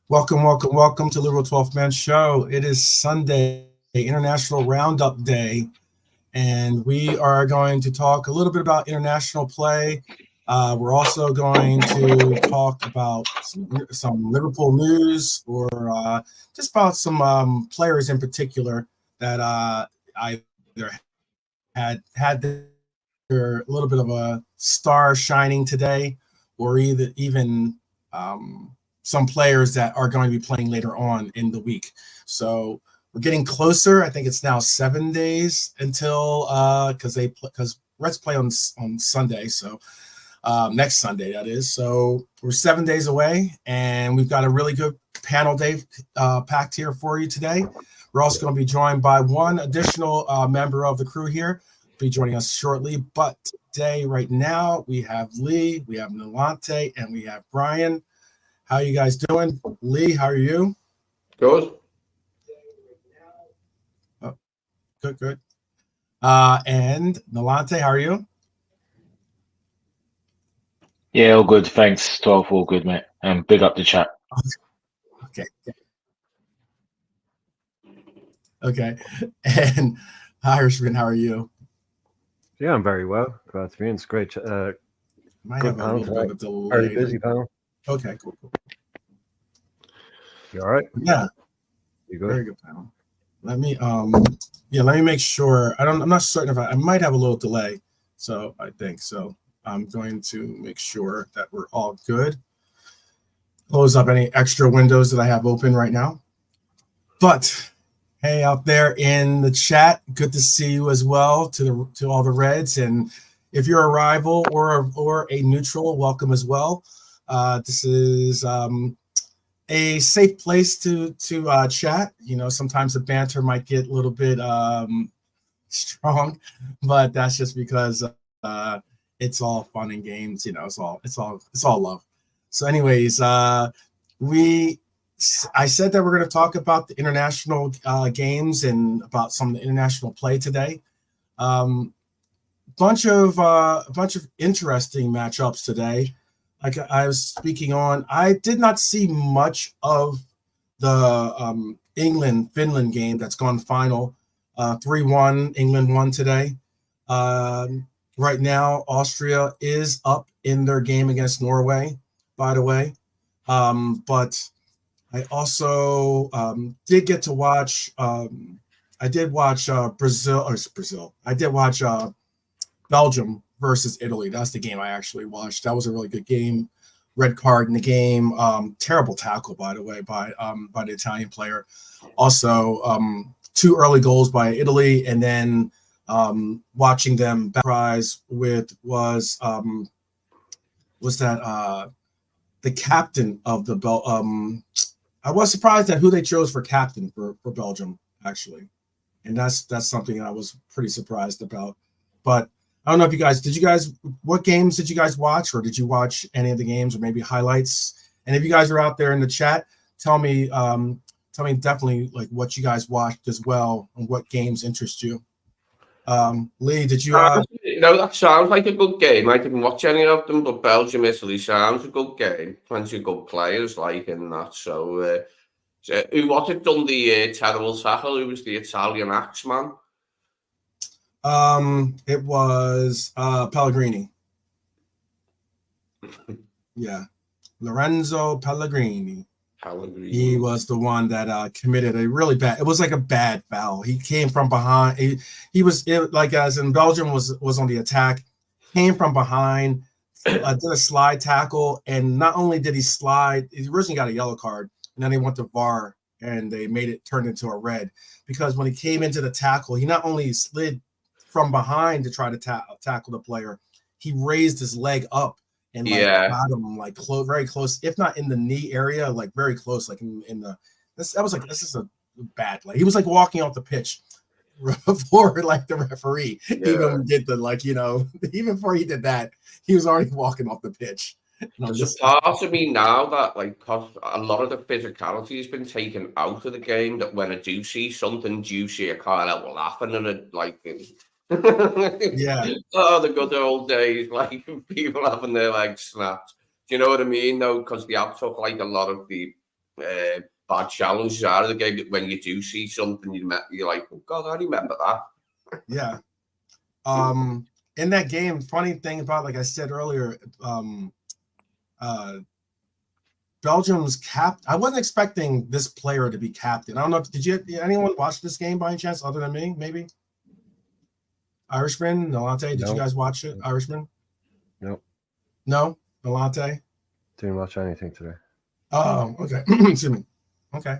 Welcome to Liberal 12th Man Show. It is Sunday, International Roundup Day, and we are going to talk a little bit about international play. We're also going to talk about some Liverpool news or just about some players in particular that either had their little bit of a star shining today, or even some players that are going to be playing later on in the week. So we're getting closer. I think it's now 7 days until because Reds play on Sunday, so next Sunday that is. So we're 7 days away, and we've got a really good panel day packed here for you today. We're also going to be joined by one additional member of the crew here, be joining us shortly. But today, right now, we have Lee, we have Nolante, and we have Brian. How you guys doing? Lee, how are you? Good. Oh, good. And Nolante, how are you? Yeah, all good. Thanks, 12. All good, mate. And big up the chat. Okay. And Irishman, how are you? Yeah, I'm very well. Glad to be in. It's great. Might Good have a panel little bit of tonight. a delay. Very busy panel. Okay, cool. You all right? Yeah. You good? Very good panel. Let me make sure. I'm not certain if I might have a little delay. So I think so. I'm going to make sure that we're all good. Close up any extra windows that I have open right now. But hey, out there in the chat, good to see you as well to all the Reds. And if you're a rival or a neutral, welcome as well. This is a safe place to chat. You know, sometimes the banter might get a little bit strong, but that's just because it's all fun and games. You know, it's all love. So, anyways, I said that we're going to talk about the international games and about some of the international play today. Bunch of interesting matchups today. Like I was speaking on, I did not see much of the England-Finland game that's gone final. 3-1, England won today. Right now, Austria is up in their game against Norway, by the way. But I also did get to watch. I did watch Brazil. I did watch Belgium versus Italy. That's the game I actually watched. That was a really good game. Red card in the game. Terrible tackle, by the way, by the Italian player. Also, 2 early goals by Italy, and then watching them prize with was that the captain of the I was surprised at who they chose for captain for Belgium, actually. And that's something I was pretty surprised about. But I don't know if what games did you guys watch, or did you watch any of the games, or maybe highlights? And if you guys are out there in the chat, tell me definitely like what you guys watched as well and what games interest you. Lee, did you? That sounds like a good game. I didn't watch any of them, but Belgium, Italy sounds a good game. Plenty of good players like in that. So, who was it done the terrible tackle? Who was the Italian axeman? It was Pellegrini. Yeah, Lorenzo Pellegrini. He was the one that committed a really bad. It was like a bad foul. He came from behind. He was like as in Belgium was on the attack. Came from behind, did a slide tackle, and not only did he slide, he originally got a yellow card, and then they went to VAR and they made it turn into a red because when he came into the tackle, he not only slid from behind to try to tackle the player, he raised his leg up and got him like very close, if not in the knee area, like very close, like in the. This is a bad. Like he was like walking off the pitch before like the referee even did the even before he did that, he was already walking off the pitch. There's a part of me now that like cause a lot of the physicality has been taken out of the game, that when I do see something juicy, I can't help laughing and it like. Oh, the good old days, like people having their legs snapped. Do you know what I mean? Though, because they have took like a lot of the bad challenges out of the game. When you do see something, you're like, oh God, I remember that. Yeah. In that game, funny thing about, like I said earlier, Belgium's I wasn't expecting this player to be captain. I don't know. Did anyone watch this game by any chance other than me? Maybe Irishman, Nolante. Did you guys watch it? Irishman? Nope. No, Nolante. Didn't watch anything today. Oh, okay. Excuse me. Okay.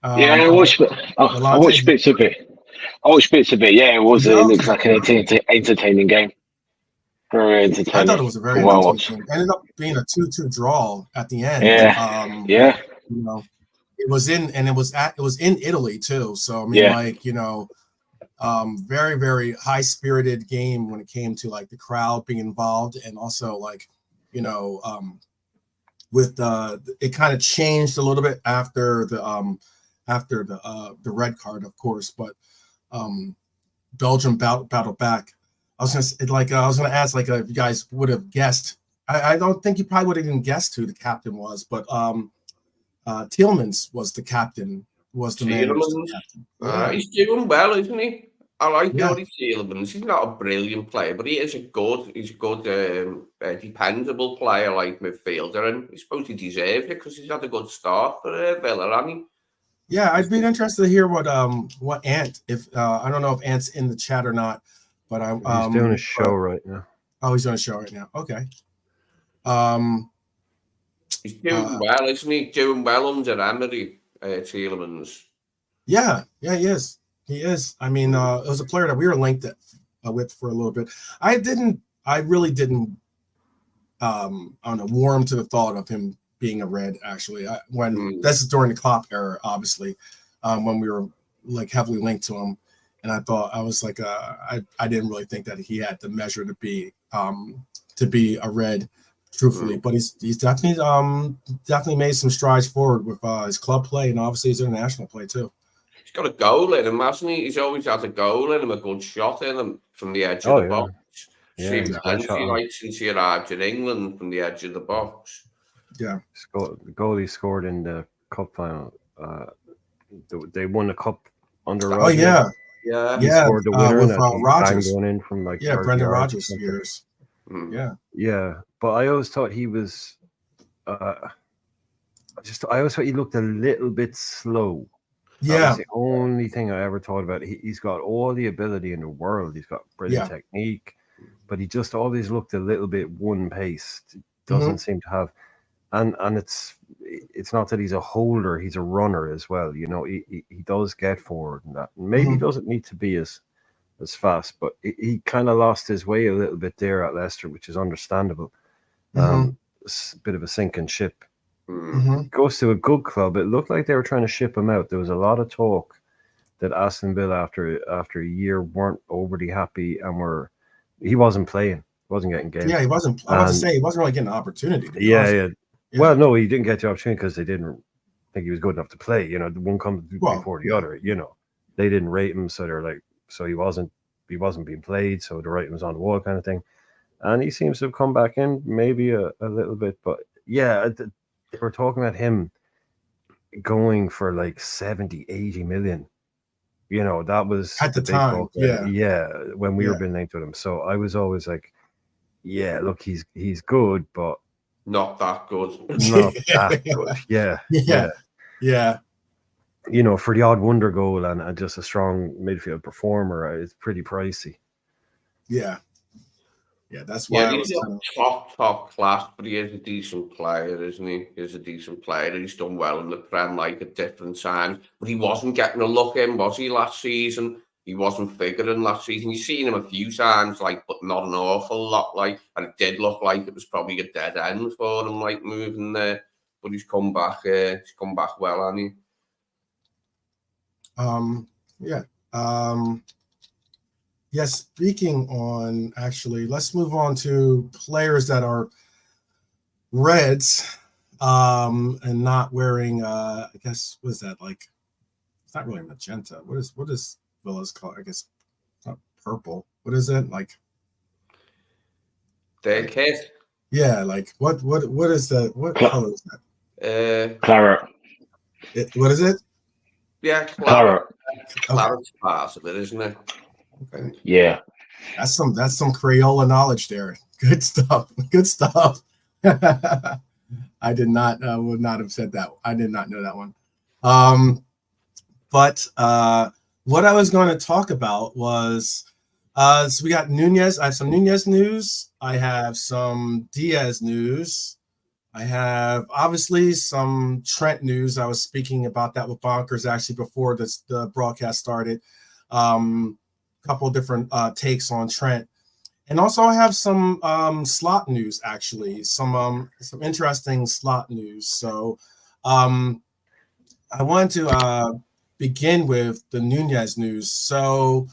Yeah, I watched bits of it. Yeah, it was. It looks like an entertaining game. Very entertaining. I thought it was a very entertaining game. Ended up being a 2-2 draw at the end. Yeah. You know, it was in Italy too. So I mean, like, you know, very, very high-spirited game when it came to like the crowd being involved, and also like, you know, with it kind of changed a little bit after the red card, of course, but Belgium battled back. I was gonna ask, like, if you guys would have guessed. I don't think you probably would have even guessed who the captain was, but Tielemans was the captain. Was the man? Yeah. He's doing well, isn't he? I like Jordi Tielemans. He's not a brilliant player, but he is a good, dependable player, like midfielder, and he's supposed to deserve it because he's had a good start for Villa, hasn't he? Yeah, I'd be interested to hear what Ant, if I don't know if Ant's in the chat or not, but he's doing a show right now. Oh, he's doing a show right now. Okay. He's doing well, isn't he? Doing well under Emery, Tielemans. Yeah, he is. He is. I mean, it was a player that we were linked with for a little bit. I really didn't I don't know, warm to the thought of him being a red, actually. This is during the Klopp era, obviously, when we were like heavily linked to him. And I was like, I didn't really think that he had the measure to be a red, truthfully. But he's definitely made some strides forward with his club play and obviously his international play too. He's got a goal in him, hasn't he? He's always had a goal in him, a good shot in him from the edge of the box. Since he arrived in England, from the edge of the box. Yeah. The goal he scored in the cup final. They won the cup under Rodgers. Oh yeah. Yeah. He scored the winner with and Rodgers going in from like Brendan Rodgers years. Yeah. But I always thought he was I always thought he looked a little bit slow. That was the only thing I ever thought about. He's got all the ability in the world. He's got brilliant technique, but he just always looked a little bit one-paced. Doesn't seem to have, and it's not that he's a holder. He's a runner as well. You know, he does get forward and that. Maybe he doesn't need to be as fast, but he kind of lost his way a little bit there at Leicester, which is understandable. It's a bit of a sinking ship. Goes to a good club. It looked like they were trying to ship him out. There was a lot of talk that Aston Villa after a year weren't overly happy and he wasn't playing, wasn't getting games. Yeah, he wasn't. I was to say he wasn't really getting an opportunity. Yeah. Well, no, he didn't get the opportunity because they didn't think he was good enough to play. You know, the one comes before the other. You know, they didn't rate him, so they're like, so he wasn't being played, so the writing was on the wall, kind of thing. And he seems to have come back in maybe a little bit, but yeah. They were talking about him going for like 70, 80 million. You know, that was at the time. When we were being linked with him. So I was always like, yeah, look, he's good, but not that good. Not that good. Yeah. You know, for the odd wonder goal and just a strong midfield performer, it's pretty pricey. Yeah. Yeah, that's why he's top class, but he is a decent player, isn't he? He's a decent player. He's done well in the Prem, like at different times, but he wasn't getting a look in, was he, last season? He wasn't figuring last season. You've seen him a few times, like, but not an awful lot, like, and it did look like it was probably a dead end for him, like, moving there. But he's come back. He's come back well, hasn't he? Yeah, speaking on, actually, let's move on to players that are Reds and not wearing, I guess, what is that, like, it's not really magenta. What is Villa's color? I guess it's not purple. What is it, like? Their kit? Yeah, like, what is that? What color is that? Claret. What is it? Yeah, Claret. Claret's part of it, isn't it? Okay. Yeah. That's some Crayola knowledge there. Good stuff. Good stuff. I did not would not have said that. I did not know that one. But what I was going to talk about was so we got Nunez. I have some Nunez news. I have some Diaz news. I have obviously some Trent news. I was speaking about that with Bonkers actually before the broadcast started. Couple of different takes on Trent. And also I have some slot news, actually, some interesting slot news. So I wanted to begin with the Nunez news. So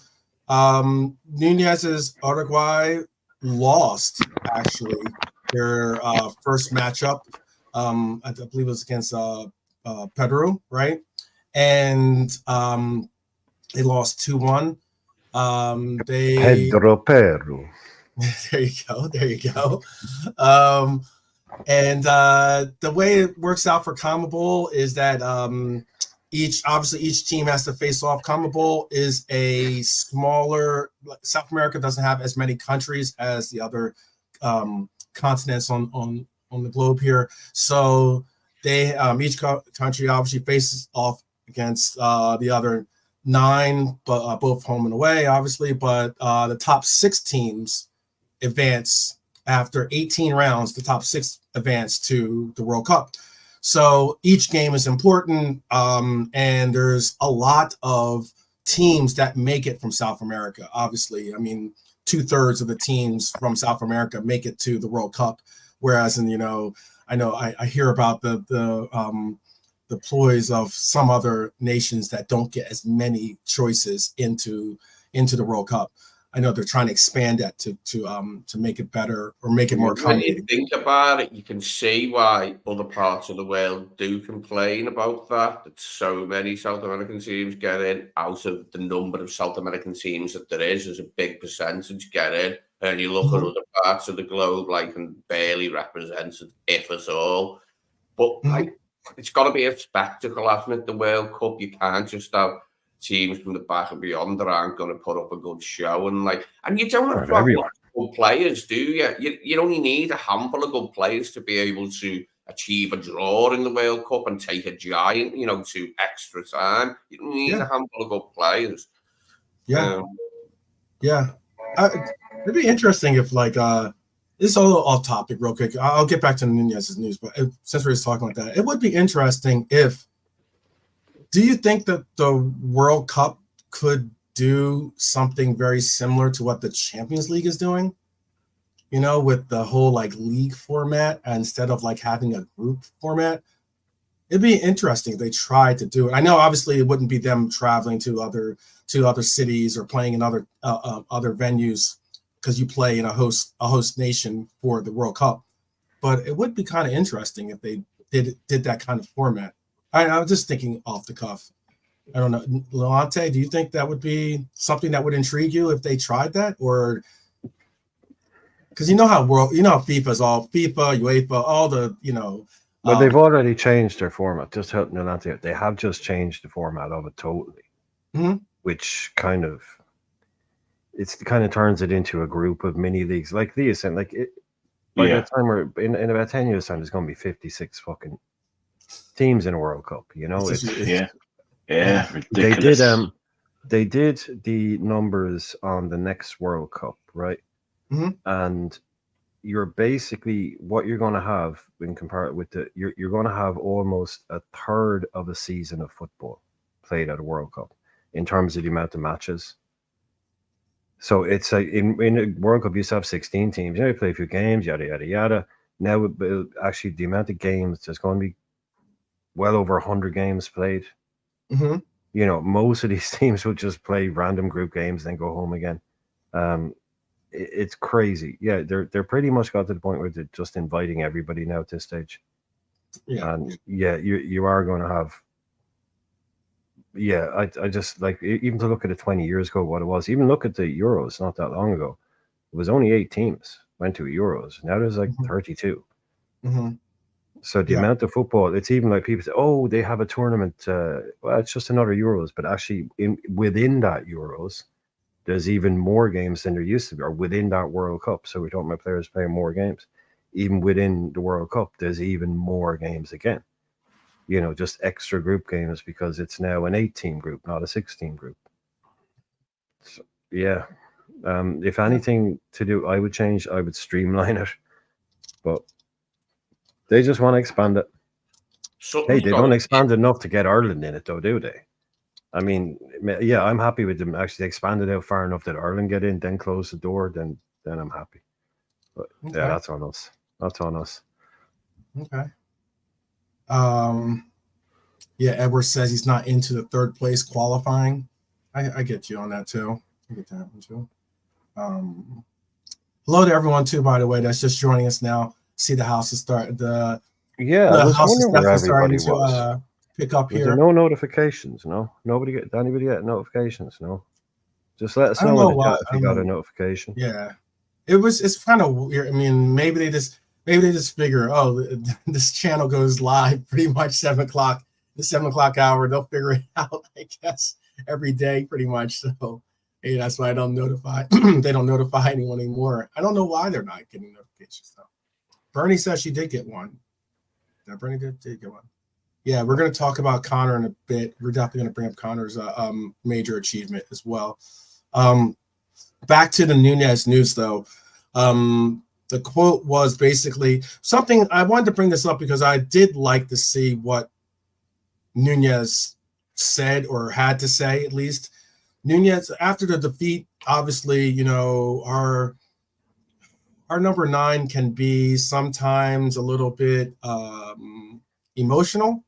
Nunez's Uruguay lost, actually, their first matchup. I believe it was against Peru, right? And they lost 2-1. Pedro Peru. There you go. And the way it works out for CONMEBOL is that each team has to face off. CONMEBOL is a smaller. South America doesn't have as many countries as the other continents on the globe here, so they each country obviously faces off against the other 9, but both home and away, obviously. But the top 6 teams advance after 18 rounds. The top 6 advance to the World Cup. So each game is important, and there's a lot of teams that make it from South America. Obviously, I mean, 2/3 of the teams from South America make it to the World Cup, whereas I hear about the ploys of some other nations that don't get as many choices into the World Cup. I know they're trying to expand that to make it better or make it more accommodating. When you think about it, you can see why other parts of the world do complain about that so many South American teams get in. Out of the number of South American teams that there is, there's a big percentage get in. And you look at other parts of the globe, like, and barely represented, if at all. But like, it's got to be a spectacle, hasn't it? The World Cup, you can't just have teams from the back and beyond that aren't going to put up a good show, and you don't have to have good players, do you? You only need a handful of good players to be able to achieve a draw in the World Cup and take a giant, to extra time. You don't need a handful of good players. Yeah, it'd be interesting if this is a little off topic real quick. I'll get back to Nunez's news, but since we're just talking about that, it would be interesting if. Do you think that the World Cup could do something very similar to what the Champions League is doing? With the whole league format instead of having a group format. It'd be interesting if they tried to do it. I know obviously it wouldn't be them traveling to other cities or playing in other venues, because you play in a host nation for the World Cup. But it would be kind of interesting if they did that kind of format. I was just thinking off the cuff. I don't know. Levante, do you think that would be something that would intrigue you if they tried that? Or because how FIFA is all FIFA, UEFA, all the Well, they've already changed their format. Just helping Levante out. They have just changed the format of it totally, which kind of turns it into a group of mini leagues like these, and by the time we're in about 10 years' time, there's going to be 56 fucking teams in a World Cup. Ridiculous. They did the numbers on the next World Cup, right? And you're basically what you're going to have when compared with you're going to have almost a third of a season of football played at a World Cup in terms of the amount of matches. So it's like in a World Cup, you used to have 16 teams. You play a few games, yada yada yada. Now, actually, the amount of games, there's going to be well over 100 games played. Most of these teams will just play random group games, then go home again. It's crazy. Yeah, they're pretty much got to the point where they're just inviting everybody now at this stage. And you are going to have. I just even to look at it 20 years ago, what it was. Even look at the Euros not that long ago. It was only 8 teams went to Euros. Now there's 32. So the amount of football, it's even like people say, oh, they have a tournament. Well, it's just another Euros, but actually within that Euros, there's even more games than there used to be, or within that World Cup. So we're talking about players playing more games. Even within the World Cup, there's even more games again. Just extra group games because it's now an 8-team group, not a 6-team group. So, yeah. If anything to do, I would change. I would streamline it, but they just want to expand it. Hey, they don't expand enough to get Ireland in it, though, do they? I mean, yeah, I'm happy with them actually expanded out far enough that Ireland get in, then close the door, then I'm happy. But yeah, that's on us. That's on us. Okay. Yeah, Edward says he's not into the third place qualifying. I get you on that too. I get that one too. Hello to everyone too, by the way, that's just joining us now. See the house is starting. I was wondering where everybody was. Pick up here. There no notifications, no? Anybody get notifications, no? Just let us know in the chat if you got a notification. Yeah. It's kind of weird. I mean, maybe they just figure, oh, this channel goes live pretty much 7 o'clock, the 7 o'clock hour. They'll figure it out, I guess, every day pretty much. So hey, that's why I don't notify. They don't notify anyone anymore. I don't know why they're not getting notifications though. Bernie says she did get one. Yeah, Bernie did get one. Yeah, we're going to talk about Connor in a bit. We're definitely going to bring up Connor's major achievement as well. Back to the Nunez news, though. The quote was basically something I wanted to bring this up because I did like to see what Nunez said or had to say, at least. Nunez, after the defeat, obviously, our number 9 can be sometimes a little bit emotional,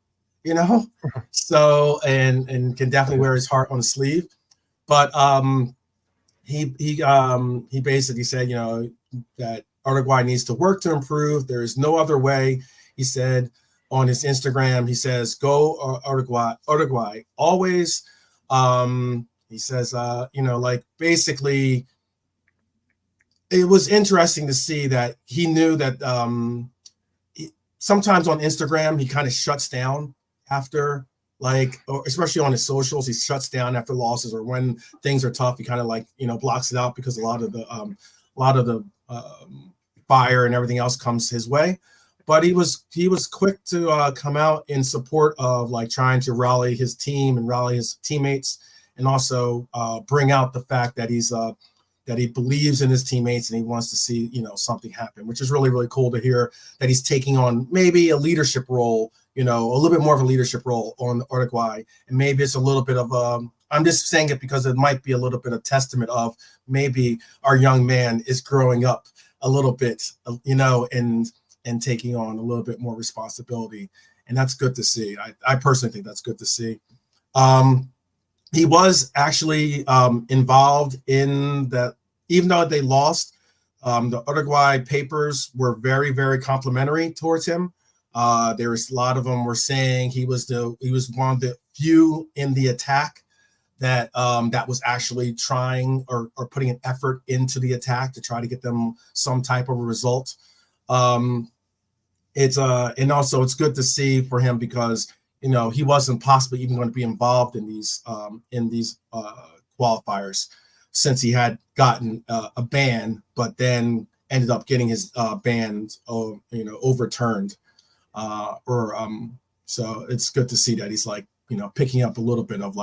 so and can definitely wear his heart on the sleeve. But he basically said, that Uruguay needs to work to improve. There is no other way. He said on his Instagram, he says, "Go Uruguay, always." He says, basically, it was interesting to see that he knew that sometimes on Instagram he kind of shuts down after, especially on his socials, he shuts down after losses or when things are tough. He kind of blocks it out because a lot of the fire and everything else comes his way. But he was quick to come out in support of trying to rally his team and rally his teammates, and also bring out the fact that that he believes in his teammates and he wants to see something happen, which is really, really cool to hear that he's taking on maybe a leadership role, a little bit more of a leadership role on Uruguay. And maybe it's a little bit of I'm just saying it because it might be a little bit of testament of maybe our young man is growing up a little bit, and taking on a little bit more responsibility. And that's good to see. I personally think that's good to see. He was actually involved in that, even though they lost. The Uruguay papers were very, very complimentary towards him. There was a lot of them were saying he was one of the few in the attack that was actually trying or putting an effort into the attack to try to get them some type of a result. And also it's good to see for him because he wasn't possibly even going to be involved in these qualifiers, since he had gotten a ban, but then ended up getting his ban overturned. So it's good to see that he's picking up a little bit of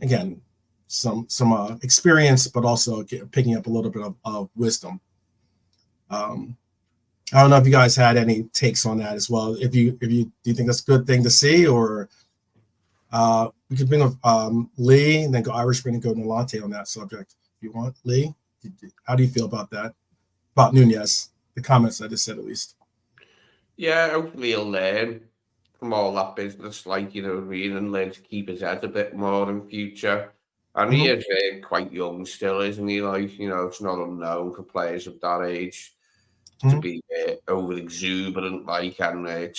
again some experience, but also picking up a little bit of wisdom. I don't know if you guys had any takes on that as well. Do you think that's a good thing to see, or we could bring up Lee and then go Irishman and go Nolante on that subject if you want. Lee, how do you feel about that? About Nunez, the comments I just said at least. Yeah, hopefully he'll learn from all that business, and learn to keep his head a bit more in future. And he is quite young still, isn't he? It's not unknown for players of that age to be over exuberant, and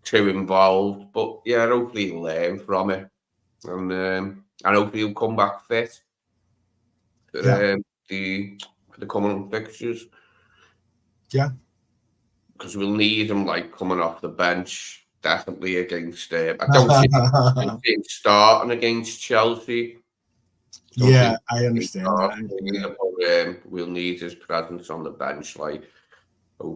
too involved. But yeah, hopefully he'll learn from it, and hopefully he'll come back fit for the coming fixtures. Yeah. because we'll need him like coming off the bench definitely against. I don't see him starting against Chelsea. Yeah, I understand that. But, we'll need his presence on the bench. Like,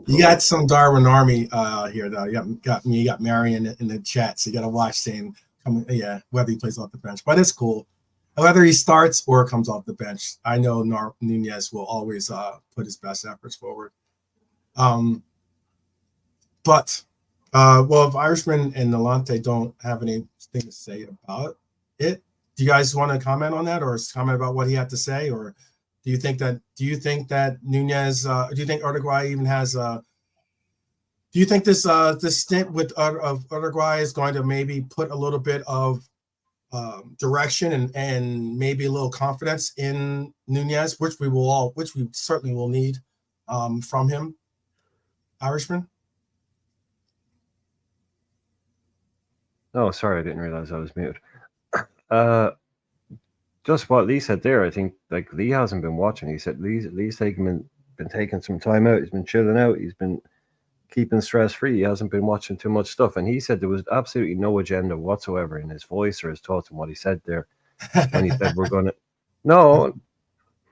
you got some Darwin Army here, though. You got Marion in the chat, so you got to watch saying, whether he plays off the bench. But it's cool. Whether he starts or comes off the bench, I know Nunez will always put his best efforts forward. But if Irishman and Nalante don't have anything to say about it, do you guys want to comment on that, or comment about what he had to say, or do you think that Nunez? Do you think Uruguay even has? Do you think this stint with of Uruguay is going to maybe put a little bit of direction and maybe a little confidence in Nunez, which we certainly will need from him, Irishman? Oh, sorry, I didn't realize I was muted. Just what Lee said there, I think like Lee hasn't been watching. He said Lee's been taking some time out. He's been chilling out. He's been keeping stress free. He hasn't been watching too much stuff. And he said there was absolutely no agenda whatsoever in his voice or his thoughts and what he said there when he said we're gonna. No,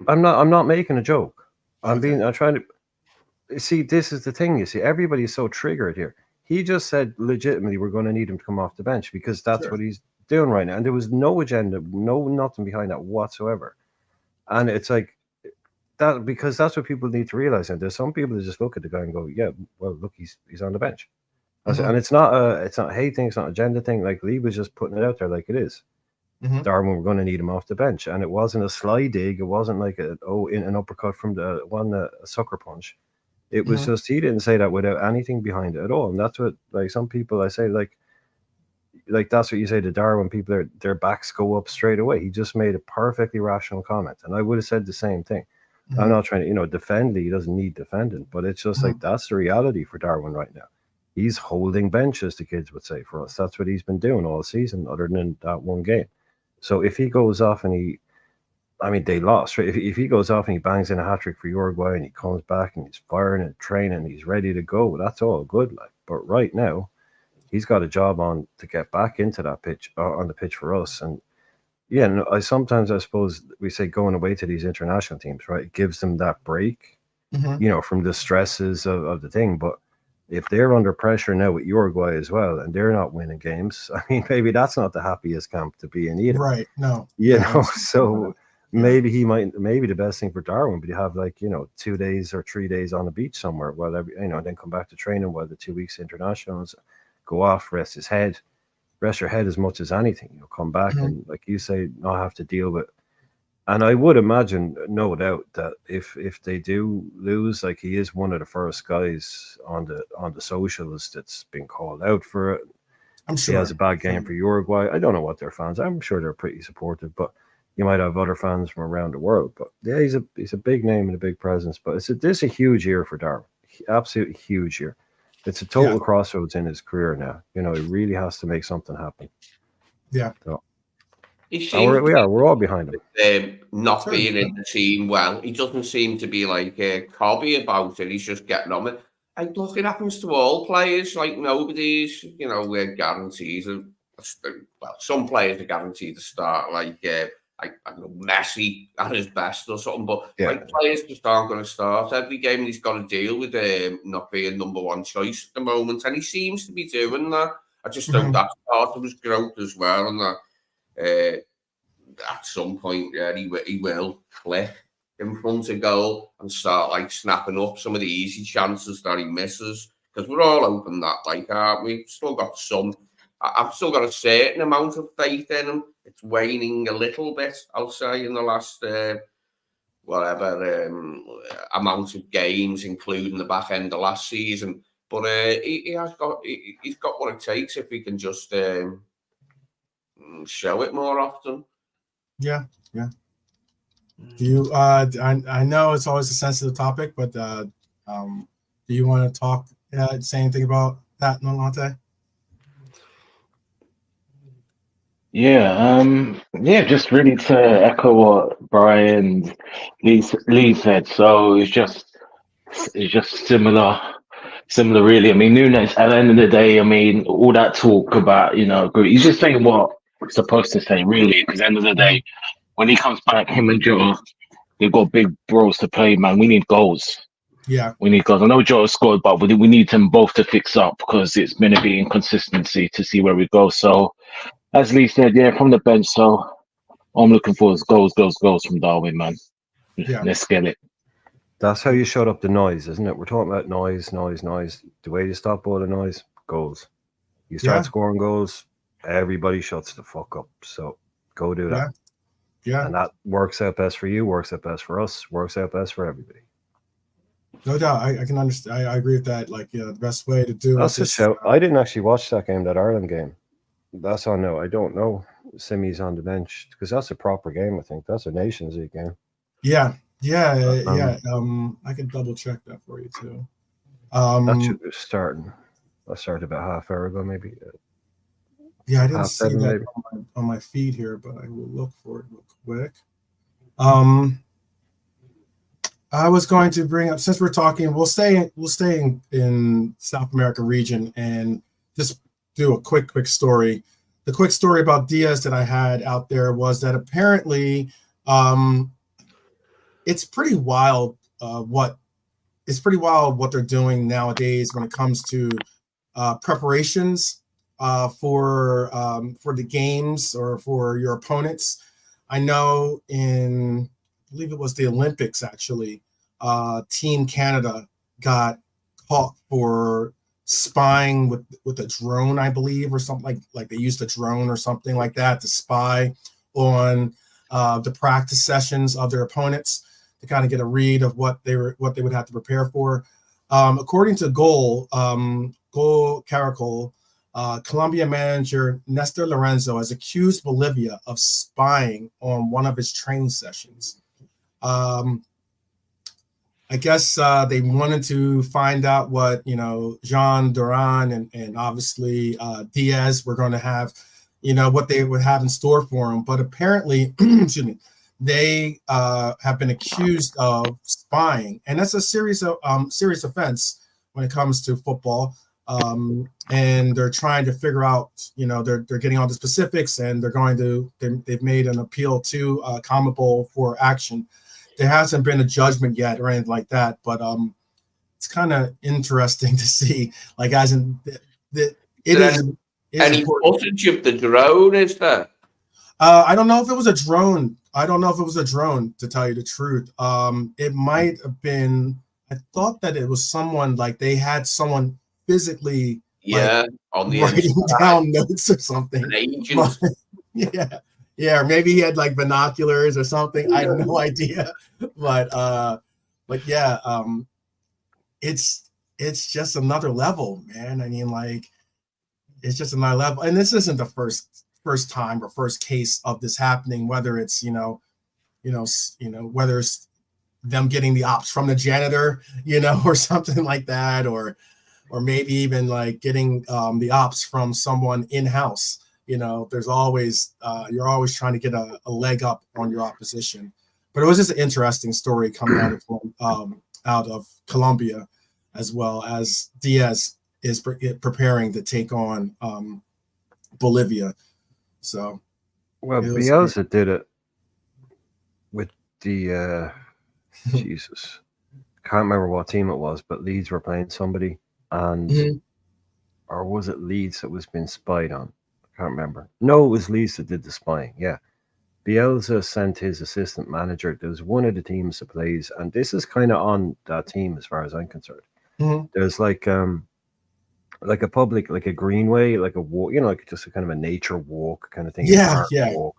I'm not making a joke. I'm trying to see. This is the thing. You see, everybody's so triggered here. He just said legitimately we're going to need him to come off the bench because that's what he's doing right now. And there was no agenda, nothing behind that whatsoever. And it's like that because that's what people need to realize. And there's some people that just look at the guy and go, yeah, well, look, he's on the bench. And it's not a hate thing, it's not a gender thing. Like Lee was just putting it out there like it is. Darwin, we're going to need him off the bench. And it wasn't a sly dig. It wasn't like in an uppercut from the one, a sucker punch. It was just, he didn't say that without anything behind it at all. And that's what, like, some people I say, like that's what you say to Darwin, people, their backs go up straight away. He just made a perfectly rational comment. And I would have said the same thing. I'm not trying to, defend Lee. He doesn't need defending. But it's just like, that's the reality for Darwin right now. He's holding benches, the kids would say for us. That's what he's been doing all season, other than that one game. So if he goes off and they lost, right? If he goes off and he bangs in a hat-trick for Uruguay and he comes back and he's firing and training and he's ready to go, that's all good. Like, but right now, he's got a job on to get back into that pitch, on the pitch for us. And yeah, I suppose we say going away to these international teams, right? It gives them that break, from the stresses of the thing. But if they're under pressure now with Uruguay as well, and they're not winning games, I mean, maybe that's not the happiest camp to be in either. Right. No. So maybe the best thing for Darwin would be to have 2 days or 3 days on the beach somewhere while then come back to training while the 2 weeks internationals, go off, rest your head as much as anything. Come back and, like you say, not have to deal with. And I would imagine, no doubt, that if they do lose, like, he is one of the first guys on the socials that's been called out for it. I'm sure he has a bad game for Uruguay. I don't know what their fans. I'm sure they're pretty supportive, but you might have other fans from around the world. But yeah, he's a big name and a big presence. But this is a huge year for Darwin. Absolutely huge year. It's a total crossroads in his career now. He really has to make something happen. Yeah. So, we're all behind him. Not being in the team well. He doesn't seem to be like cobby about it. He's just getting on it. Look, it happens to all players. Like, nobody's, guaranteed. Well, some players are guaranteed to start. Like I don't know, Messi at his best or something. But players just aren't going to start every game. And he's got to deal with not being number one choice at the moment. And he seems to be doing that. I just think that's part of his growth as well. And that at some point, he will click in front of goal and start snapping up some of the easy chances that he misses. Because we're all hoping that, we've still got I've still got a certain amount of faith in him. It's waning a little bit, I'll say, in the last amount of games, including the back end of last season. But he's got what it takes if he can just show it more often. Yeah. Do you? I know it's always a sensitive topic, but do you want to talk? Say anything about that, Nolante? Just really to echo what Brian Lee said. So it's just similar similar, really. I mean, Nunes, at the end of the day, I mean, all that talk about, he's just saying what we're supposed to say, really. Because at the end of the day, when he comes back, him and Joe, they've got big bros to play, man. We need goals. Yeah. We need goals. I know Joe scored, but we need them both to fix up because it's going to be inconsistency to see where we go. So, as Lee said, yeah, from the bench. So, all I'm looking for is goals from Darwin, man. Yeah. Let's get it. That's how you shut up the noise, isn't it? We're talking about noise. The way you stop all the noise, goals. You start scoring goals, everybody shuts the fuck up. So go do that. Yeah. And that works out best for you, works out best for us, works out best for everybody. No doubt. I can understand. I agree with that. Like, the best way to do That's a shout. I didn't actually watch that Ireland game. That's on now. I don't know. Simi's on the bench because that's a proper game, I think. That's a Nations League game. Yeah. I can double check that for you too. That should be starting. I started about half hour ago, maybe. Yeah, I didn't see that on my feed here, but I will look for it real quick. I was going to bring up, since we're talking, we'll stay in South America region and just do a quick story. The quick story about Diaz that I had out there was that apparently it's pretty wild what they're doing nowadays when it comes to preparations for the games or for your opponents. I know I believe it was the Olympics actually, Team Canada got caught for spying with a drone, I believe, or something like they used a drone or something like that to spy on the practice sessions of their opponents to kind of get a read of what they would have to prepare for. According to Goal Caracol, Colombia manager Nestor Lorenzo has accused Bolivia of spying on one of his training sessions. I guess they wanted to find out what Jean Duran and obviously Diaz were going to have, what they would have in store for him. But apparently, excuse me, they have been accused of spying, and that's a serious offense when it comes to football. And they're trying to figure out, they're getting all the specifics, and they've made an appeal to CONMEBOL for action. There hasn't been a judgment yet or anything like that, but it's kind of interesting to see, like, as in any footage of the drone, is there? I don't know if it was a drone. To tell you the truth. It might have been, I thought that it was someone, like they had someone physically on the writing down notes or something. Yeah, or maybe he had like binoculars or something. I have no idea, but yeah, it's just another level, man. I mean, like, it's just another level, and this isn't the first time or first case of this happening. Whether it's whether it's them getting the ops from the janitor, or something like that, or maybe even like getting the ops from someone in-house. There's always you're always trying to get a leg up on your opposition. But it was just an interesting story coming out of Colombia, as well as Diaz is preparing to take on Bolivia. So, well, Bielsa did it with the Jesus. Can't remember what team it was, but Leeds were playing somebody, and or was it Leeds that was being spied on? Can't remember. No, it was Leeds that did the spying. Yeah. Bielsa sent his assistant manager. There's one of the teams that plays, and this is kind of on that team as far as I'm concerned. There's like a public, like a greenway, like a walk, like just a kind of a nature walk kind of thing. Walk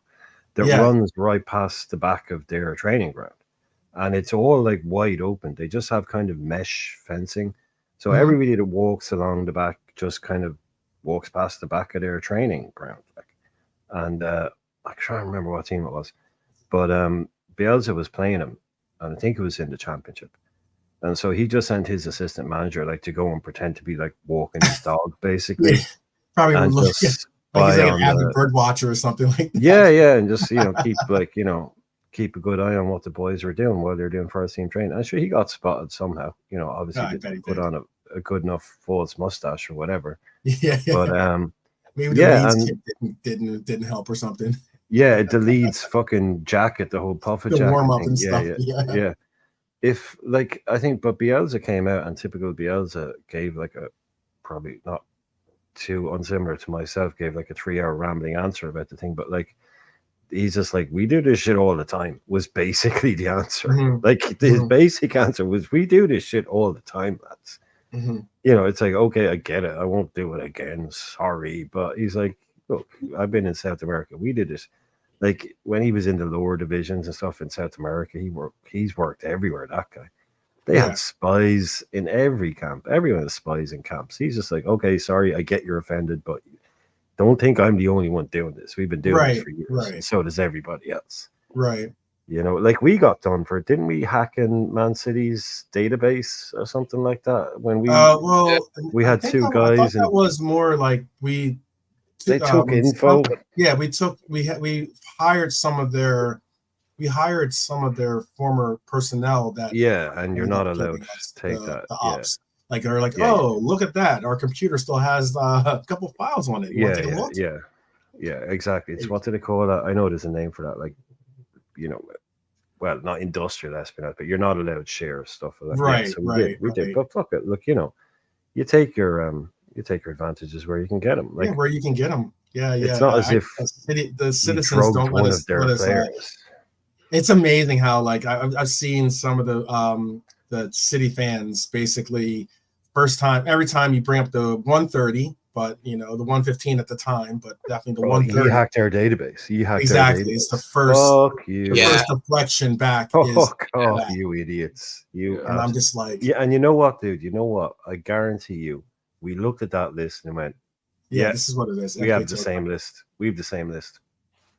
that runs right past the back of their training ground. And it's all like wide open. They just have kind of mesh fencing. So everybody that walks along the back just kind of walks past the back of their training ground, and I can't remember what team it was, but Bielsa was playing him, and I think it was in the championship, and so he just sent his assistant manager to go and pretend to be like walking his dog, basically. Probably would look like he's like an avid bird watcher or something like that. And just keep a good eye on what the boys were doing while they're doing first team training. I'm sure he got spotted somehow. Obviously didn't put on a good enough false mustache or whatever. Yeah, But maybe the yeah, Mains and kit didn't help or something. yeah, the lead's fucking jacket, the whole puffer The jacket warm up thing. and Yeah, stuff. yeah. If like I think, but Bielsa came out and typical Bielsa gave like a probably not too unsimilar to myself, gave like a 3-hour rambling answer about the thing, but like he's just like, we do this shit all the time was basically the answer. Mhm. Like his basic answer was, we do this shit all the time, lads. You know, it's like, okay, I get it, I won't do it again, sorry. But he's like, look, I've been in South America, we did it. Like when he was in the lower divisions and stuff in South America, he's worked everywhere, that guy. They had spies in every camp. Everyone has spies in camps. He's just like, okay, sorry, I get you're offended, but don't think I'm the only one doing this. We've been doing this for years, and so does everybody else. Right. You know, like we got done for it, didn't we? Hacking Man City's database or something like that when we we had two guys, I thought that was more like they took info. Yeah, we hired some of their former personnel that and you're not allowed to take that. The ops. Like they're like, look at that. Our computer still has a couple files on it. You want to take a look? Yeah, exactly. It's what do they call that? I know there's a name for that. Like, you know, well, not industrial espionage, but you're not allowed to share stuff like that. Right, so we did. But fuck it. Look, you know, you take your advantages where you can get them. Like where you can get them. Yeah. It's not as if the citizens don't let us. It's amazing how like I've seen some of the city fans basically every time you bring up the 130, but you know the 115 at the time, but definitely the 130. You hacked our database. Exactly. It's the first. Fuck you. The first deflection back. Fuck off, you idiots. And I'm just like, yeah. And you know what, dude? You know what? I guarantee you, we looked at that list and went, yeah, this is what it is. We have the same list. We have the same list.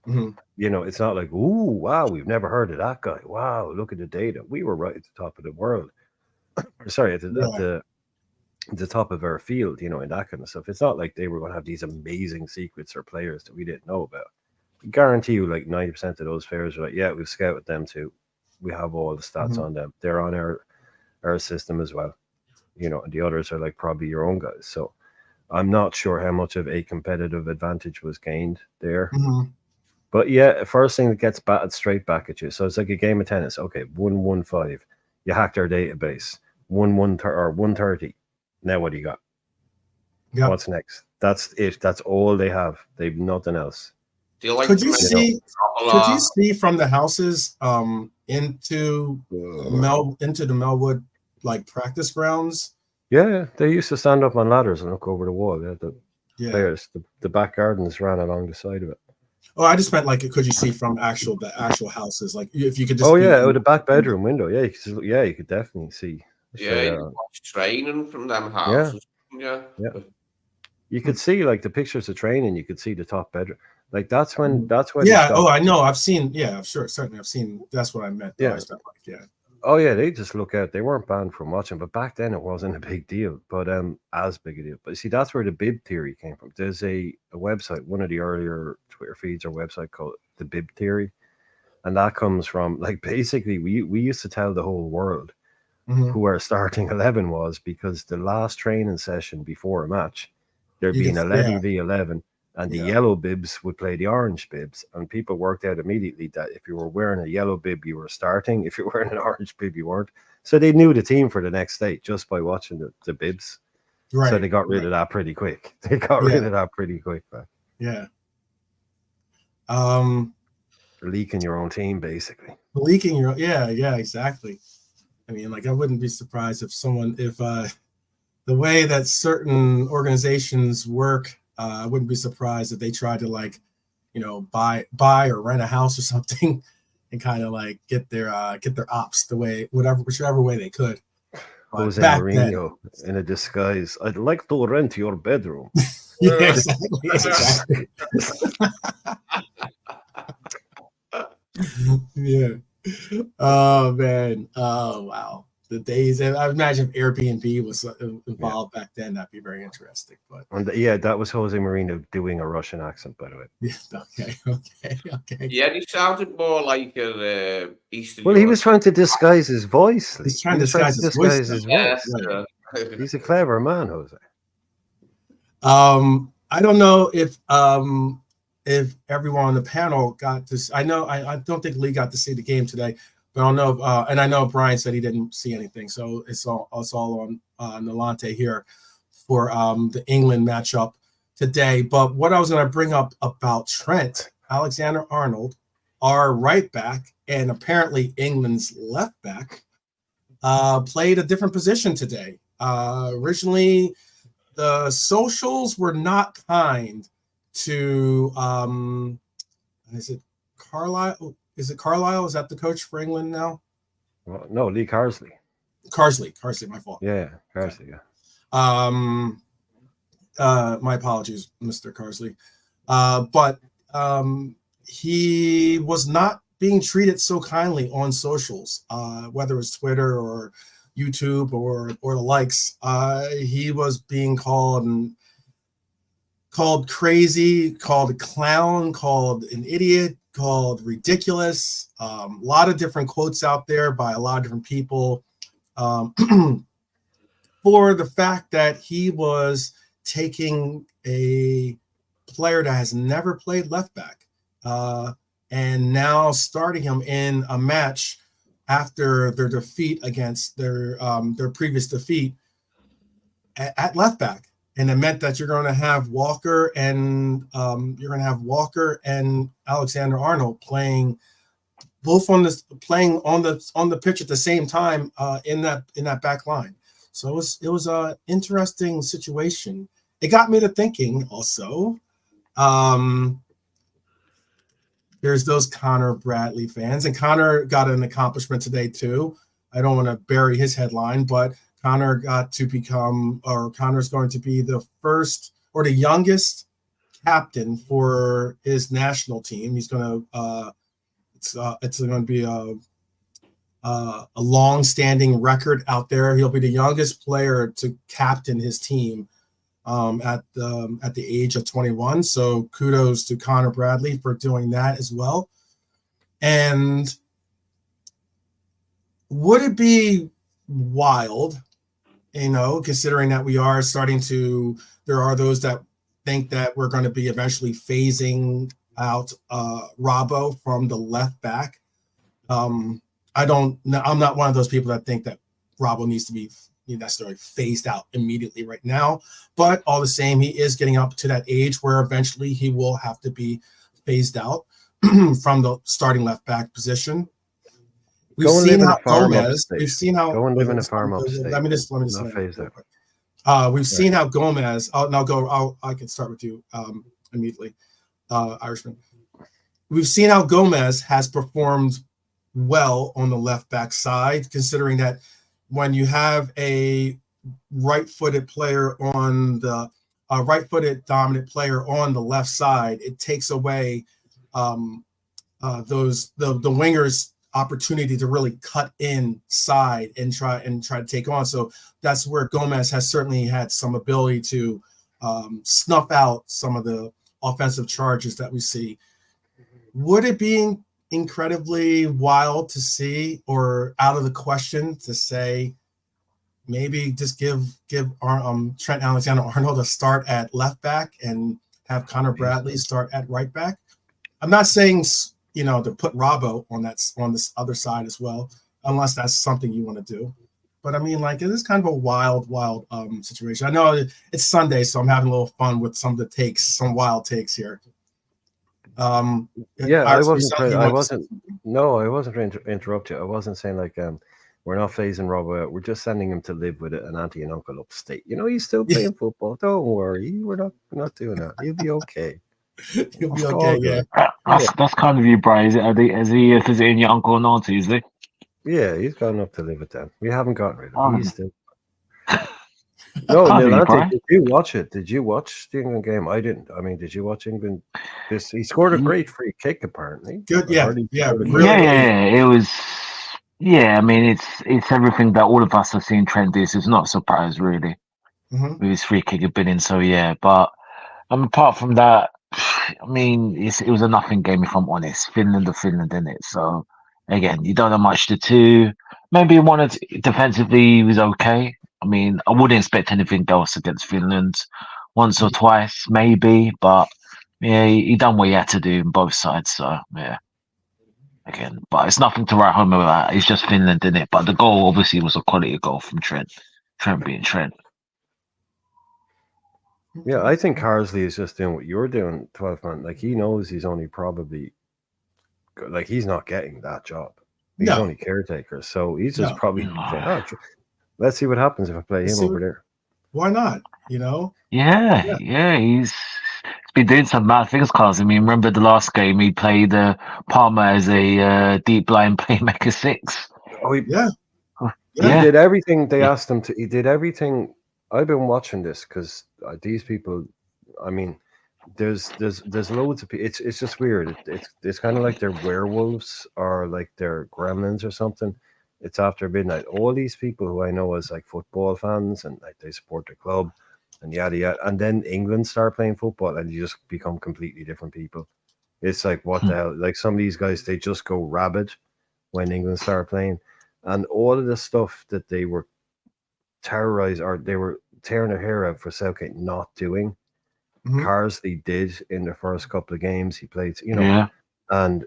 Mm-hmm. You know, it's not like, ooh, wow, we've never heard of that guy. Wow, look at the data. We were right at the top of the world. Sorry, at the top of our field, you know, and that kind of stuff. It's not like they were going to have these amazing secrets or players that we didn't know about. I guarantee you, like 90% of those players are like, yeah, we've scouted them too. We have all the stats on them. They're on our system as well. You know, and the others are like probably your own guys. So I'm not sure how much of a competitive advantage was gained there. But yeah, first thing that gets batted straight back at you. So it's like a game of tennis. Okay, 1-1-5. You hacked our database. 1-1-130. Now what do you got? Yep. What's next? That's it. That's all they have. They've nothing else. Could you see from the houses into the Melwood like practice grounds? Yeah, they used to stand up on ladders and look over the wall. Players, the back gardens ran along the side of it. Oh, I just meant like, could you see from the actual houses? Like, if you could just. Oh yeah, the back bedroom window. Yeah, you could definitely see. Yeah, you watch training from them houses. Yeah. You could see like the pictures of training. You could see the top bedroom. Like that's when. Yeah. Oh, I know. I've seen. Yeah, sure. Certainly, I've seen. That's what I meant. Yeah. Oh yeah, they just look out. They weren't banned from watching, but back then it wasn't a big deal. But as big a deal. But see, that's where the bib theory came from. There's a website, one of the earlier Twitter feeds or website called the bib theory, and that comes from like basically we used to tell the whole world who our starting 11 was, because the last training session before a match there'd be an 11v11. And the yellow bibs would play the orange bibs. And people worked out immediately that if you were wearing a yellow bib, you were starting. If you were wearing an orange bib, you weren't. So they knew the team for the next day just by watching the bibs. Right. So they got rid of that pretty quick. Man. Yeah. Leaking your own team, basically. Yeah, exactly. I mean, like, I wouldn't be surprised if the way that certain organizations work, I wouldn't be surprised if they tried to, like, you know, buy or rent a house or something and kind of like get their ops whichever way they could. Jose Mourinho in a disguise. I'd like to rent your bedroom. Yeah, exactly. Yeah. Oh man. Oh wow. The days. I imagine if Airbnb was involved back then, that'd be very interesting. But that was Jose Mourinho doing a Russian accent, by the way. Yeah. Okay. Yeah, he sounded more like an Eastern. Well, he was trying to disguise his voice. He's trying to disguise his voice. Yeah. He's a clever man, Jose. I don't know if everyone on the panel got to. I know I don't think Lee got to see the game today, but I don't know. And I know Brian said he didn't see anything, so it's all on Nalante here for the England matchup today. But what I was going to bring up about Trent Alexander-Arnold, our right back, and apparently England's left back, played a different position today. Originally, the socials were not kind to is it Carlisle? Is it Carlisle? Is that the coach for England now? Well, no, Lee Carsley. Carsley, my fault. Yeah, Carsley. Yeah. My apologies, Mr. Carsley. But he was not being treated so kindly on socials, whether it's Twitter or YouTube or the likes. He was being called crazy, called a clown, called an idiot, called ridiculous. A lot of different quotes out there by a lot of different people for the fact that he was taking a player that has never played left back and now starting him in a match after their defeat against their previous defeat at left back. And it meant that you're going to have Walker and Alexander-Arnold playing on the pitch at the same time in that back line. So it was an interesting situation. It got me to thinking also. There's those Connor Bradley fans, and Connor got an accomplishment today too. I don't want to bury his headline, but Connor's going to be the first or the youngest captain for his national team. He's going to it's going to be a long-standing record out there. He'll be the youngest player to captain his team at the age of 21. So kudos to Connor Bradley for doing that as well. And would it be wild, considering that we are there are those that think that we're going to be eventually phasing out Robbo from the left back. I'm not one of those people that think that Robbo needs to be necessarily phased out immediately right now, but all the same, he is getting up to that age where eventually he will have to be phased out from the starting left back position. We've seen how Gomez. We've seen how. Go and live in a farm upstate. Let me just. Not phased out. We've seen how Gomez. I can start with you immediately, Irishman. We've seen how Gomez has performed well on the left back side, considering that when you have a right-footed player on the right-footed dominant player on the left side, it takes away the wingers' opportunity to really cut inside and try to take on. So that's where Gomez has certainly had some ability to snuff out some of the offensive charges that we see. Would it be incredibly wild to see, or out of the question to say, maybe just give Trent Alexander-Arnold a start at left back and have Connor Bradley start at right back? I'm not saying to put Robbo on this other side as well, unless that's something you want to do. But I mean, it is kind of a wild situation. I know it's Sunday, so I'm having a little fun with some wild takes here. I wasn't trying to interrupt you. I wasn't saying we're not phasing Robbo out. We're just sending him to live with an auntie and uncle upstate. He's still playing football. Don't worry. We're not doing that. He'll be okay. He'll be okay. Yeah. That's kind of you, Brian. Is he visiting your uncle and auntie? Is he? Yeah, he's gone up to live with them. We haven't gotten rid of him. He's still. No, Nilante, did you watch it? Did you watch the England game? I didn't. I mean, did you watch England? He scored a great free kick, apparently. Good, yeah. It was. Yeah, I mean, it's everything that all of us have seen Trent do. So it's not a surprise, really, with his free kick ability. So yeah, but apart from that, I mean, it was a nothing game, if I'm honest. Finland, in it. So again, you don't have much to do. Maybe one defensively was okay. I mean, I wouldn't expect anything else against Finland. Once or twice, maybe, but yeah, he done what he had to do on both sides. So yeah, again, but it's nothing to write home about. It's just Finland, isn't it? But the goal obviously was a quality goal from Trent. Trent being Trent. Yeah, I think Carsley is just doing what you're doing, 12 man. Like, he knows he's only probably, like, he's not getting that job. He's No. only caretaker. So he's just No. probably saying, oh, let's see what happens if I play him over there. Why not? You know? Yeah, he's been doing some mad things, Carlos. I mean, remember the last game he played Palmer as a deep line playmaker 6. Oh, Yeah. He did everything they asked him to. He did everything. I've been watching this because these people, I mean, there's loads of people. It's just weird. It's kind of like they're werewolves or like they're gremlins or something. It's after midnight. All these people who I know as like football fans and like they support their club and yada yada, and then England start playing football and you just become completely different people. It's like what the hell? Like some of these guys, they just go rabid when England start playing, and all of the stuff that they were terrorized or they were tearing their hair out for Southgate not doing. Carsley did in the first couple of games he played, and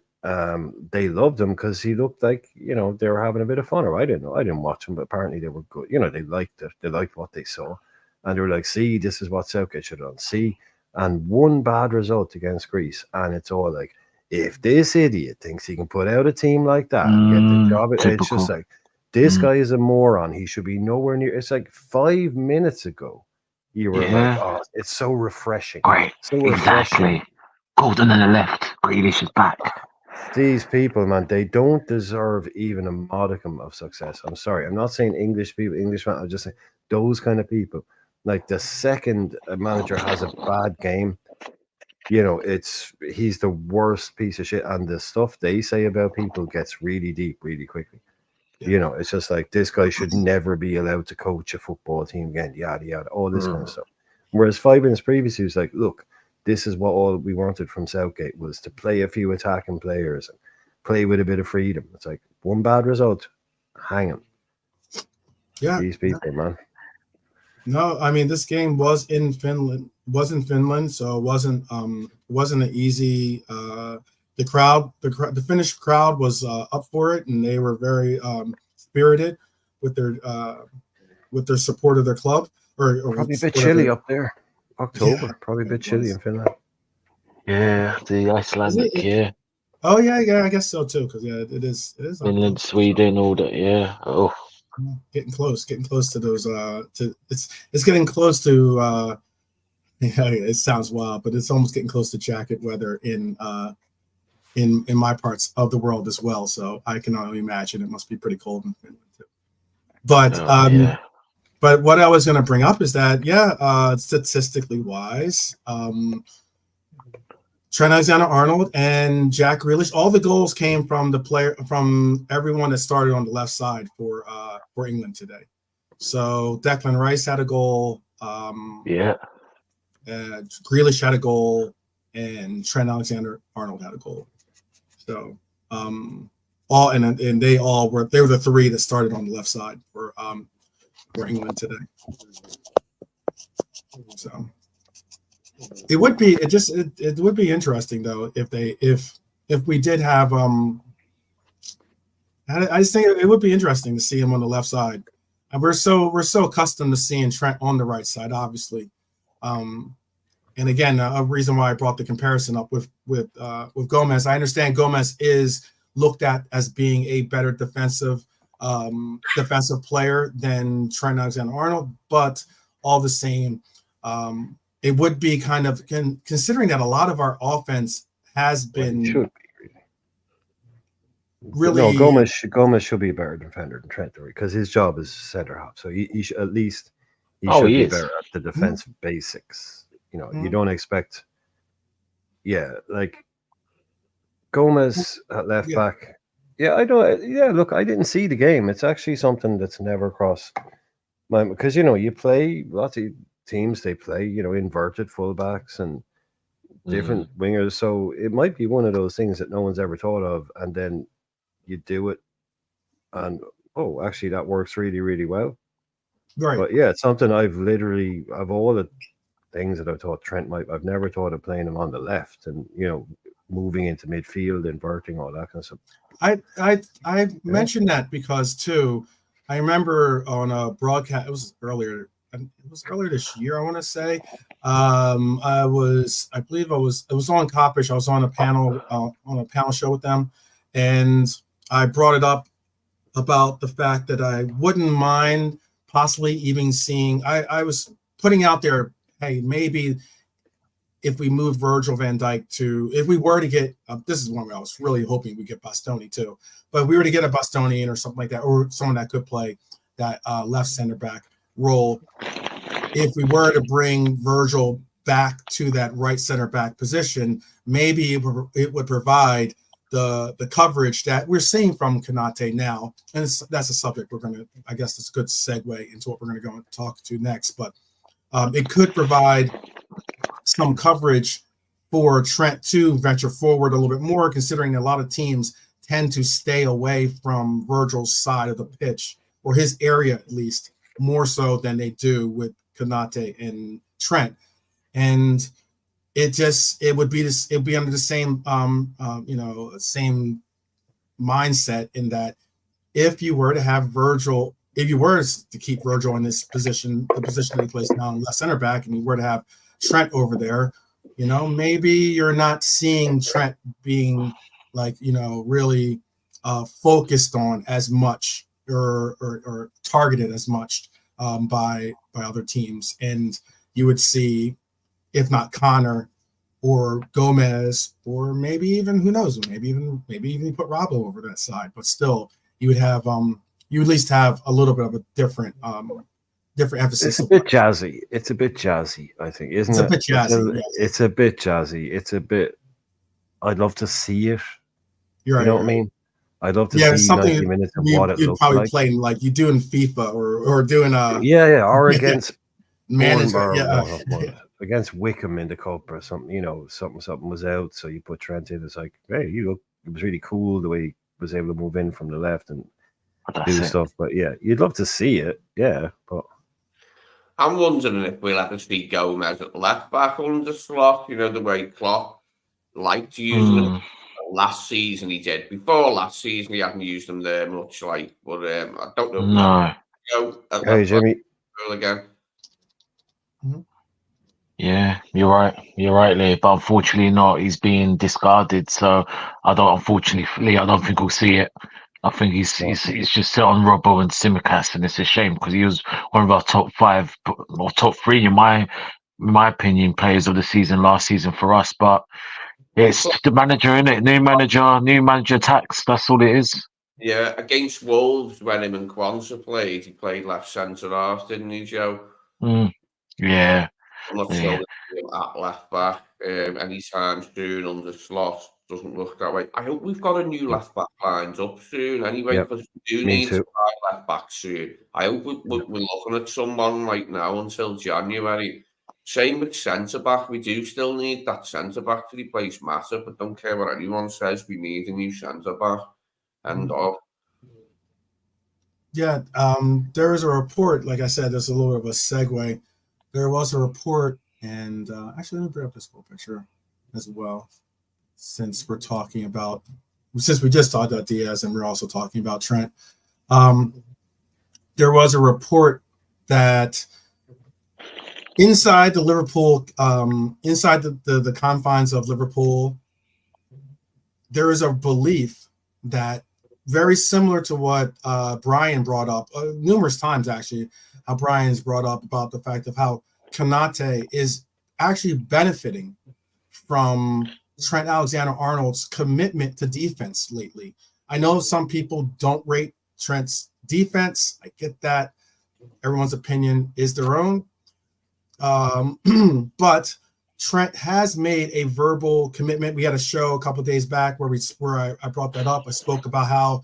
they loved him because he looked like they were having a bit of fun. Or I didn't know, I didn't watch them, but apparently they were good. They liked it. They liked what they saw, and they were like, "See, this is what Southgate should have done." See, and one bad result against Greece, and it's all like, if this idiot thinks he can put out a team like that and get the job, it's just like, this guy is a moron. He should be nowhere near. It's like 5 minutes ago. You were like, oh, it's so refreshing. Great. So refreshing. Exactly. Golden on the left. Grealish is back. These people, man, they don't deserve even a modicum of success. I'm sorry. I'm not saying English people, Englishman. I'm just saying those kind of people. Like the second a manager has a bad game, he's the worst piece of shit. And the stuff they say about people gets really deep really quickly. It's just like, this guy should never be allowed to coach a football team again, yada, yada, all this kind of stuff. Whereas 5 minutes previously, he was like, look, this is what all we wanted from Southgate, was to play a few attacking players and play with a bit of freedom. It's like, one bad result, hang him. Yeah. These people, man. No, I mean, this game was in Finland, so it wasn't an easy the Finnish crowd was up for it, and they were very spirited with their support of their club. Or probably a bit chilly up there. October, probably a bit chilly in Finland. Yeah, the Icelandic, yeah. Oh yeah, I guess so too. Because it is Finland, October, Sweden, all that. Yeah. Oh, getting close to those. It's getting close to. It sounds wild, but it's almost getting close to jacket weather in my parts of the world as well. So I can only imagine it must be pretty cold in Finland too. But but what I was going to bring up is that statistically wise, Trent Alexander-Arnold and Jack Grealish, all the goals came from everyone that started on the left side for England today. So Declan Rice had a goal. Grealish had a goal, and Trent Alexander-Arnold had a goal. So all and they were the three that started on the left side for England today. So it would be interesting though if we did have I just think it would be interesting to see him on the left side. And we're so accustomed to seeing Trent on the right side, obviously. And again, a reason why I brought the comparison up with Gomez. I understand Gomez is looked at as being a better defensive player than Trent Alexander-Arnold, but all the same, it would be kind of considering that a lot of our offense has been really. No, Gomez should be a better defender than Trent, because his job is center half. So he should at least should be better at the defensive basics. You don't expect. Yeah, like Gomez at left back. Yeah, I don't. Yeah, look, I didn't see the game. It's actually something that's never crossed my, because you play lots of teams. They play inverted fullbacks and different wingers. So it might be one of those things that no one's ever thought of, and then you do it, and actually that works really, really well. Right. But yeah, it's something of all the things that I've thought Trent might, I've never thought of playing him on the left and, moving into midfield, inverting, all that kind of stuff. I mentioned that because too, I remember on a broadcast. It was earlier. It was earlier this year. I want to say. I believe it was on Copish. I was on a panel show with them, and I brought it up about the fact that I wouldn't mind possibly even seeing. I was putting out there, hey, maybe if we move Virgil van Dijk to, if we were to get, this is one where I was really hoping we get Bastoni too, but if we were to get a Bastoni in or something like that, or someone that could play that left center back role, if we were to bring Virgil back to that right center back position, maybe it would provide the coverage that we're seeing from Konate now. And that's a subject we're going to, I guess it's a good segue into what we're going to go and talk to next, but it could provide some coverage for Trent to venture forward a little bit more, considering a lot of teams tend to stay away from Virgil's side of the pitch, or his area at least, more so than they do with Konate and Trent. And it would be under the same same mindset, in that if you were to keep Virgil in this position, the position that he plays now in left center back, and you were to have Trent over there, maybe you're not seeing Trent being really focused on as much or targeted as much by other teams. And you would see, if not Connor or Gomez, or maybe even, who knows, maybe even put Robbo over that side, but still you would have you at least have a little bit of a different emphasis. It's a bit jazzy, I think, isn't it? It's a bit jazzy. Yes. It's a bit jazzy. It's a bit. I'd love to see it. You're right. You know what I mean? I'd love to see 90 minutes of what it looks probably like. Playing like you do in FIFA or doing or against manager, against Wickham in the cup or something. Something was out, so you put Trent in. It's like, hey, it was really cool the way he was able to move in from the left and do stuff. But yeah, you'd love to see it. Yeah, but I'm wondering if we'll have to see Gomez at left back under Slot. The way Klopp liked using him. Last season he did. Before last season he hadn't used him there much. But I don't know. No. Hey, Jimmy. Again. Mm-hmm. Yeah, you're right, Lee. But unfortunately, not. He's being discarded. So I don't think we'll see it. I think he's just set on Robbo and Simicast, and it's a shame because he was one of our top 5 or top 3 in my opinion players of the season last season for us. But it's the manager, isn't it? New manager tax. That's all it is. Yeah, against Wolves when him and Kwanzaa played, he played left centre half, didn't he, Joe? Yeah. I'm not sure him at left back anytime soon under Slot. Doesn't look that way. I hope we've got a new left back lined up soon anyway, because we do need to buy left back soon. I hope we're looking at someone right now until January. Same with centre back. We do still need that centre back to replace Mata, but don't care what anyone says. We need a new centre back. And yeah, there is a report. Like I said, there's a little bit of a segue. There was a report, and actually, let me bring up this full picture as well, since we just talked about Diaz and we're also talking about Trent. There was a report that inside the Liverpool, inside the confines of Liverpool, there is a belief that, very similar to what Brian brought up numerous times, actually, how Brian's brought up about the fact of how Konate is actually benefiting from Trent Alexander-Arnold's commitment to defense lately. I know some people don't rate Trent's defense. I get that. Everyone's opinion is their own. But Trent has made a verbal commitment. We had a show a couple of days back where I brought that up. I spoke about how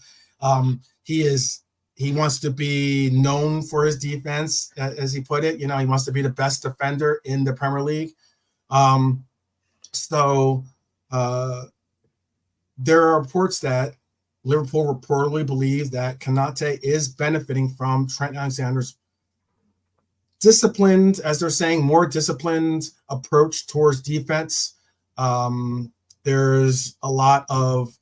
he wants to be known for his defense, as he put it. He wants to be the best defender in the Premier League. So there are reports that Liverpool reportedly believes that Konate is benefiting from Trent Alexander's disciplined, as they're saying, more disciplined approach towards defense. There's a lot of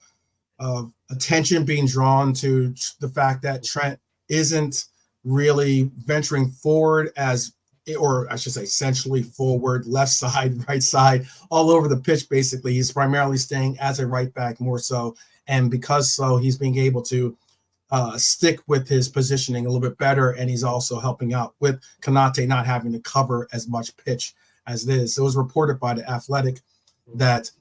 attention being drawn to the fact that Trent isn't really venturing forward or I should say centrally forward, left side, right side, all over the pitch. Basically, he's primarily staying as a right back more so, and because so, he's being able to stick with his positioning a little bit better, and he's also helping out with Konate not having to cover as much pitch as this. It was reported by The Athletic that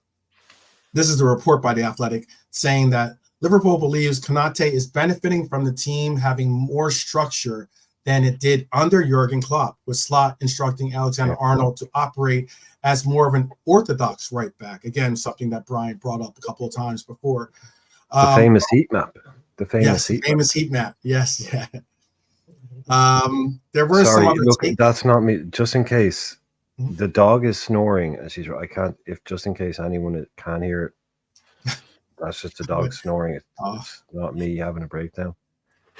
this is the report by The Athletic saying that Liverpool believes Konate is benefiting from the team having more structure than it did under Jurgen Klopp, with Slot instructing Alexander-Arnold to operate as more of an orthodox right back. Again, something that Brian brought up a couple of times before. The famous heat map. The famous heat map. Yes, yeah. There were Sorry, some other look, that's not me. Just in case, Mhm. the dog is snoring as she's. I can't. If just in case anyone can hear it, that's just the dog snoring. It's not me having a breakdown.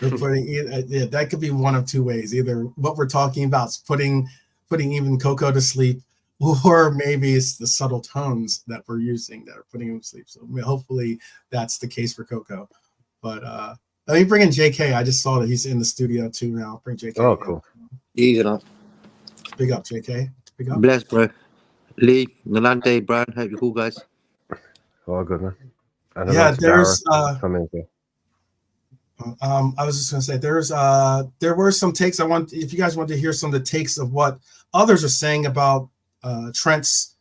That could be one of two ways. Either what we're talking about is putting even Coco to sleep, or maybe it's the subtle tones that we're using that are putting him to sleep. So hopefully that's the case for Coco. But let me bring in JK. I just saw that he's in the studio too now. Bring JK. Oh, cool. Easy enough. Big up, JK. Big up. Bless, bro. Lee, Nalante, Brian, hope you're cool, guys. Oh, good man. Yeah, there's come in here. I was just gonna say there were some takes. If you guys want to hear some of the takes of what others are saying about Trent's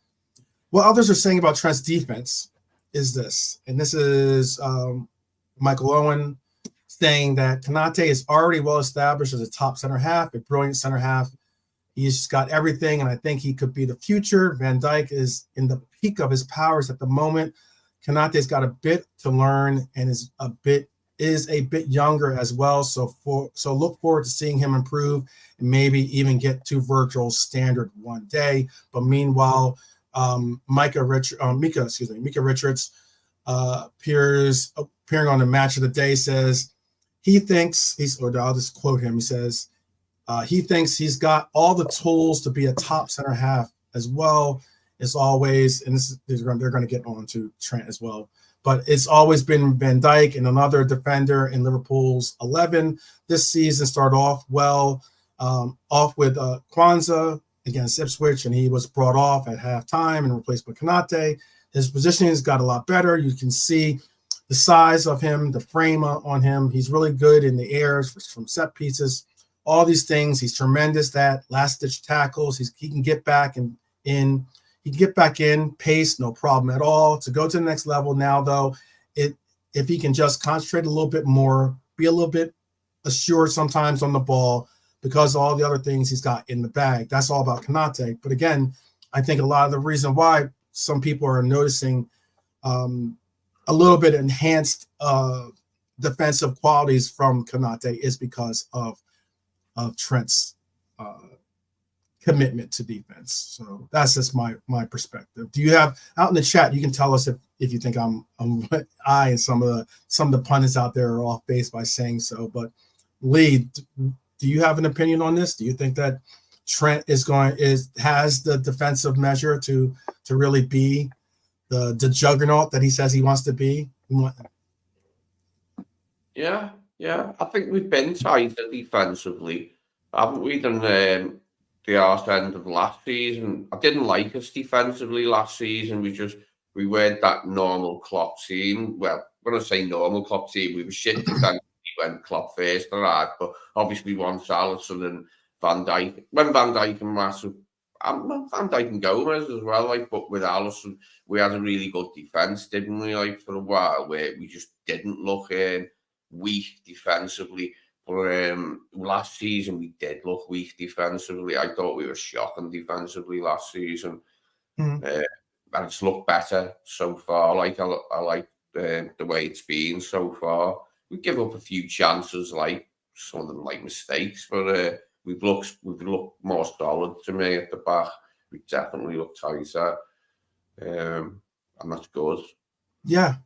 defense is this, and this is Michael Owen saying that Konate is already well established as a top center half, a brilliant center half. He's got everything, and I think he could be the future. Van Dijk is in the peak of his powers at the moment. Konate's got a bit to learn and is a bit younger as well. So look forward to seeing him improve and maybe even get to Virgil's standard one day. But meanwhile, Mika Richards appearing on the match of the day says I'll just quote him. He says he thinks he's got all the tools to be a top center half as well as always. And they're going to get on to Trent as well. But it's always been Van Dijk and another defender in Liverpool's 11 this season. Started off well, off with Kwanzaa against Ipswich, and he was brought off at halftime and replaced by Konate. His positioning has got a lot better. You can see the size of him, the frame on him. He's really good in the air from set pieces. All these things. He's tremendous at last-ditch tackles. He can get back in. He can get back in, pace, no problem at all. To go to the next level now, though, if he can just concentrate a little bit more, be a little bit assured sometimes on the ball because of all the other things he's got in the bag. That's all about Konate. But again, I think a lot of the reason why some people are noticing a little bit enhanced defensive qualities from Konate is because of Trent's commitment to defense. So that's just my perspective. Do you have out in the chat? You can tell us if you think I and some of the pundits out there are off base by saying so. But Lee, do you have an opinion on this? Do you think that Trent has the defensive measure to really be the juggernaut that he says he wants to be? Yeah. I think we've been tighter defensively, haven't we, than the arse end of last season. I didn't like us defensively last season. We weren't that normal Klopp team. Well, when I say normal Klopp team, we were shit defensively when Klopp first arrived. But obviously, once Alisson and Van Dijk, when Van Dijk and Van Dijk and Gomez as well, but with Alisson, we had a really good defense, didn't we? For a while, where we just didn't look weak defensively. But last season we did look weak defensively. I thought we were shocking defensively last season. And it's looked better so far. I like the way it's been so far. We give up a few chances, like some of them like mistakes, but we've looked more solid to me at the back. We definitely look tighter, and that's good. Yeah.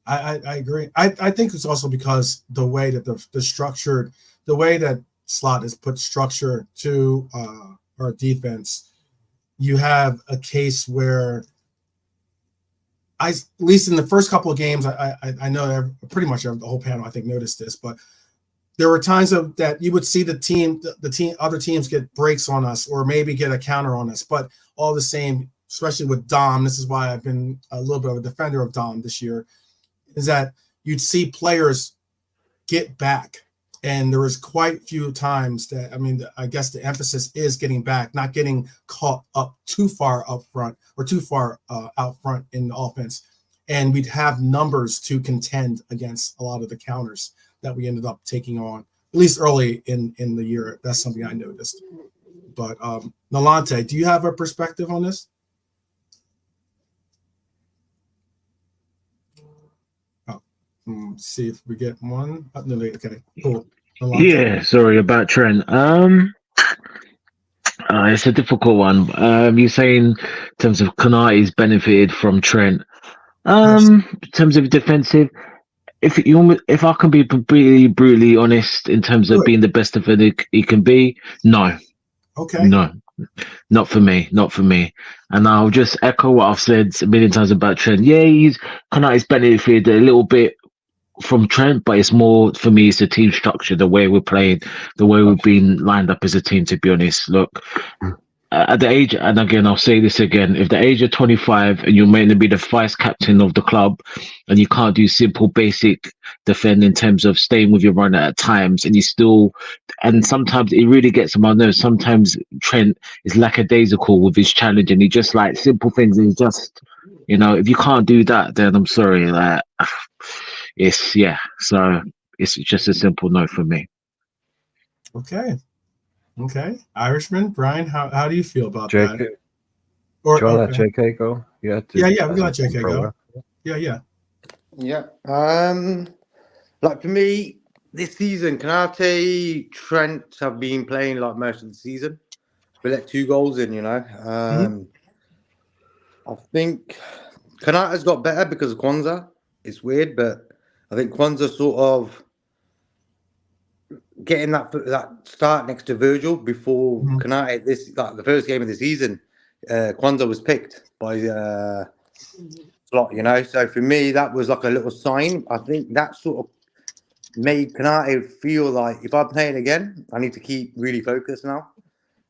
I agree. I think it's also because the way that the way that Slot has put structure to our defense, you have a case where at least in the first couple of games, I know pretty much the whole panel I think noticed this, but there were times that you would see other teams get breaks on us or maybe get a counter on us, but all the same, especially with Dom, this is why I've been a little bit of a defender of Dom this year, is that you'd see players get back. And there was quite a few times that, I guess the emphasis is getting back, not getting caught up too far up front or too far out front in the offense. And we'd have numbers to contend against a lot of the counters that we ended up taking on, at least early in the year. That's something I noticed. But Nalante, do you have a perspective on this? See if we get one. No, okay, cool. Yeah, sorry about Trent. It's a difficult one. You're saying in terms of Konate's benefited from Trent. Yes. In terms of defensive, if I can be completely brutally honest in terms of being the best defender he can be, no. Okay. No. Not for me. And I'll just echo what I've said a million times about Trent. Yeah, Konate's benefited a little bit from Trent, but it's more for me. It's the team structure, the way we're playing, the way we've been lined up as a team. To be honest, look, at the age, and again, I'll say this again: if the age of 25 and you're meant to be the vice captain of the club, and you can't do simple, basic defend in terms of staying with your runner at times, and sometimes it really gets on my nerves. Sometimes Trent is lackadaisical with his challenge, and he just like simple things. He's just, if you can't do that, then I'm sorry, so it's just a simple no for me. Okay. Irishman, Brian, how do you feel about JK, that? Or do you want to let JK go? Yeah, we can let JK go. Yeah. Like for me, this season, Konate, Trent have been playing like most of the season. We let 2 goals in, I think Konate's got better because of Kwanzaa. It's weird, but I think Kwanzaa sort of getting that start next to Virgil before Konate. The first game of the season, Kwanzaa was picked by Slot. So for me, that was like a little sign. I think that sort of made Konate feel like if I'm playing again, I need to keep really focused now.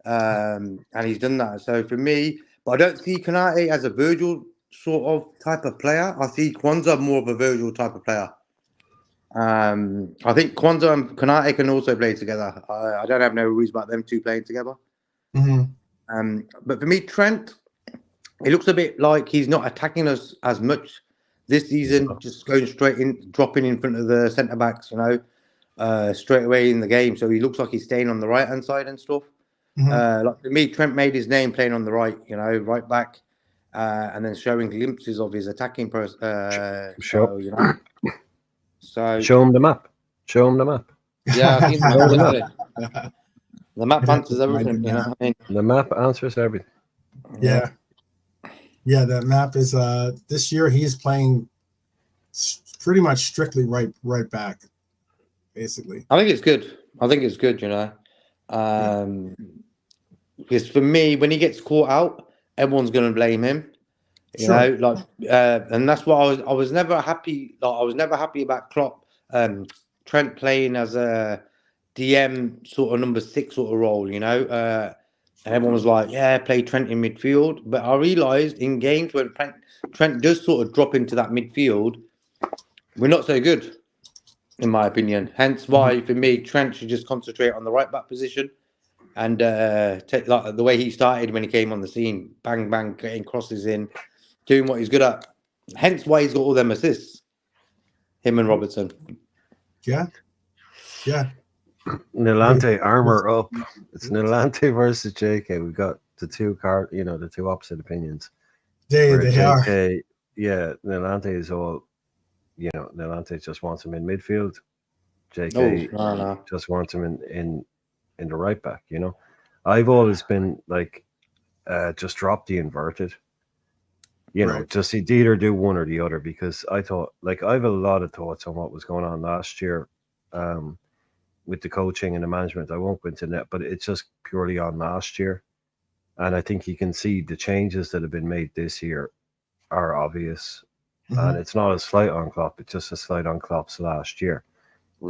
And he's done that. So for me, but I don't see Konate as a Virgil sort of type of player. I see Kwanzaa more of a Virgil type of player. I think Kwanzaa and Konate can also play together. I don't have no worries about them 2 playing together. But for me, Trent, it looks a bit like he's not attacking us as much this season, just going straight in, dropping in front of the centre backs, straight away in the game. So he looks like he's staying on the right hand side and stuff. Like for me, Trent made his name playing on the right, right back, and then showing glimpses of his attacking process. So show him the map. Yeah, I think the map answers everything. The map answers everything. Yeah, that map is this year he's playing pretty much strictly right back, basically. I think it's good. Because for me, when he gets caught out, everyone's going to blame him. And that's what I was never happy. Like, I was never happy about Klopp, Trent playing as a DM sort of number 6 sort of role. And everyone was like, "Yeah, play Trent in midfield." But I realised in games when Trent does sort of drop into that midfield, we're not so good, in my opinion. Hence why, for me, Trent should just concentrate on the right back position and take like the way he started when he came on the scene, bang bang, getting crosses in, doing what he's good at. Hence why he's got all them assists. Him and Robertson. Yeah. Nalante armor up. It's Nalante versus JK. We've got the 2 the 2 opposite opinions. They JK, are. Yeah, Nalante is all. Nalante just wants him in midfield. JK just wants him in the right back. I've always been like, just drop the inverted. Just either do one or the other, because I thought, like, I have a lot of thoughts on what was going on last year. with the coaching and the management. I won't go into that, but it's just purely on last year. And I think you can see the changes that have been made this year are obvious. And it's not a slight on Klopp, it's just a slight on Klopp's last year.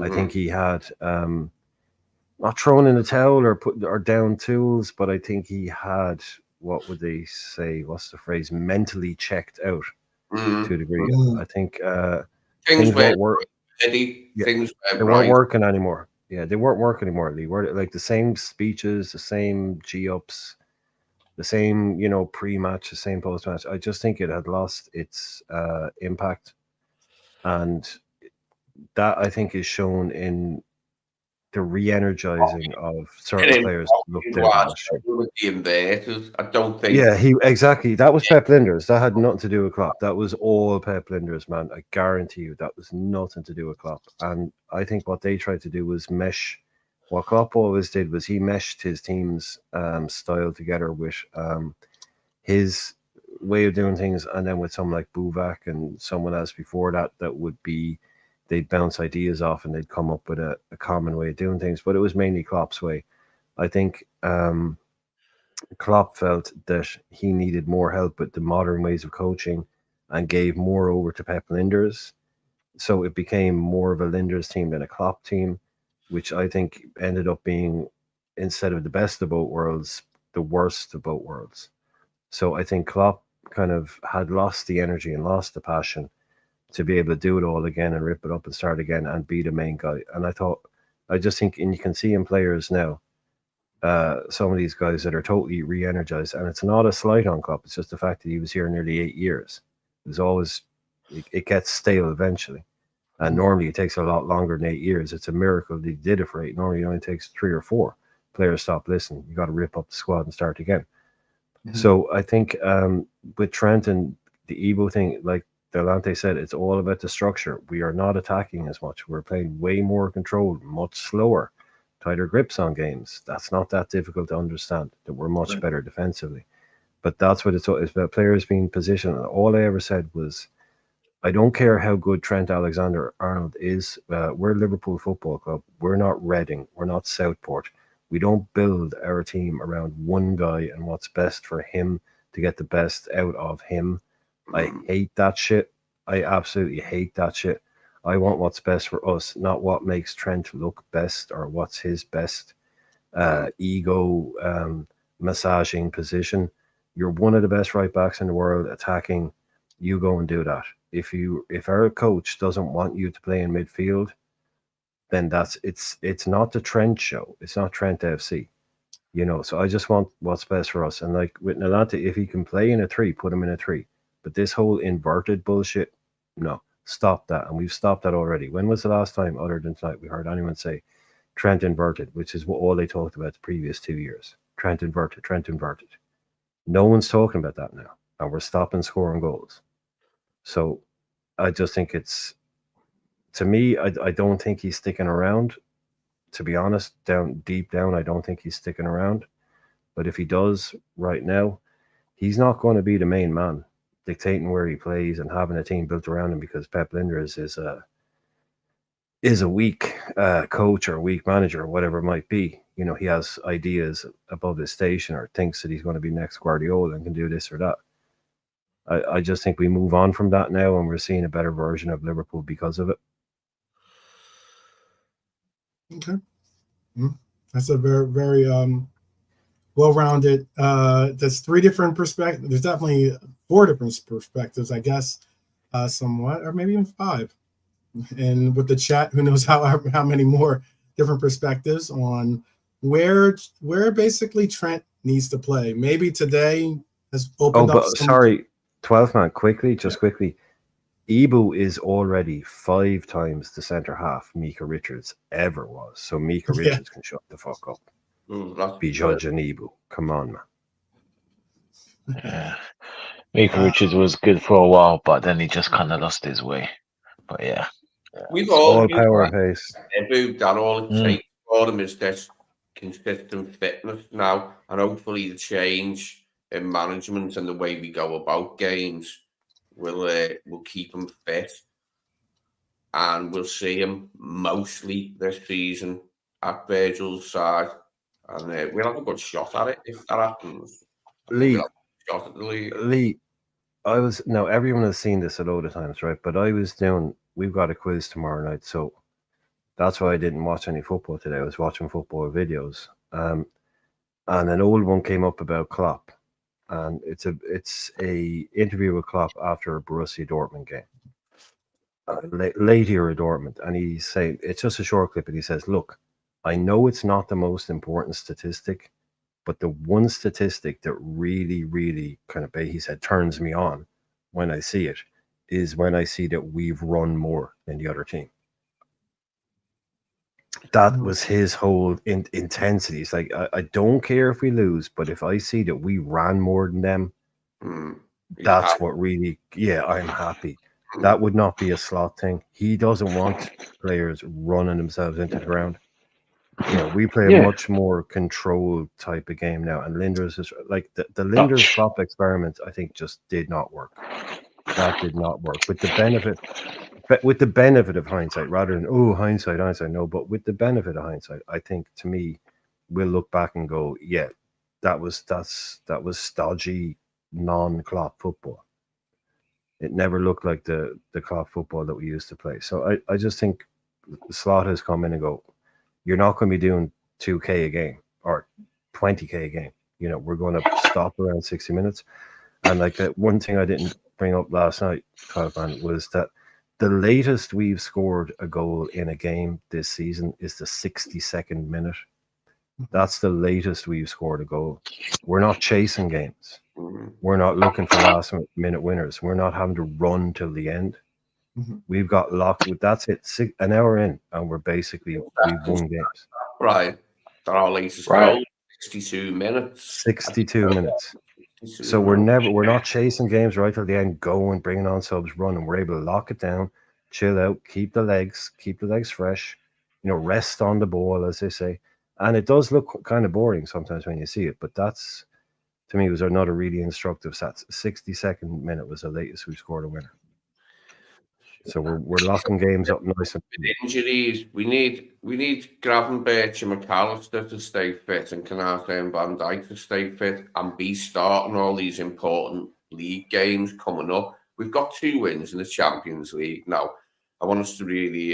I think he had not thrown in the towel or down tools, but I think he had, what would they say? What's the phrase? Mentally checked out to a degree. I think things won't work. Things they weren't working anymore. Yeah, they weren't working anymore. They were like the same speeches, the same G-ups, the same, pre-match, the same post-match. I just think it had lost its impact. And that, I think, is shown in the re-energizing of certain players. I don't think. Yeah, exactly. That was Pep Linders. That had nothing to do with Klopp. That was all Pep Linders, man. I guarantee you, that was nothing to do with Klopp. And I think what they tried to do was mesh. What Klopp always did was he meshed his team's style together with his way of doing things, and then with someone like Buvac and someone else before that would be, they'd bounce ideas off and they'd come up with a common way of doing things. But it was mainly Klopp's way. I think Klopp felt that he needed more help with the modern ways of coaching and gave more over to Pep Linders. So it became more of a Linders team than a Klopp team, which I think ended up being, instead of the best of both worlds, the worst of both worlds. So I think Klopp kind of had lost the energy and lost the passion to be able to do it all again and rip it up and start again and be the main guy. And I just think, and you can see in players now, some of these guys that are totally re-energized, and it's not a slight on Klopp. It's just the fact that he was here nearly 8 years. It gets stale eventually, and normally it takes a lot longer than 8 years. It's a miracle they did it for 8. Normally it only takes 3 or 4. Players stop listening. You got to rip up the squad and start again. So I think with Trent and the Ebo thing, like Delante said, it's all about the structure. We are not attacking as much. We're playing way more controlled, much slower, tighter grips on games. That's not that difficult to understand, that we're much better defensively. But that's what it's about, players being positioned. And all I ever said was, I don't care how good Trent Alexander-Arnold is. We're Liverpool Football Club. We're not Reading. We're not Southport. We don't build our team around one guy and what's best for him to get the best out of him. I hate that shit. I absolutely hate that shit. I want what's best for us, not what makes Trent look best or what's his best ego massaging position. You're one of the best right backs in the world attacking. You go and do that. If our coach doesn't want you to play in midfield, then it's not the Trent show. It's not Trent FC. So I just want what's best for us. And like with Nalante, if he can play in a 3, put him in a 3. But this whole inverted bullshit, no, stop that. And we've stopped that already. When was the last time, other than tonight, we heard anyone say Trent inverted, which is what all they talked about the previous 2 years? Trent inverted, Trent inverted. No one's talking about that now. And we're stopping scoring goals. So I just think to me, I don't think he's sticking around. To be honest, deep down, I don't think he's sticking around. But if he does right now, he's not going to be the main man dictating where he plays and having a team built around him, because Pep Linders is a weak coach or a weak manager or whatever it might be. He has ideas above his station or thinks that he's going to be next Guardiola and can do this or that. I just think we move on from that now, and we're seeing a better version of Liverpool because of it. Okay. That's a very, very well-rounded. There's 3 different perspectives. There's definitely 4 different perspectives, I guess, somewhat, or maybe even 5. And with the chat, who knows how many more different perspectives on where basically Trent needs to play. Maybe today has opened up. Sorry, 12 man, quickly. Ibu is already 5 times the centre half Mika Richards ever was. So Mika Richards can shut the fuck up. Be judging Ibu. Come on, man. Yeah. Mika Richards was good for a while, but then he just kind of lost his way. But yeah. We've all power pace. That all it takes for them is this consistent fitness now, and hopefully the change in management and the way we go about games will keep him fit, and we'll see him mostly this season at Virgil's side, and we'll have a good shot at it if that happens. Lee, We'll have a shot at the league. Lee, now everyone has seen this a load of times, right? But we've got a quiz tomorrow night, so that's why I didn't watch any football today. I was watching football videos. And an old one came up about Klopp, and it's a interview with Klopp after a Borussia Dortmund game, late here at Dortmund, and he's saying, it's just a short clip, and he says, "Look, I know it's not the most important statistic, but the one statistic that really, really kind of," he said, "turns me on when I see it is when I see that we've run more than the other team." That was his whole intensity. It's like, I don't care if we lose, but if I see that we ran more than them, that's what really, I'm happy. That would not be a slot thing. He doesn't want players running themselves into the ground. We play a much more controlled type of game now, and Linder's is like the Linder's Klopp experiment. I think just did not work. That did not work with the benefit of hindsight, rather than hindsight. No, but with the benefit of hindsight, I think, to me, we'll look back and go, yeah, that was stodgy non-Klopp football. It never looked like the Klopp football that we used to play. So I just think Slot has come in and go, you're not going to be doing 2K a game or 20K a game. We're going to stop around 60 minutes. And like that one thing I didn't bring up last night, Kyle, was that the latest we've scored a goal in a game this season is the 62nd minute. That's the latest we've scored a goal. We're not chasing games. We're not looking for last minute winners. We're not having to run till the end. We've got locked. That's it. An hour in, and we've won games. Right. Our latest goal, 62 minutes. 62 minutes. So we're not chasing games right till the end, going, bringing on subs, running. We're able to lock it down, chill out, keep the legs fresh, rest on the ball, as they say. And it does look kind of boring sometimes when you see it, but that's, to me, was another really instructive stat. 62nd minute was the latest we scored a winner. So we're locking games up nice. With injuries, we need Gravenberch and McAllister to stay fit, and Canate and Van Dijk to stay fit, and be starting all these important league games coming up. We've got 2 wins in the Champions League now. I want us to really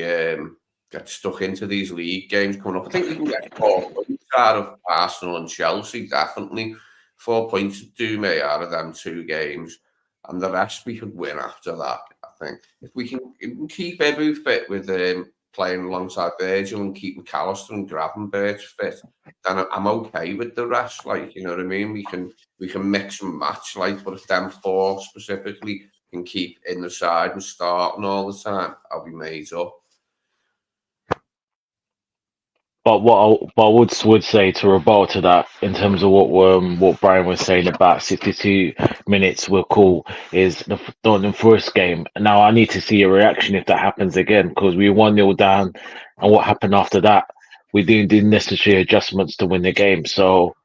get stuck into these league games coming up. I think we can get 4 points out of Arsenal and Chelsea, definitely. 4 points to do me out of them 2 games, and the rest we could win after that. I think if we can keep Ebu fit with playing alongside Virgil and keep McAllister and Gravenberch fit, then I'm okay with the rest. Like, you know what I mean? We can mix and match. Like, but if them 4 specifically can keep in the side and starting all the time, I'll be made up. But what I would say to rebut to that, in terms of what Brian was saying about 62 minutes were cool, is the first game. Now I need to see a reaction if that happens again, because we 1-0 down, and what happened after that? We didn't do necessary adjustments to win the game. So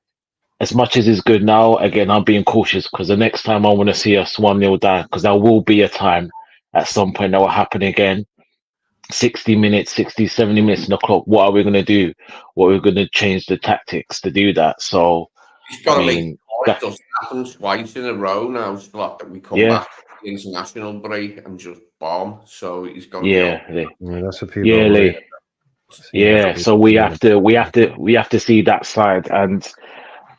as much as it's good now, again, I'm being cautious, because the next time I want to see us 1-0 down, because there will be a time at some point that will happen again. 60 minutes, 60, 70 minutes in the clock. What are we going to do? What are we going to change the tactics to do that? So, it doesn't happen twice in a row now. It's like that we come back to the international break and just bomb. So he's got that's what people. So we have to see that side. And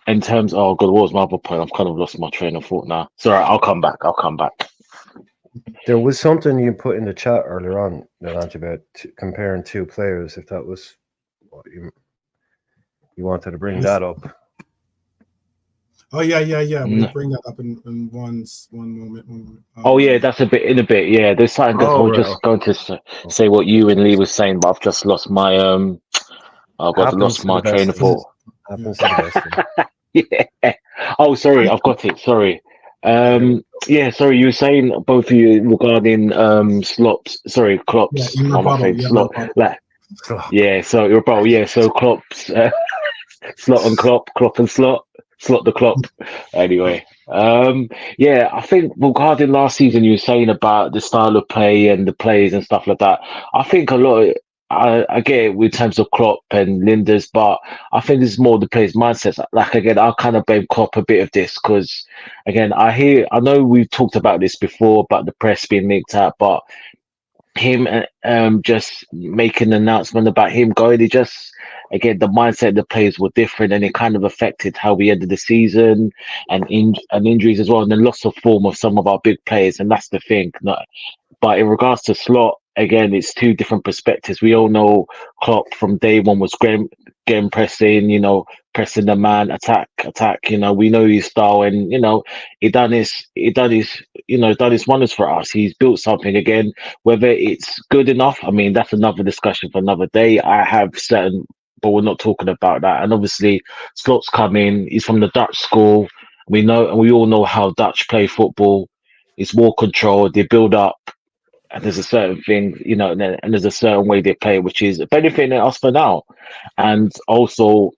in terms, what was my other point? I've kind of lost my train of thought now. Sorry, I'll come back. There was something you put in the chat earlier on, Nalante, about comparing 2 players. If that was what you wanted to bring that up. Oh yeah. We'll bring that up in one moment. That's a bit. Yeah, there's something that I was just going to say what you and Lee was saying, but I've just lost my lost my train of thought. Happens to the best. Yeah. Oh, sorry, I've got it. Sorry. Sorry, you were saying, both of you, regarding Klopp's. So you're both. Yeah, so Klopp's Slot and Klopp and Slot the Klopp. Anyway, I think regarding last season, you were saying about the style of play and the plays and stuff like that. I think a lot of I get it with terms of Klopp and Linders, but I think it's more the players' mindsets. Like again, I kind of blame Klopp a bit of this because again, I know we've talked about this before about the press being leaked out, but him just making an announcement about him going, it just again the mindset of the players were different, and it kind of affected how we ended the season and injuries as well, and the loss of form of some of our big players, and that's the thing. But in regards to Slot, again, it's two different perspectives. We all know Klopp from day one was getting pressing, pressing the man, attack. We know his style, and done his wonders for us. He's built something again. Whether it's good enough, I mean, that's another discussion for another day. But we're not talking about that. And obviously, Slot's come in. He's from the Dutch school. We know, and we all know how Dutch play football. It's more controlled. They build up. And there's a certain thing, and there's a certain way they play, which is benefiting us for now. And also,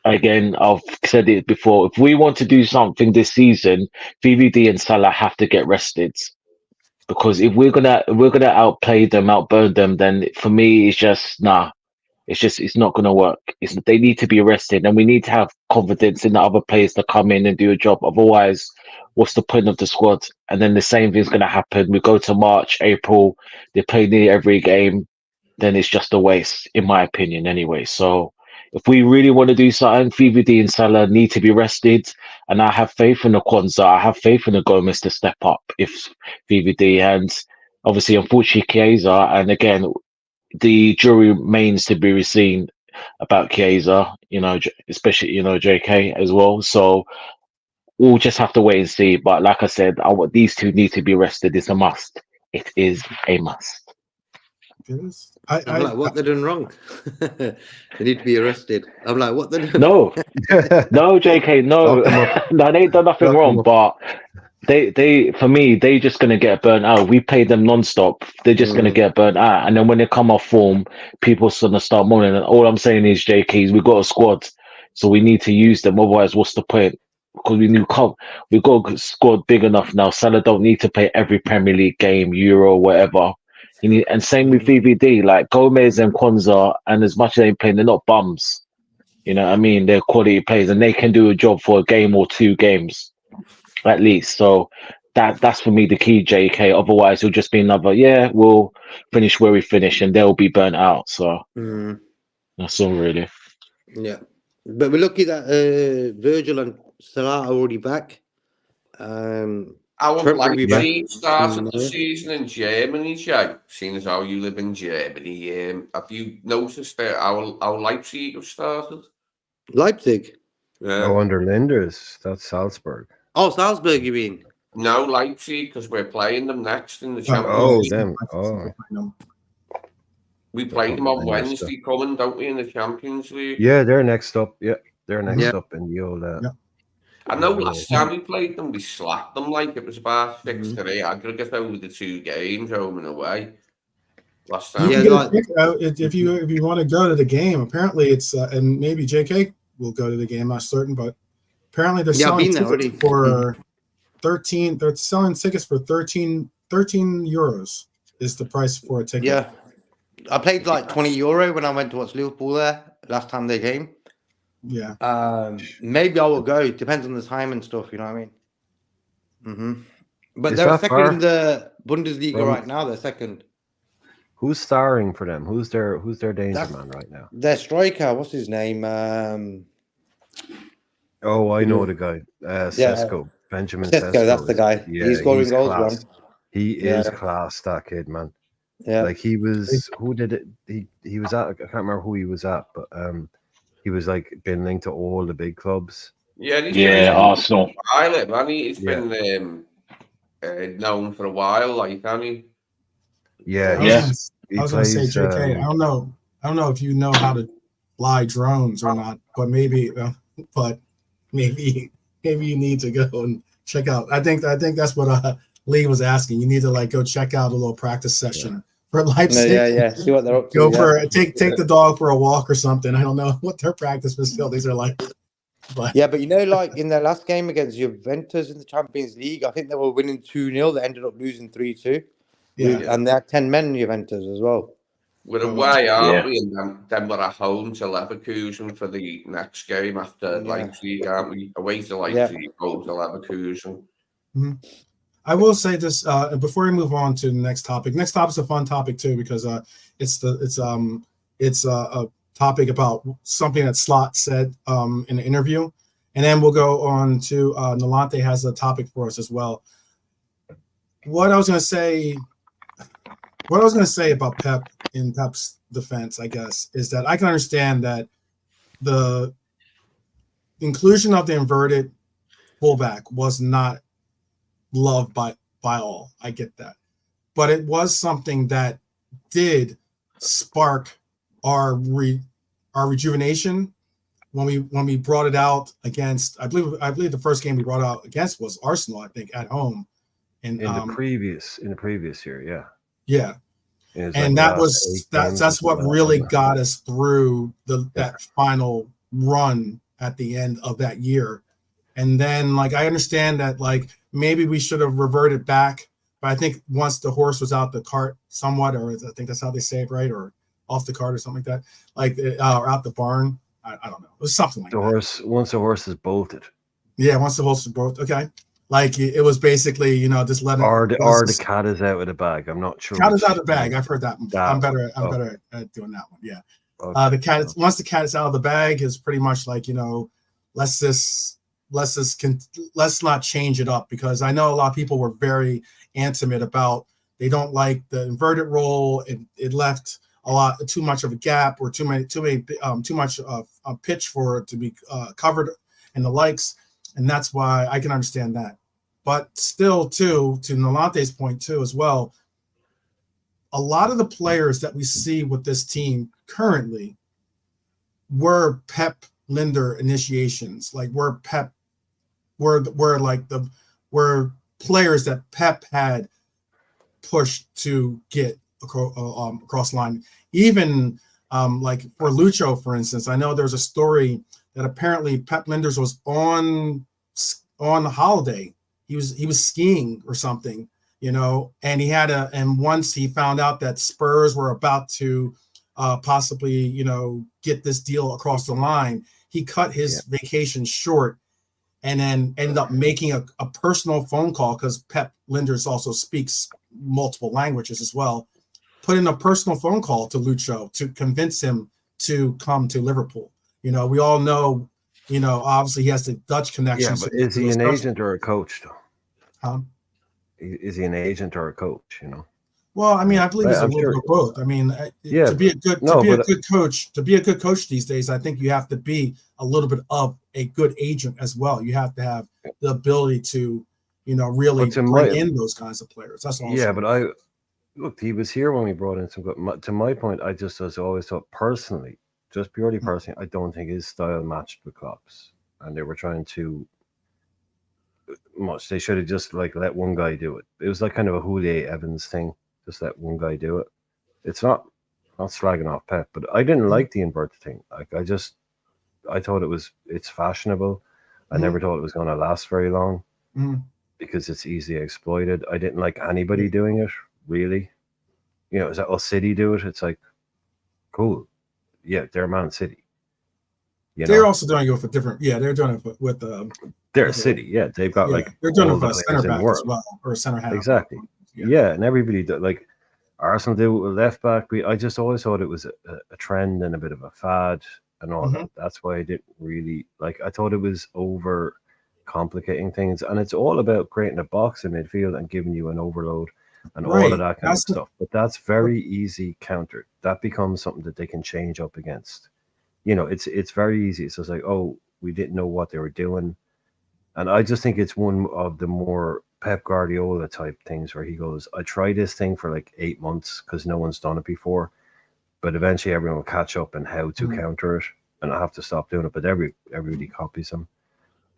again, I've said it before, if we want to do something this season, VVD and Salah have to get rested. Because if we're gonna outplay them, outburn them, then for me it's just nah. It's not gonna work. They need to be rested, and we need to have confidence in the other players to come in and do a job. Otherwise, what's the point of the squad? And then the same thing's gonna happen. We go to March, April, they play nearly every game, then it's just a waste, in my opinion, anyway. So if we really want to do something, VVD and Salah need to be rested, and I have faith in the Kwanzaa. I have faith in the Gomez to step up if VVD, and obviously, unfortunately, Chiesa, and again, the jury remains to be seen about Chiesa, especially, JK as well. So we'll just have to wait and see. But like I said, these two need to be rested. It's a must. It is a must. It is. I'm like, what they're doing wrong? They need to be arrested. I'm like, what they're doing? No, no, JK, no, Lock 'em up. no, they ain't done nothing Lock 'em wrong. up. But for me, they just gonna get burnt out. We play them non-stop. They're just gonna get burnt out, and then when they come off form, people's gonna start moaning. And all I'm saying is, JK's, we got a squad, so we need to use them. Otherwise, what's the point? Because we got a squad big enough now. Salah don't need to play every Premier League game, Euro, whatever. And same with VVD, like Gomez and Kwanzaa, and as much as they play, they're not bums. You know what I mean? They're quality players, and they can do a job for a game or 2 games, at least. So that's for me the key, JK. Otherwise, it'll just be another, we'll finish where we finish, and they'll be burnt out. So that's all really. Yeah. But we're lucky that Virgil and Salah are already back. I would Trent will like be to back. see started the season in Germany, Jay. Seeing as how you live in Germany, have you noticed that our Leipzig have started? Leipzig? Yeah. Oh, under Linders. That's Salzburg. Oh, Salzburg, you mean? No, Leipzig, because we're playing them next in the Oh, Champions League. them. Oh. We play them on Wednesday coming, don't we, in the Champions League? Yeah, they're next up. Yeah, they're next up in the old. I know last time we played them, we slapped them like it was about 6-3 aggregate over the 2 games, home and away. Last time. You can get a ticket if you want to go to the game. Apparently, it's and maybe JK will go to the game. I'm not certain, but apparently they're selling tickets for 13. They're selling tickets for 13 euros is the price for a ticket. Yeah, I paid like €20 when I went to watch Liverpool there last time they came. Yeah. Maybe I will go. It depends on the time and stuff. You know what I mean? But Is they're that second far in the Bundesliga right now. They're second. Who's starring for them? Who's their danger man right now? Their striker, what's his name? Oh, I know the guy. Sesko. Benjamin Sesko. That's the guy. Yeah, he's scoring goals, class. man. He is class, that kid, man. Yeah. Like he was, who did it? He was at, I can't remember who he was at, but he was like been linked to all the big clubs. Yeah, Arsenal. Man, he's been known for a while, like, hasn't he? Yeah, I was going to say, JK. I don't know if you know how to fly drones or not, but maybe you need to go and check out. I think that's what Lee was asking. You need to like go check out a little practice session for Leipzig. Yeah. See what they're up to. Go take the dog for a walk or something. I don't know what their practice facilities are like. But yeah, but you know, like in their last game against Juventus in the Champions League, I think they were winning 2-0. They ended up losing 3-2. Yeah. And they had 10 men in Juventus as well. We're away, aren't Yeah. we? And then we're at home to Leverkusen for the next game after Yeah. Leipzig, aren't we? Away to Yeah. Leipzig, home to Leverkusen. I will say this before we move on to the next topic. Next topic is a fun topic too because it's a topic about something that Slot said in an interview, and then we'll go on to Nolante has a topic for us as well. What I was going to say about Pep in Pep's defense, I guess, is that I can understand that the inclusion of the inverted fullback was not loved by all. I get that, but it was something that did spark our rejuvenation when we brought it out against. I believe the first game we brought out against was Arsenal. I think at home, and in the previous year, yeah. And like that's what really got us through that final run at the end of that year. And then, like, I understand that, like, maybe we should have reverted back, but I think once the horse was out the cart somewhat, or I think that's how they say it, right? Or off the cart or something like that, like, or out the barn. I don't know. It was something like that. Once the horse is bolted. Yeah, once the horse is bolted. Okay. Like, it was basically, just letting. Or the cat is out of the bag. I'm not sure. Cat is out of the bag. I've heard that. I'm better at doing that one. Yeah. Okay. The cat. Once the cat is out of the bag, is pretty much like, let's not change it up, because I know a lot of people were very intimate about, they don't like the inverted roll. It left too much of a gap, or too much of a pitch for it to be covered and the likes, and that's why I can understand that. But still, too, to Nolante's point too as well, a lot of the players that we see with this team currently were Pep Linder initiations, like were players that Pep had pushed to get across the line. Even like for Lucho, for instance, I know there's a story that apparently Pep Linders was on the holiday. He was skiing or something, and and once he found out that Spurs were about to possibly, get this deal across the line, he cut his vacation short, and then ended up making a personal phone call, because Pep Linders also speaks multiple languages as well, put in a personal phone call to Lucho to convince him to come to Liverpool. We all know, obviously he has the Dutch connection. Yeah, but is he an agent or a coach, though? Huh? Is he an agent or a coach, Well, I mean, I believe he's a little bit of both. I mean, to be a good coach these days, I think you have to be a little bit of a good agent as well. You have to have the ability to, really bring in those kinds of players. That's all. Yeah, but look, he was here when we brought in some good. To my point, I just always thought personally, just purely personally, I don't think his style matched with Klopp's, and they were trying to much. They should have just let one guy do it. It was like kind of a Julian Evans thing. Just let one guy do it. It's not slagging off Pep, but I didn't like the inverted thing. I thought it's fashionable. I never thought it was going to last very long because it's easily exploited. I didn't like anybody doing it, really. Is that City do it? It's like, cool. Yeah, they're Man City. They're also doing it with a different. Yeah, they're doing it with they're City. Yeah, they've got they're doing it with a center back as well, or a center half. Exactly. Yeah, and everybody Arsenal do with left back. I just always thought it was a trend and a bit of a fad and all that. That's why I didn't really I thought it was over complicating things, and it's all about creating a box in midfield and giving you an overload and all of that kind of stuff. But that's very easy countered. That becomes something that they can change up against. It's very easy. It's just like, oh, we didn't know what they were doing. And I just think it's one of the more Pep Guardiola type things where he goes, I tried this thing for 8 months because no one's done it before, but eventually everyone will catch up on how to counter it, and I have to stop doing it. But everybody copies him.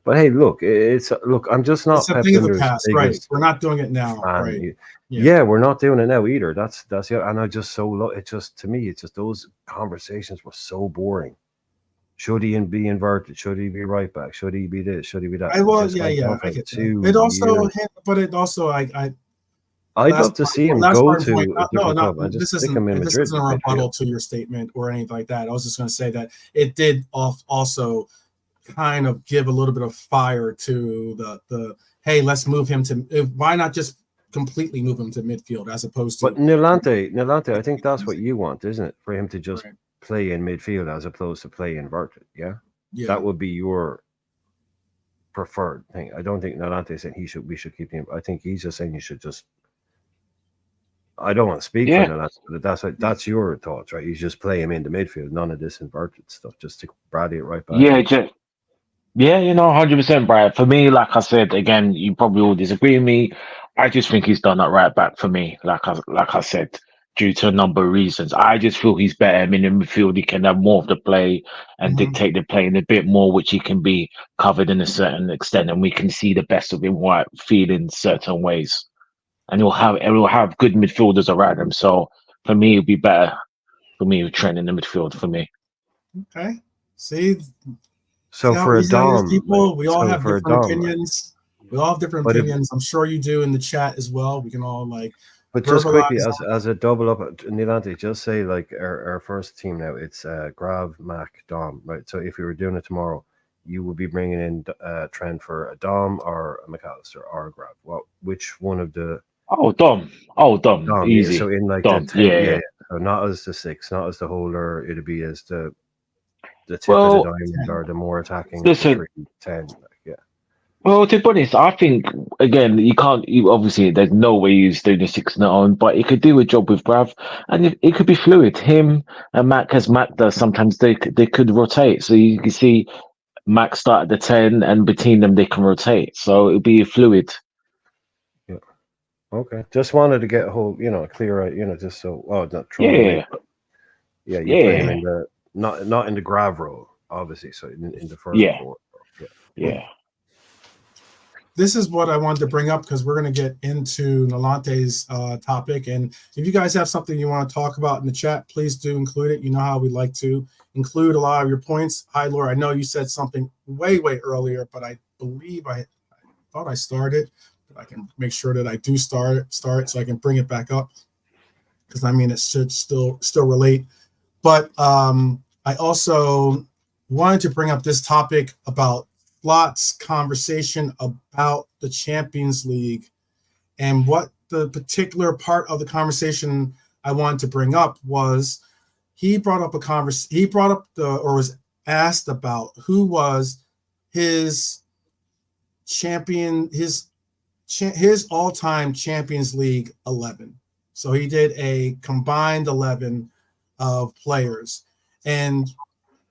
But hey, look, I'm just not. It's a thing of the past, right? We're not doing it now, right? Yeah, we're not doing it now either. That's it. And I just to me, it's just those conversations were so boring. Should he be inverted? Should he be right back? Should he be this? Should he be that? I get it. It also, but it also, I'd love to see him last go part of to the point, a different club. I just this stick him in this Madrid. isn't a rebuttal to your statement or anything like that. I was just going to say that it did also kind of give a little bit of fire to the hey, let's move him to. Why not just completely move him to midfield as opposed to? But Nilante, I think that's what you want, isn't it? For him to just Right. play in midfield as opposed to play inverted. Yeah, Yeah, that would be your preferred thing. I don't think Nilante saying we should keep him. I think he's just saying you should just. I don't want to speak for Yeah. Nilante, but that's your thoughts, right? You just play him in the midfield, none of this inverted stuff. Just stick Bradley right back. Yeah, yeah, 100%, Brad. For me, like I said, again, you probably all disagree with me. I just think he's done that right back for me. Like I said, due to a number of reasons. I just feel he's better in the midfield. He can have more of the play and Mhm. dictate the play in a bit more, which he can be covered in a certain extent, and we can see the best of him while feeling certain ways. And he'll have good midfielders around him. So for me, it'd be better for me with Trent in the midfield. For me, Okay. See So how for a easy that is, Dom, people. We all so have for a different Dom, opinions. We all have different But if- opinions. I'm sure you do in the chat as well. We can all But just quickly, verbalize as a double up, Nilante, just say like our first team now. It's Grav, Mac, Dom, right? So if you were doing it tomorrow, you would be bringing in Trent for a Dom or a McAllister or a Grav. Well, which one of the Dom, Dom? Yeah, easy, so in like Dom, the 10, yeah. So not as the 6, not as the holder. It'd be as the tip of Well, the diamond or the more attacking of the listen. 3, 10. Yeah. Well, to be honest, I think again you can't. Obviously, there's no way he's doing the 6 on their own, but he could do a job with Brav, and it could be fluid. Him and Mac, as Mac does, sometimes they could rotate. So you can see Mac start at the 10, and between them they can rotate. So it'll be fluid. Yeah. Okay. Just wanted to get a whole, clear, just so not throwing him in. Yeah, But yeah, you play him yeah, in the not in the Grav role, obviously. So in the first yeah, four. Yeah. yeah. this is what I wanted to bring up because we're going to get into Nalante's topic. And if you guys have something you want to talk about in the chat, please do include it. You know how we like to include a lot of your points. Hi, Laura. I know you said something way earlier, but I believe I thought I started. But I can make sure that I do start so I can bring it back up because it should still relate. But I also wanted to bring up this topic about Flott's conversation about the Champions League, and what the particular part of the conversation I wanted to bring up was he brought up was asked about who was his all-time Champions League 11. So he did a combined 11 of players, and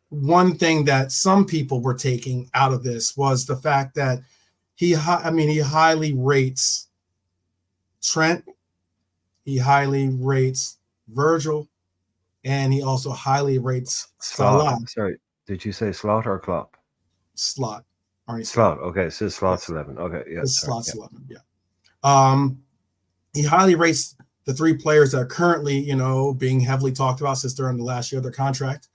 one thing that some people were taking out of this was the fact that he highly rates Trent, he highly rates Virgil, and he also highly rates Salah. Sorry, did you say Slot or Klopp? Slot. Slot. Okay, it says Slot's 11. Okay, yeah. Slot's 11. Yeah. He highly rates the 3 players that are currently, being heavily talked about since they're in the last year of their contract.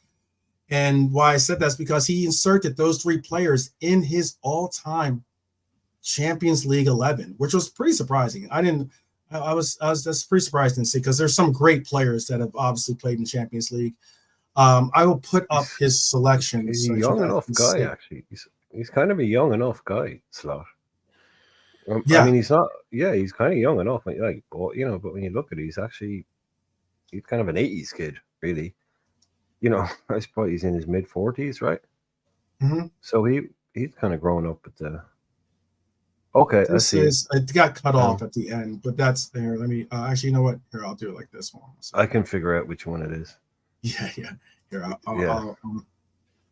And why I said that's because he inserted those 3 players in his all-time Champions League 11, which was pretty surprising. I was just pretty surprised to see because there's some great players that have obviously played in Champions League. I will put up his selection. He's a young enough guy, actually. He's kind of a young enough guy, Slot. Yeah. He's not. Yeah, he's kind of young enough, but but when you look at it, he's kind of an 80s kid, really. I suppose he's in his mid 40s, right? Mm-hmm. So he's kind of growing up at the. Okay, it got cut off at the end, but that's there. Let me actually, you know what? Here, I'll do it like this one. So, I can figure out which one it is. Yeah. Here,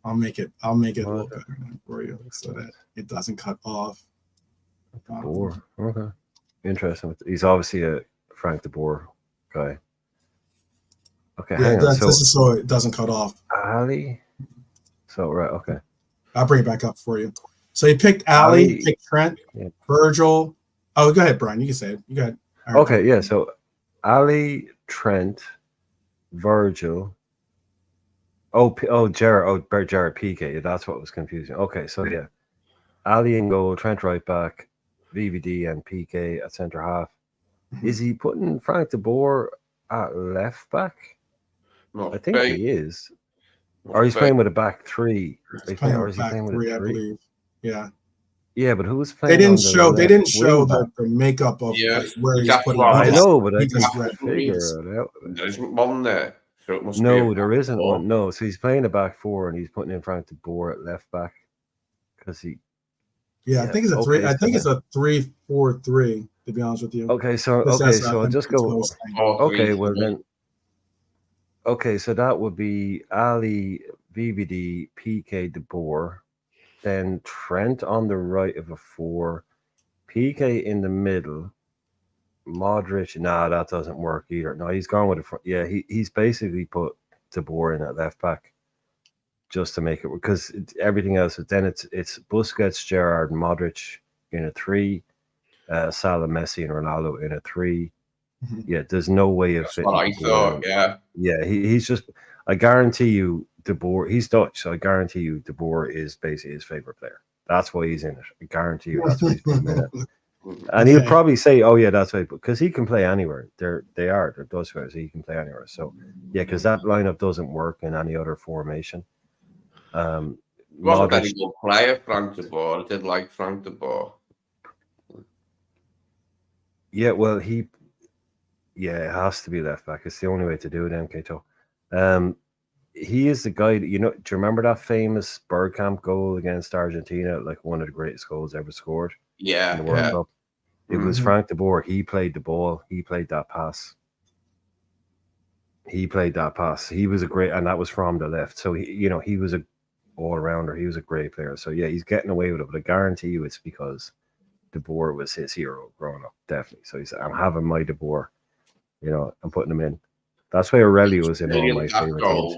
I'll make it a little better for you so that it doesn't cut off. Okay, interesting. He's obviously a Frank de Boer guy. Okay, hang on. This is so it doesn't cut off. Ali. So right, okay. I'll bring it back up for you. So he picked Ali, picked Trent, Virgil. Oh, go ahead, Brian. You can say it. You go ahead. Right. Okay, yeah. So Ali, Trent, Virgil. Jared PK. Yeah, that's what was confusing. Okay, so yeah, Ali in goal, Trent right back, VVD and PK at centre half, Is he putting Frank de Boer at left back? I think he is. Or he's playing with a back three. Or is he playing with a three, I three? believe. Yeah. Yeah, but who's They playing? didn't show. They didn't show wing back? the makeup of Yes, where he's that's putting. what I know, but I he can just read. figure it out. There isn't one there. So it must be No, a there isn't four. one. No, so he's playing a back four, and he's putting in Frank de Boer at left back because he. Yeah, I think it's a three. okay, I think it's a 3-4-3. To be honest with you. Okay, so I'll just go. Okay, well then. Okay, so that would be Ali, VVD, PK, De Boer, then Trent on the right of a four, PK in the middle, Modric. Nah, that doesn't work either. No, he's gone with a front. Yeah, he's basically put De Boer in at left back just to make it, because everything else. Then it's Busquets, Gerrard, and Modric in a three, Salah, Messi, and Ronaldo in a three. Yeah, there's no way of That's fitting. what I thought. Yeah. Yeah, he's just. I guarantee you, De Boer. He's Dutch, so I guarantee you, De Boer is basically his favorite player. That's why he's in it. I guarantee you, that's why he's putting him in it. And he'll probably say, "Oh yeah, that's right," because he can play anywhere. They're Dutch players. He can play anywhere. So yeah, because that lineup doesn't work in any other formation. Wasn't Modric- any good player, Frank de Boer. I did like Frank de Boer. Yeah, well, it has to be left back. It's the only way to do it, MK2. He is the guy that, do you remember that famous Bergkamp goal against Argentina? Like one of the greatest goals ever scored in the World Cup. It was Frank de Boer. He played the ball. He played that pass. He was a great, and that was from the left. So he was a all-rounder. He was a great player. So yeah, he's getting away with it. But I guarantee you, it's because De Boer was his hero growing up. Definitely. So he said, "I'm having my De Boer. I'm putting him in." That's why Aurelio was in all my favorite teams.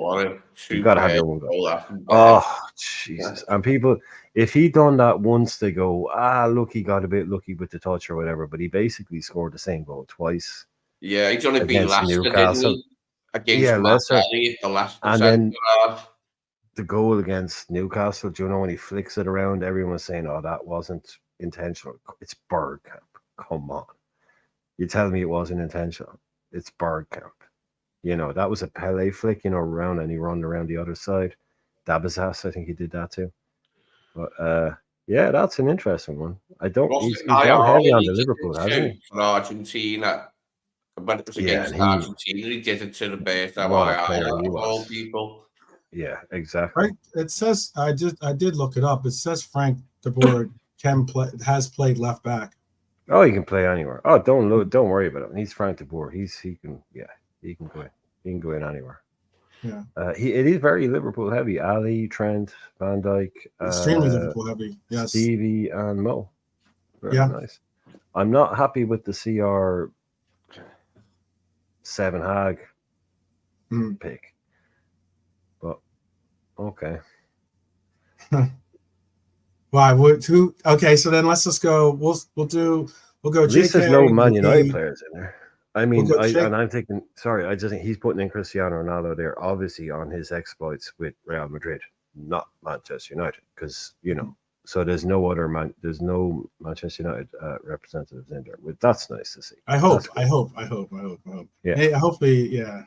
You gotta have your one goal. Oh Jesus! And people, if he done that once, they go, look, he got a bit lucky with the touch or whatever. But he basically scored the same goal twice. Yeah, he's only been against Leicester, Newcastle. didn't he? Against Leicester. The last And then the goal against Newcastle. Do you know when he flicks it around? Everyone was saying, "Oh, that wasn't intentional." It's Bergkamp. Come on, you tell me it wasn't intentional? It's Bergkamp. That was a Pele flick, around, and he run around the other side. Dabazas, I think he did that too. But yeah, that's an interesting one. He's gone heavy on the Liverpool, hasn't he? For Argentina. When it was against Argentina, he did it to the best of all people. Yeah, exactly. Right. It says I did look it up. It says Frank de Boer has played left back. Oh, he can play anywhere. Oh, don't worry about him. He's Frank de Boer. He can go in. He can go in anywhere. Yeah. It is very Liverpool heavy. Ali, Trent, Van Dijk, extremely Liverpool heavy. Yes. Stevie and Mo. Very nice. I'm not happy with the CR7 Hag pick, but okay. Why would who? Okay, so then let's just go. We'll go. At least there's no Man United players in there. I mean, I'm thinking. Sorry, I just think he's putting in Cristiano Ronaldo there, obviously on his exploits with Real Madrid, not Manchester United, because So there's no Manchester United representatives in there. That's nice to see. I hope. Yeah. Hey, hopefully, yeah.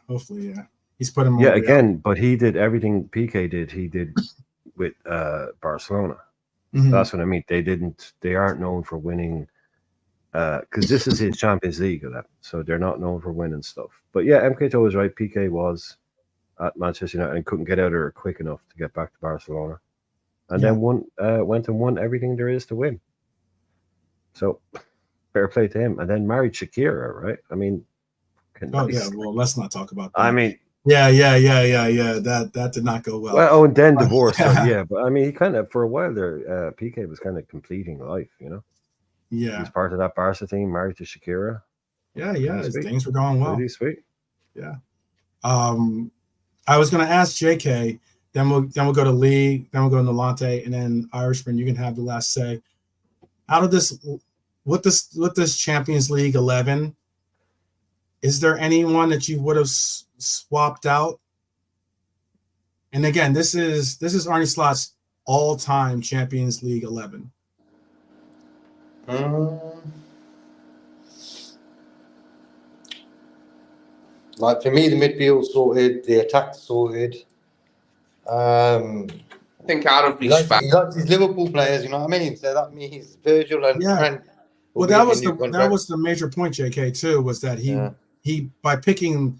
He's put him. Yeah, again, but he did everything PK did. He did with Barcelona. That's what I mean. They aren't known for winning. Because this is his Champions League 11, so they're not known for winning stuff. But yeah, MK2 was right. PK was at Manchester United and couldn't get out of there quick enough to get back to Barcelona, and then went and won everything there is to win. So fair play to him. And then married Shakira, right? I mean, well, let's not talk about that. I mean, yeah. That did not go well. Well, and then divorce. So, but I mean, he kind of for a while there, PK was kind of completing life, Yeah, he's part of that Barca team, married to Shakira. Yeah, things were going well. Pretty sweet. Yeah. I was going to ask JK. Then we'll go to Lee. Then we'll go to Nolante, and then Irishman. You can have the last say. Out of this, with this Champions League 11, is there anyone that you would have swapped out? And again, this is Arne Slot's all-time Champions League 11. Like for me, the midfield sorted, the attack sorted. I think out of respect, He likes his Liverpool players, you know what I mean? So that means Virgil and Yeah. Trent will Well, be that getting was new that contracts. was the major point, JK, too, was that Yeah. he by picking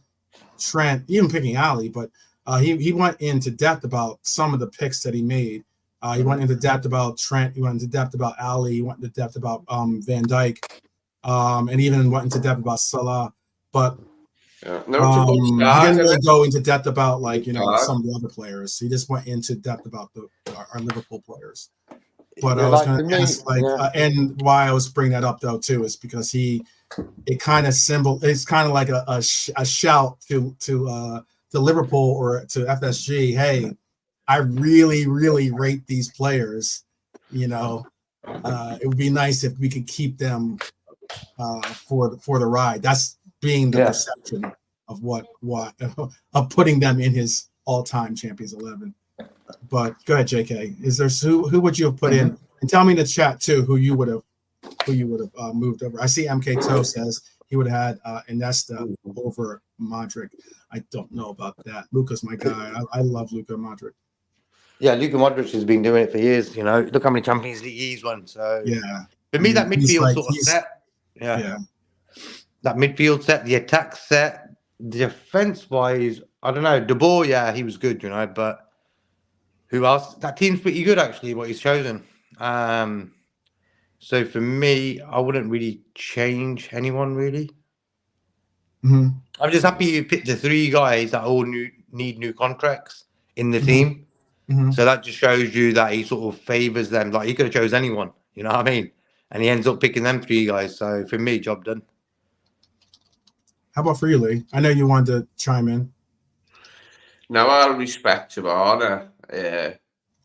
Trent, even picking Ali, but he went into depth about some of the picks that he made. He went into depth about Trent. He went into depth about Ali. He went into depth about Van Dijk, and even went into depth about Salah. But no, it's a good he start. didn't really Isn't go into depth about Good some start. of the other players. He just went into depth about our Liverpool players. But Yeah, I was like going for to me, ask, yeah. and why I was bringing that up though too is because it's kind of like a shout to Liverpool or to FSG. Hey, I really, really rate these players. You know, it would be nice if we could keep them for the ride. That's being the Yeah. perception of what of putting them in his all-time Champions 11. But go ahead, JK. Is there who would you have put in? And tell me in the chat too who you would have moved over. I see MK Toe says he would have had Iniesta over Modric. I don't know about that. Luka's my guy. I love Luka Modric. Yeah, Luka Modric has been doing it for years. You know, look how many Champions League he's won. So Yeah. for me, that He's midfield like- sort of he's- set. Yeah. Yeah. That midfield set, the attack set, defense wise, I don't know. De Boer, yeah, he was good, you know, but who else? That team's pretty good actually, what he's chosen. So for me, I wouldn't really change anyone really. Mhm. I'm just happy you picked the three guys that all need new contracts in the Mhm. team. Mhm. So that just shows you that he sort of favors them. Like he could have chose anyone, you know what I mean? And he ends up picking them three guys. So for me, job done. How about for you, Lee? I know you wanted to chime in. Now, out of respect to Arna,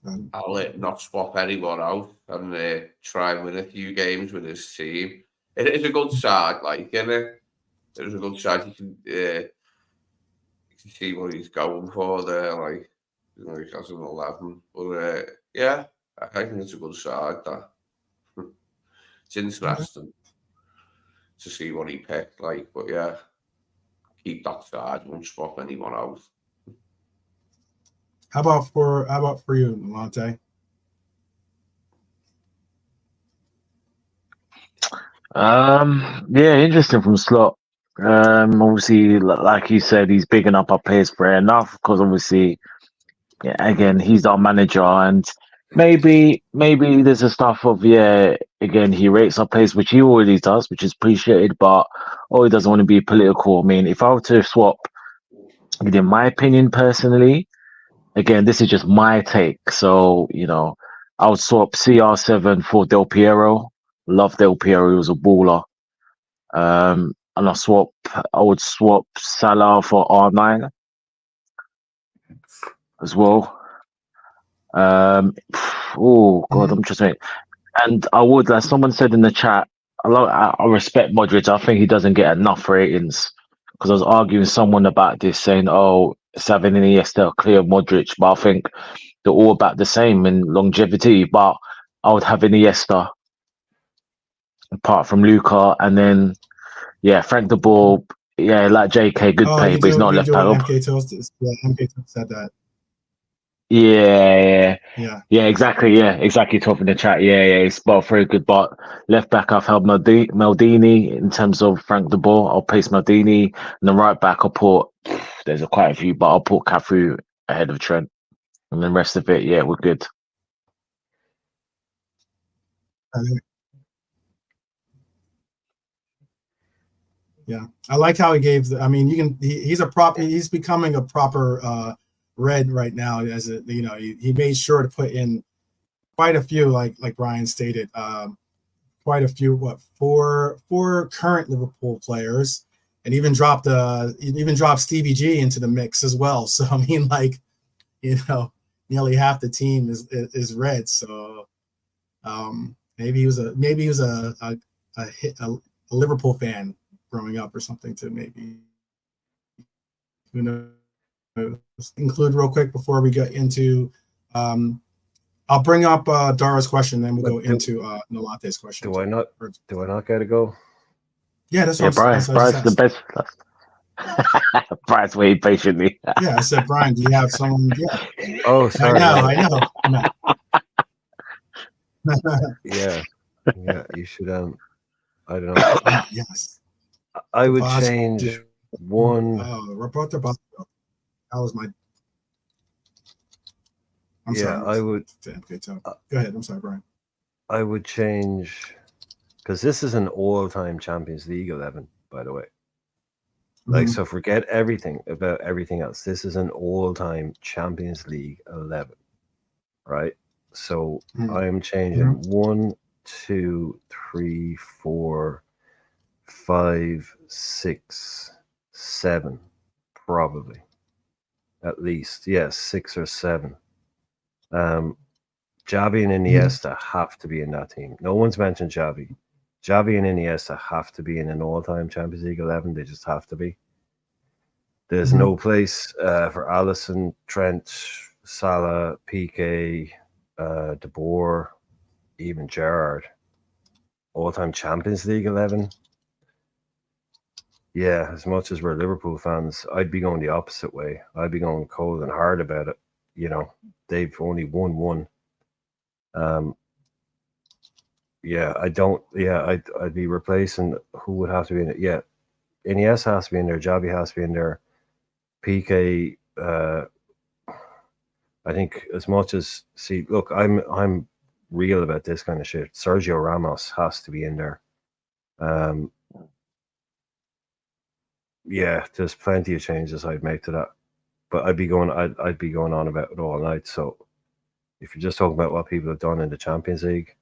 Um, I'll not swap anyone out and try and win a few games with his team. It is a good side, like, isn't it? It is a good side. You can see what he's going for there, like, you know, he has an 11. But yeah, I think it's a good side. That it's interesting to see what he picked, like, but yeah, keep that side. Won't swap anyone out. How about for you, Monte? Yeah, interesting from Slot. Obviously, like you said, he's bigging up our players fair enough because obviously, yeah, again, he's our manager, and maybe there's a stuff of again, he rates our players, which he already does, which is appreciated, but he doesn't want to be political. I mean, if I were to swap, in my opinion, personally, again, this is just my take, so I would swap CR7 for Del Piero. Love Del Piero, he was a baller. And I would swap Salah for R9 as well. Oh God, I'm just saying. And I would, as someone said in the chat, I respect Modric. I think he doesn't get enough ratings because I was arguing with someone about this, saying, "Oh, Xavi and Iniesta clear Modric," but I think they're all about the same in longevity. But I would have Iniesta apart from Luka, and then Frank de Boer. Yeah, like JK, good Oh, pay, but he's not you left do back what up. MK Toast is. Yeah, MK Toast said that. Yeah, Yeah. exactly. Top in the chat. Yeah, it's both very good. But left back, I've held Maldini in terms of Frank de Boer. I'll place Maldini, and then right back, I'll put. There's quite a few, but I'll put Cafu ahead of Trent, and then rest of it, we're good. Yeah, I like how he gave. He's becoming a proper red right now. As he made sure to put in quite a few, like Brian stated, quite a few. Four current Liverpool players, and even dropped Stevie G into the mix as well. So I mean, nearly half the team is red. So maybe he was a Liverpool fan growing up or something to maybe, who knows. Include real quick before we get into I'll bring up Dara's question, then we'll go into Nolate's question. Do I not get to go? Yeah, that's Yeah, what I Bryce the best. Brad's waiting patiently. Yeah, I said, Brian, do you have someone? Yeah, Oh, sorry. I know. Yeah, yeah. You should. I don't know. Yes. I would Tabasco. change one. Roberto Tabasco. That was my. I'm Yeah, sorry. I would. Okay, go ahead. I'm sorry, Brian. I would change because this is an all-time Champions League 11, by the way. Like, so forget everything about everything else. This is an all-time Champions League 11, right? So I am changing 1, 2, 3, 4, 5, 6, 7, probably. At least, yes, 6 or 7. Xavi and Iniesta have to be in that team. No one's mentioned Xavi. Xavi and Iniesta have to be in an all-time Champions League 11. They just have to be. There's no place for Alisson, Trent, Salah, Piqué, De Boer, even Gerrard. All-time Champions League 11. Yeah, as much as we're Liverpool fans, I'd be going the opposite way. I'd be going cold and hard about it. You know, they've only won one. Yeah, I don't. Yeah, I'd be replacing who would have to be in it. Yeah, Iniesta has to be in there. Xavi has to be in there. PK. I think as much as look, I'm real about this kind of shit. Sergio Ramos has to be in there. Yeah, there's plenty of changes I'd make to that, but I'd be going on about it all night. So if you're just talking about what people have done in the Champions League,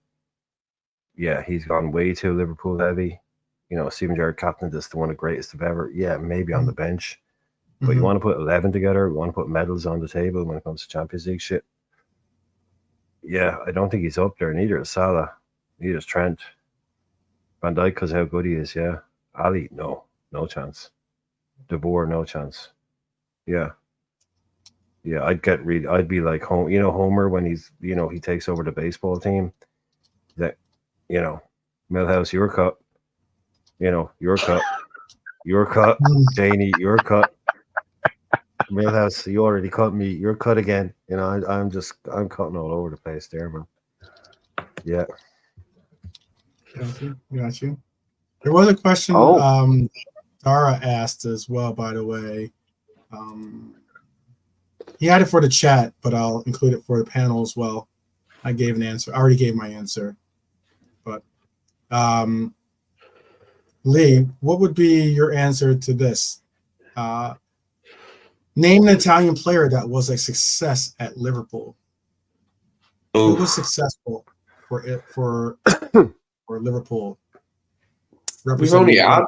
yeah, he's gone way too Liverpool heavy. You know, Steven Gerrard captain this the one of the greatest of ever. Yeah, maybe on the bench. But you want to put 11 together, you want to put medals on the table when it comes to Champions League shit. Yeah, I don't think he's up there. Neither is Salah. Neither is Trent. Van Dijk, because how good he is, yeah. Ali, no chance. De Boer, no chance. Yeah. Yeah, I'd be like Homer when he's, he takes over the baseball team. That, Millhouse, your cut. Your cut. Your cut. Janie, your cut. Millhouse, you already cut me. You're cut again. I'm cutting all over the place there, man. Yeah. Got you. There was a question Dara asked as well, by the way. He had it for the chat, but I'll include it for the panel as well. I gave an answer. I already gave my answer. But Lee, what would be your answer to this? Name an Italian player that was a success at Liverpool. Who was successful for Liverpool? We've only had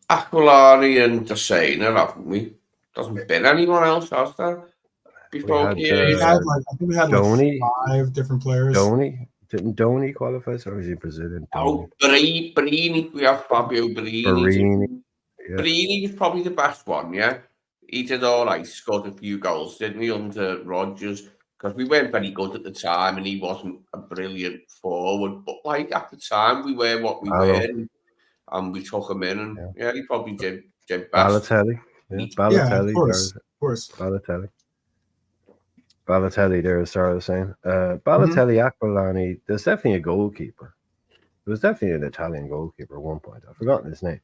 Aquilani and Desena, haven't we? Doesn't been anyone else, has there? Before I think we had Donny, 5 different players. Didn't Donny qualify, or was he Brazilian? Barini. We have Fabio Barini. Yeah. Barini was probably the best one, yeah. He did all right, scored a few goals, didn't he, under Rodgers? Because we weren't very good at the time, and he wasn't a brilliant forward. But like at the time, we were what we were, and we took him in, and he probably did best. Balotelli, Balotelli, of course. Balotelli, there is Sarah saying. Balotelli, Aquilani. There's definitely a goalkeeper. There was definitely an Italian goalkeeper at one point. I've forgotten his name.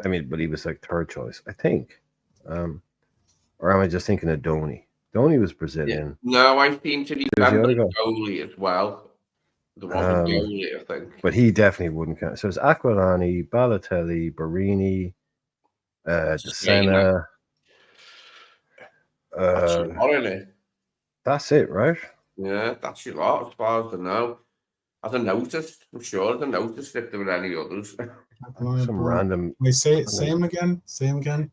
But he was like third choice, I think. Or am I just thinking of Donny? Donny was Brazilian. Yeah. No, I think he remember goalie as well. There was a goalie, I think. But he definitely wouldn't count. So it's Aquilani, Balotelli, Barini, Desena. That's a lot, isn't it? That's it, right? Yeah, that's a lot as far as I know. I'd have noticed. I'm sure I'd have noticed if there were any others. Some random. Wait, say him again. Say him again.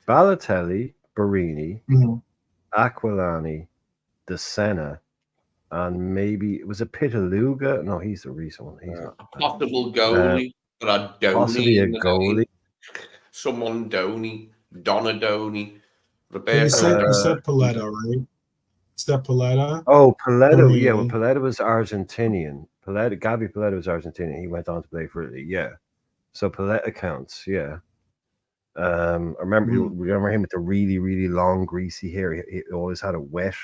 Balotelli, Barini, Aquilani, Desena, and maybe was it Pitaluga? No, he's the recent one. He's possible goalie, but I don't. Possibly a goalie. Someone Donny, Donadoni, You said Paletta, right? Step Paletta. Oh, Paletta. Yeah, well, Paletta was Argentinian. Gabi Paletta was Argentinian. He went on to play for Italy. Yeah. So Paletta counts, yeah. I remember you remember him with the really, really long, greasy hair. He always had it wet.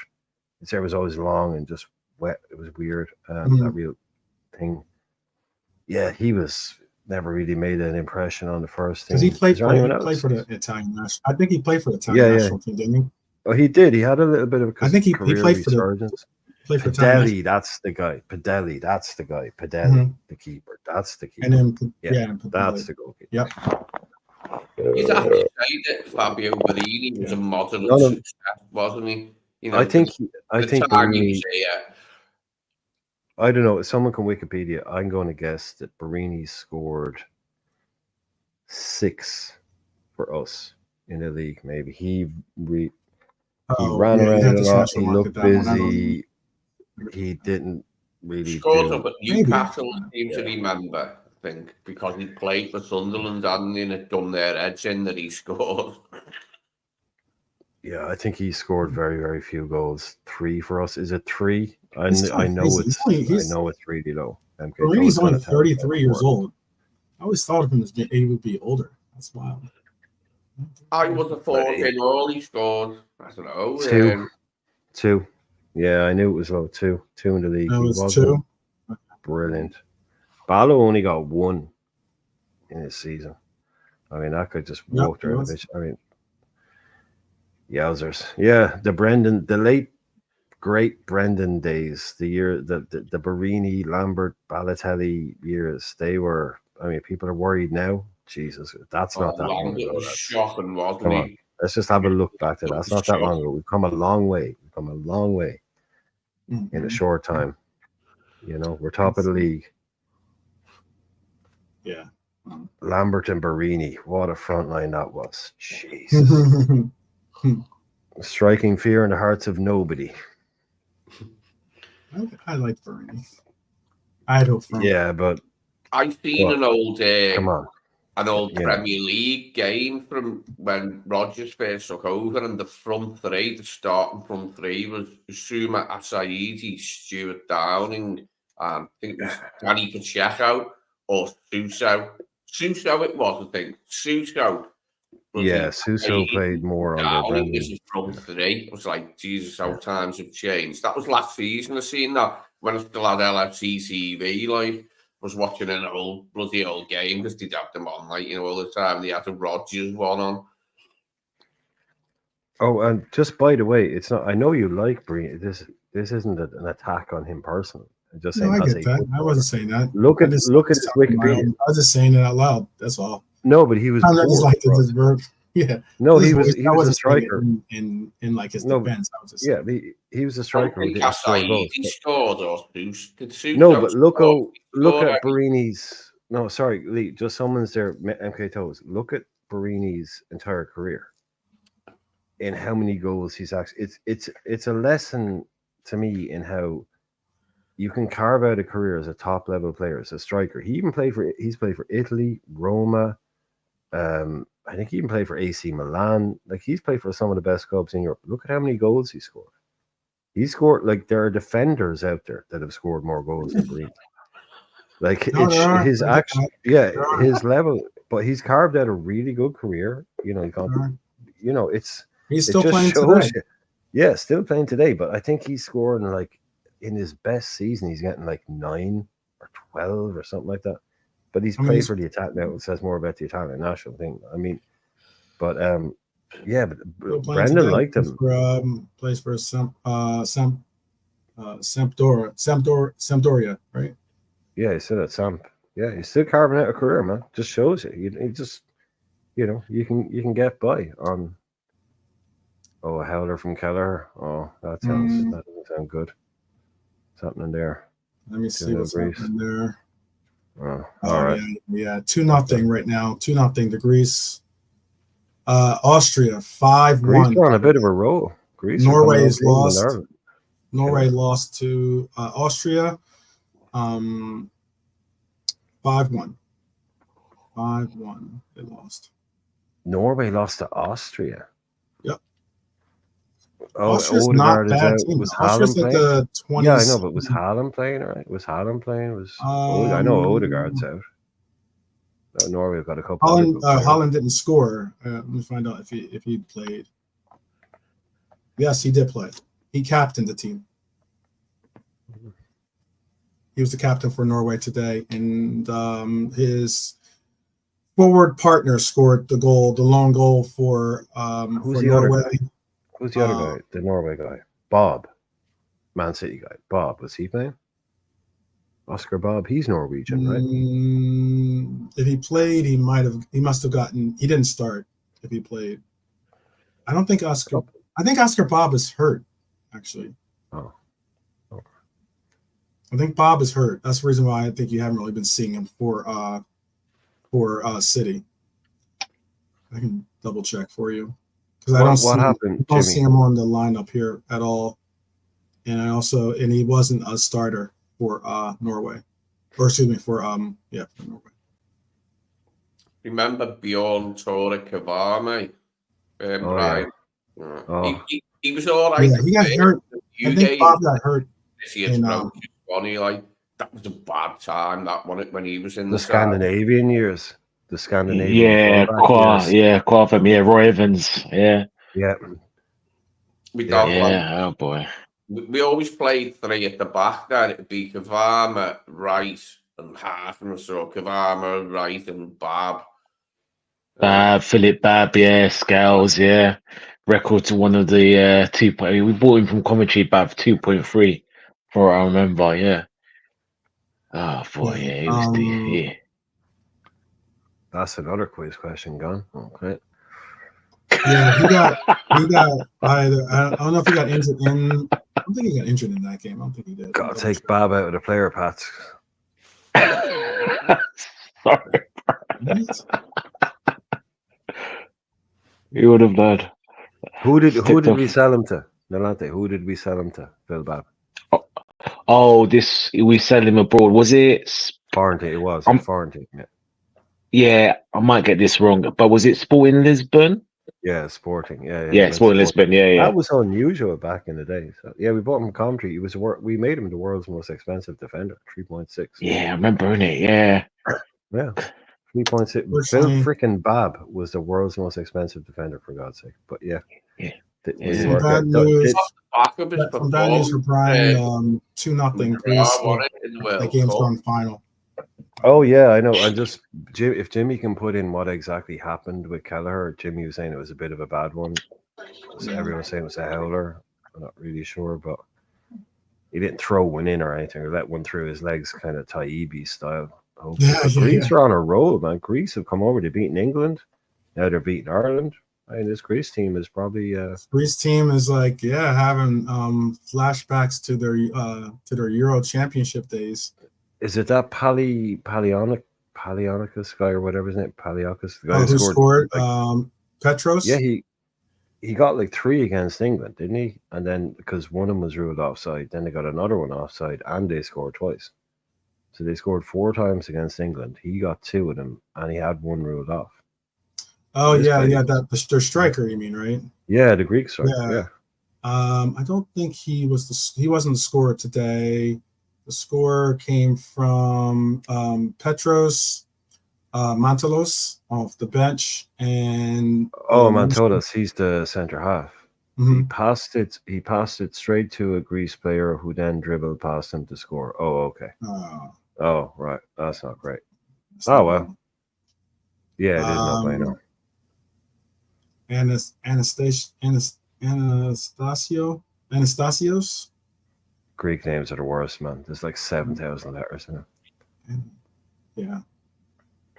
His hair was always long and just wet. It was weird. That real thing. Yeah, he was never really made an impression on the first team. Because he played Is there for anyone he else? played for the Italian national. I think he played for the Italian Yeah. national team, didn't he? Oh, he did. He had a little bit of I think he career played for the resurgence. played for Italian national. Padelli, that's the guy. Padelli, that's the guy. Padelli, the keeper. That's the keeper. And then and Padelli. that's the goalkeeper. Yep. You'd have to say that Fabio Barini was a model No, of no. success, wasn't he? You know, I think the Barini. time he was here. I don't know. Someone can Wikipedia. I'm going to guess that Barini scored 6 for us in the league. Maybe he ran around a lot. He looked busy. He didn't really Scored do. up at Newcastle, I seem to remember, I think, because he played for Sunderland and it done their heads in that he scored. Yeah, I think he scored very, very few goals. 3 for us. Is it 3? I It's know crazy. it's I know it's really low. Barini's only 33 years old. I always thought of him as he would be older. That's wild. I would have thought in all he scored, I don't know. 2. Yeah, I knew it was low. 2 in the league. That He was wasn't 2. brilliant. Ballo only got 1 in his season. I mean, that guy just walked around the pitch. I mean, yowzers. Yeah, the late great Brendan days, the year the Barini, Lambert, Balotelli years, they were. I mean, people are worried now. Jesus, that's not that long ago. That's shocking, wasn't Come he? on, let's just have a look back to that. That's not that long ago. We've come a long way. We've come a long way in a short time. You know, we're top of the league. Yeah. Lambert and Barini, what a front line that was. Jesus. Striking fear in the hearts of nobody. I like Barini. I hope for him. Yeah, but I've seen an old come on. An old Premier League game from when Rodgers first took over, and the starting front three was Suma Asaidi, Stuart Downing, I think it was Danny Pacheco or Suso. Suso it was, I think. Suso. Yeah, Suso played more under Brendan. This is front three. It was like, Jesus, how times have changed. That was last season. I seen that when I still had LFC TV, like, was watching an bloody old game because they'd have them on, like, you know, all the time. They had a Rodgers one on. Oh, and just by the way, it's not. I know you like Barini. This isn't an attack on him personally. I'm just saying. No, I get that. I wasn't saying that. Look at his Wikipedia. I was just saying it out loud. That's all. No, but he was. I just like this verb. Yeah. No, he was a striker in like his defense. I was just he was a striker. He scored or two. No, but look at Barini's. No, sorry, Lee. Just someone's there. MK Toes. Look at Barini's entire career. In how many goals he's actually. It's a lesson to me in how you can carve out a career as a top level player, as a striker. He's played for Italy, Roma. I think he even played for AC Milan. Like, he's played for some of the best clubs in Europe. Look at how many goals he scored. He scored, like, there are defenders out there that have scored more goals than Barini. Like, his level, but he's carved out a really good career. You know, he's still playing today. Yeah, still playing today. But I think he's scoring, like, in his best season, he's getting like 9 or 12 or something like that. But he's played for the Italian. Now it says more about the Italian national thing. I mean, but but Brendan liked him. Plays for Sampdoria, right? Yeah, he said that Samp. Yeah, he's still carving out a career, man. Just shows you. You just, you can get by on. Oh, a howler from Keller. Oh, that doesn't sound good. Something there. Let me see what's happening there. Oh, all right. Yeah, 2-0 right now. 2-0 to Greece. Austria 5-1. Greece are on a bit of a roll. Norway is lost. Norway lost to Austria. 5-1. 5-1. They lost. Norway lost to Austria. Yep. Oh, Austria's not bad. Was Haaland playing? The 20s. Yeah, I know, but was Haaland playing? All right. Was Haaland playing? I know Odegaard's out. Norway got a couple. Holland didn't score. Let me find out if he played. Yes, he did play. He captained the team. He was the captain for Norway today, and his forward partner scored the lone goal for Who's for the other Norway. guy? Who's the other guy? The Norway guy, Bob, Man City guy. Bob, was he playing? Oscar Bob, he's Norwegian, right? If he played, he must have gotten. He didn't start. If he played, I don't think Oscar. I think Oscar Bob is hurt, actually. Oh. I think Bob is hurt. That's the reason why I think you haven't really been seeing him for City. I can double check for you because I don't see him on the lineup here at all. And he wasn't a starter for Norway, or excuse me, for Norway. Remember Bjorn Tore Kavame, Brian? Yeah. Oh. He was all right. Yeah, he got hurt. I think Bob got hurt. That was a bad time. That one when he was in the Scandinavian years. The Scandinavian. Yeah, Roy Evans. Yeah. Oh boy. We always played three at the back there. It'd be Kavama, right, and Hartman. So Kavama, right, and Bob. Philip Babb, Scales, record to one of the 2. We bought him from Coventry, Babb 2.3, for what I remember. Oh boy, he was That's another quiz question gone. Okay. Yeah, he got either. I don't know if he got injured in. I don't think he got injured in that game. I don't think he did. Gotta take Bob out of the player paths. Sorry. You would have died. Who did we sell him to? Nolante, who did we sell him to? Phil Babb. We sell him abroad. Was it Foreign? It was foreign. Yeah, I might get this wrong, but was it Sporting Lisbon? Yeah, Sporting. Yeah, Sporting Lisbon. Yeah. That was unusual back in the day. So we bought him from Coventry. We made him the world's most expensive defender, 3.6. Yeah, I remember it. Yeah. 3.6. Phil freaking Babb was the world's most expensive defender, for God's sake. But Some bad news for Brian. 2-0 Greece. The game's gone final. Oh yeah, I know. If Jimmy can put in what exactly happened with Kelleher, Jimmy was saying it was a bit of a bad one. So everyone was saying it was a howler. I'm not really sure, but he didn't throw one in or anything or let one through his legs, kind of Taibbi style. Greece are on a roll, man. Greece have come over. They've beaten England. Now they're beating Ireland. I mean, this Greece team is probably Greece team is having flashbacks to their Euro Championship days. Is it that Palionicus guy or whatever his name? Palionicus, the guy who scored Petros? Yeah, he got like 3 against England, didn't he? And then because one of them was ruled offside, then they got another one offside, and they scored twice. So they scored 4 times against England. He got 2 of them, and he had 1 ruled off. Oh their striker, you mean, right? Yeah, the Greek striker. Yeah. I don't think he wasn't the scorer today. The score came from Petros Mantalos off the bench, and Mantalos, he's the center half. Mm-hmm. He passed it straight to a Greece player who then dribbled past him to score. Oh, okay. Oh, right. That's not great. Well. Yeah, it is not by now. Anastasios. Greek names are the worst, man. There's like 7,000 letters in it. Yeah.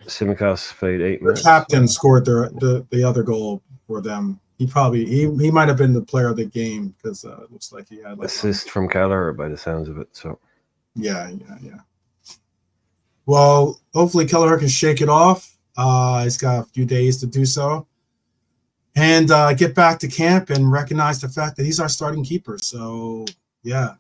Simicas played 8 minutes. The captain scored the other goal for them. He might have been the player of the game because it looks like he had assist from Kelleher by the sounds of it. So yeah. Well, hopefully Kelleher can shake it off. He's got a few days to do so, and get back to camp and recognize the fact that he's our starting keeper. So yeah.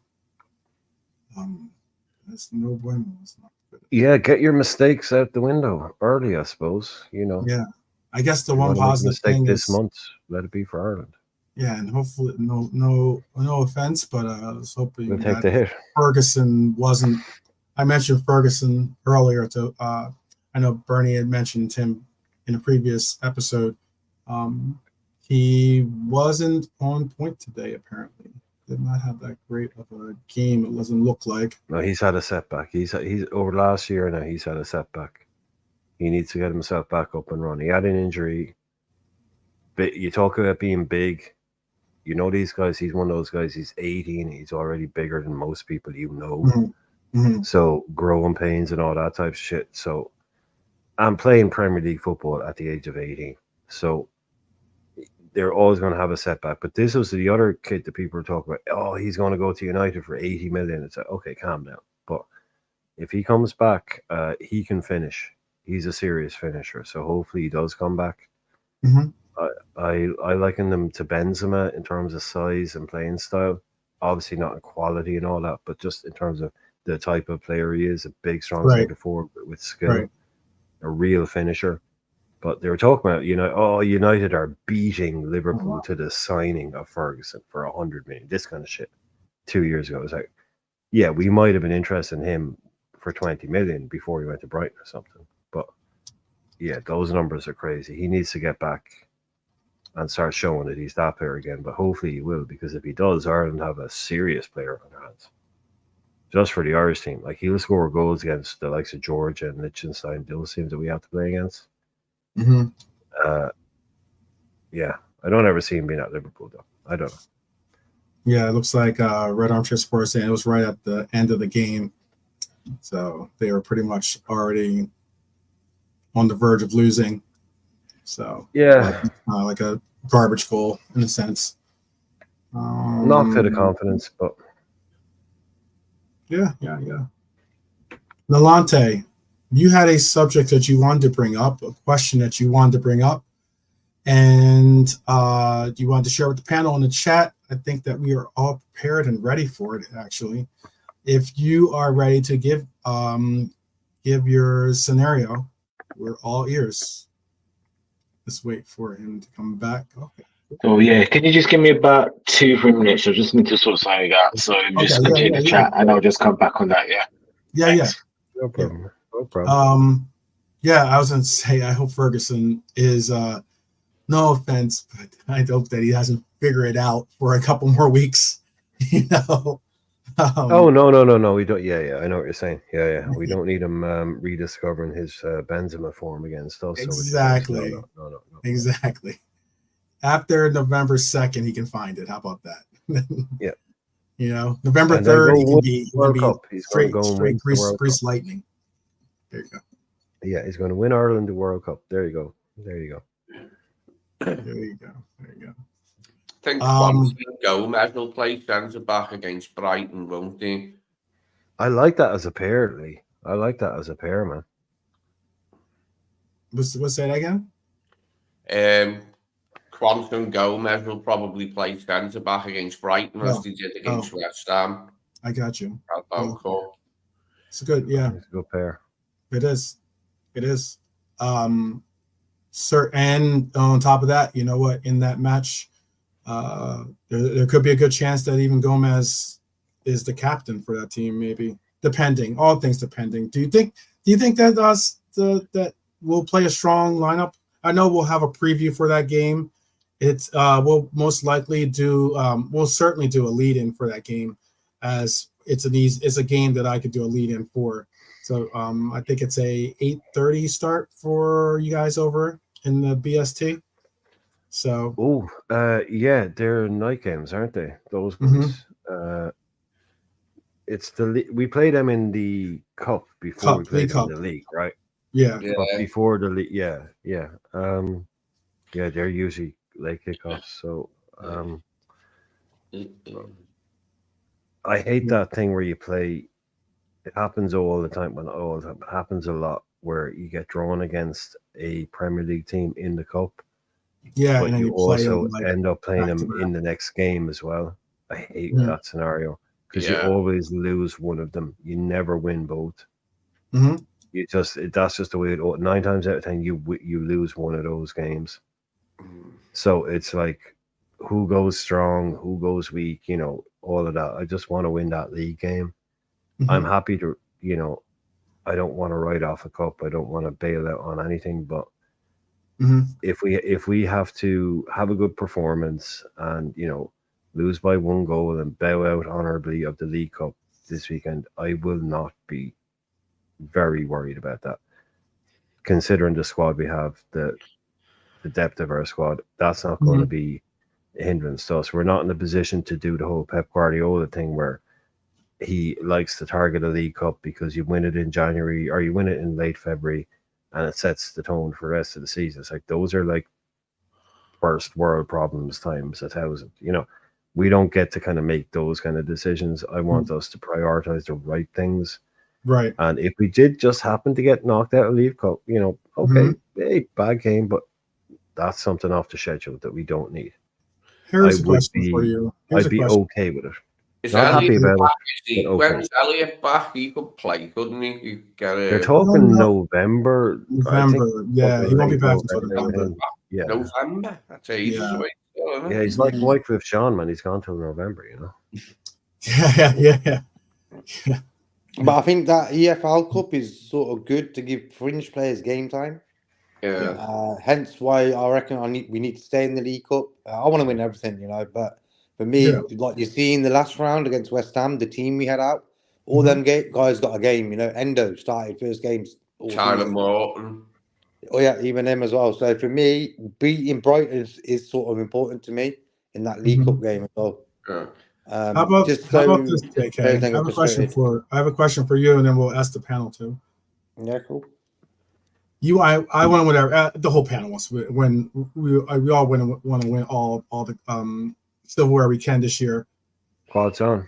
That's no bueno. Not good. Yeah, get your mistakes out the window early, I suppose. Yeah, I guess the one positive thing this month, let it be for Ireland. Yeah, and hopefully, no offense, but I was hoping we'll take the hit. Ferguson wasn't. I mentioned Ferguson earlier. I I know Bernie had mentioned him in a previous episode. He wasn't on point today, apparently. Did not have that great of a game, it doesn't look like. No, he's had a setback. He's over last year now. He's had a setback. He needs to get himself back up and running. He had an injury. But you talk about being big. You know these guys. He's one of those guys. He's 18. He's already bigger than most people you know. Mm-hmm. So growing pains and all that type of shit. So I'm playing Premier League football at the age of 18. So they're always going to have a setback. But this was the other kid that people were talking about. Oh, he's going to go to United for 80 million. It's like, okay, calm down. But if he comes back, he can finish. He's a serious finisher. So hopefully he does come back. Mm-hmm. I liken them to Benzema in terms of size and playing style. Obviously not in quality and all that, but just in terms of the type of player he is, a big, strong centre forward with skill, a real finisher. But they were talking about, United are beating Liverpool to the signing of Ferguson for 100 million. This kind of shit. 2 years ago, it was like, yeah, we might have been interested in him for 20 million before he went to Brighton or something. But yeah, those numbers are crazy. He needs to get back and start showing that he's that player again. But hopefully he will, because if he does, Ireland have a serious player on their hands. Just for the Irish team. Like, he'll score goals against the likes of Georgia and Liechtenstein, those teams that we have to play against. Mm-hmm. Yeah, I don't ever see him being at Liverpool, though. I don't know. Yeah, it looks like Red Armchair Sports saying it was right at the end of the game. So they were pretty much already on the verge of losing. So yeah, like a garbage goal in a sense. Not to the confidence, but yeah. Nalante, you had a subject that you wanted to bring up, a question that you wanted to bring up, and you wanted to share with the panel in the chat. I think that we are all prepared and ready for it, actually. If you are ready to give your scenario, we're all ears. Just wait for him to come back. Okay. Oh yeah, can you just give me about 2-3 minutes? I just need to sort something out. So just continue the chat, and I'll just come back on that. Yeah. Yeah. No problem. Yeah. No problem. Yeah, I was gonna say I hope Ferguson is no offense, but I hope that he hasn't figured it out for a couple more weeks. No. We don't. Yeah. I know what you're saying. Yeah. We don't need him rediscovering his Benzema form against us. Exactly. No. Exactly. After November 2nd, he can find it. How about that? Yeah. November 3rd, he can be straight Grease Lightning. There you go. Yeah, he's going to win Ireland the World Cup. There you go. There you go. I think Gomez will play centre back against Brighton, won't he? I like that as a pair, Lee. I like that as a pair, man. What's that again? Quantum Gomez will probably play centre back against Brighton as he did against West Ham. I got you. It's good, yeah. It's a good pair. It is. Sir, and on top of that, you know what? In that match, there could be a good chance that even Gomez is the captain for that team, maybe. Depending, all things depending. Do you think that that we'll play a strong lineup? I know we'll have a preview for that game. It's we'll most likely do. We'll certainly do a lead-in for that game, as it's a game that I could do a lead-in for. So I think it's a 8:30 start for you guys over in the BST. So yeah, they're night games, aren't they? Those ones. It's we play them in the cup before we play them in the league, right? Yeah. But before the league, yeah. They're usually late kickoffs. So I hate that thing where you play. It happens all the time. It happens a lot where you get drawn against a Premier League team in the cup. Yeah, but and you also end up playing them back. in the next game as well. I hate that scenario because you always lose one of them. You never win both. Mm-hmm. That's just the way it. 9 times out of 10, you lose one of those games. So it's like, who goes strong, who goes weak, all of that. I just want to win that league game. I'm happy to, I don't want to write off a cup. I don't want to bail out on anything. But Mhm. if we have to have a good performance and lose by 1 goal and bow out honorably of the League Cup this weekend, I will not be very worried about that. Considering the squad we have, the depth of our squad, that's not going to Mhm. be a hindrance to us. We're not in a position to do the whole Pep Guardiola thing where he likes to target a League Cup because you win it in January or you win it in late February and it sets the tone for the rest of the season. It's like those are like first world problems times 1,000. We don't get to kind of make those kind of decisions. I want us to prioritize the right things. Right. And if we did just happen to get knocked out of League Cup, okay, hey, bad game, but that's something off the schedule that we don't need. Here's a question for you. I'd be okay with it. Is Not happy Elliot about back? it, but okay. When's Elliot back? He could play, couldn't he? You get They're a talking know. November. I think November. Yeah, he won't be late back until November. November. Yeah. November. That's ages Yeah. away. Isn't Yeah, it? he's like Wycliffe Sean, man. He's gone till November, Yeah. But I think that EFL Cup is sort of good to give fringe players game time. Yeah. Hence why I reckon we need to stay in the League Cup. I want to win everything, but for me, Yeah. like you see in the last round against West Ham, the team we had out, all Mhm. them guys got a game. Endo started first games all Tyler season. Morton. Oh yeah, even him as well. So for me, beating Brighton is sort of important to me in that League Cup game as well. Yeah. How about just how so about this, JK? players don't I get have frustrated. a question for you, and then we'll ask the panel too. Yeah, cool. I want to win. The whole panel wants to win. We all want to win all the silverware we can this year. Quads on.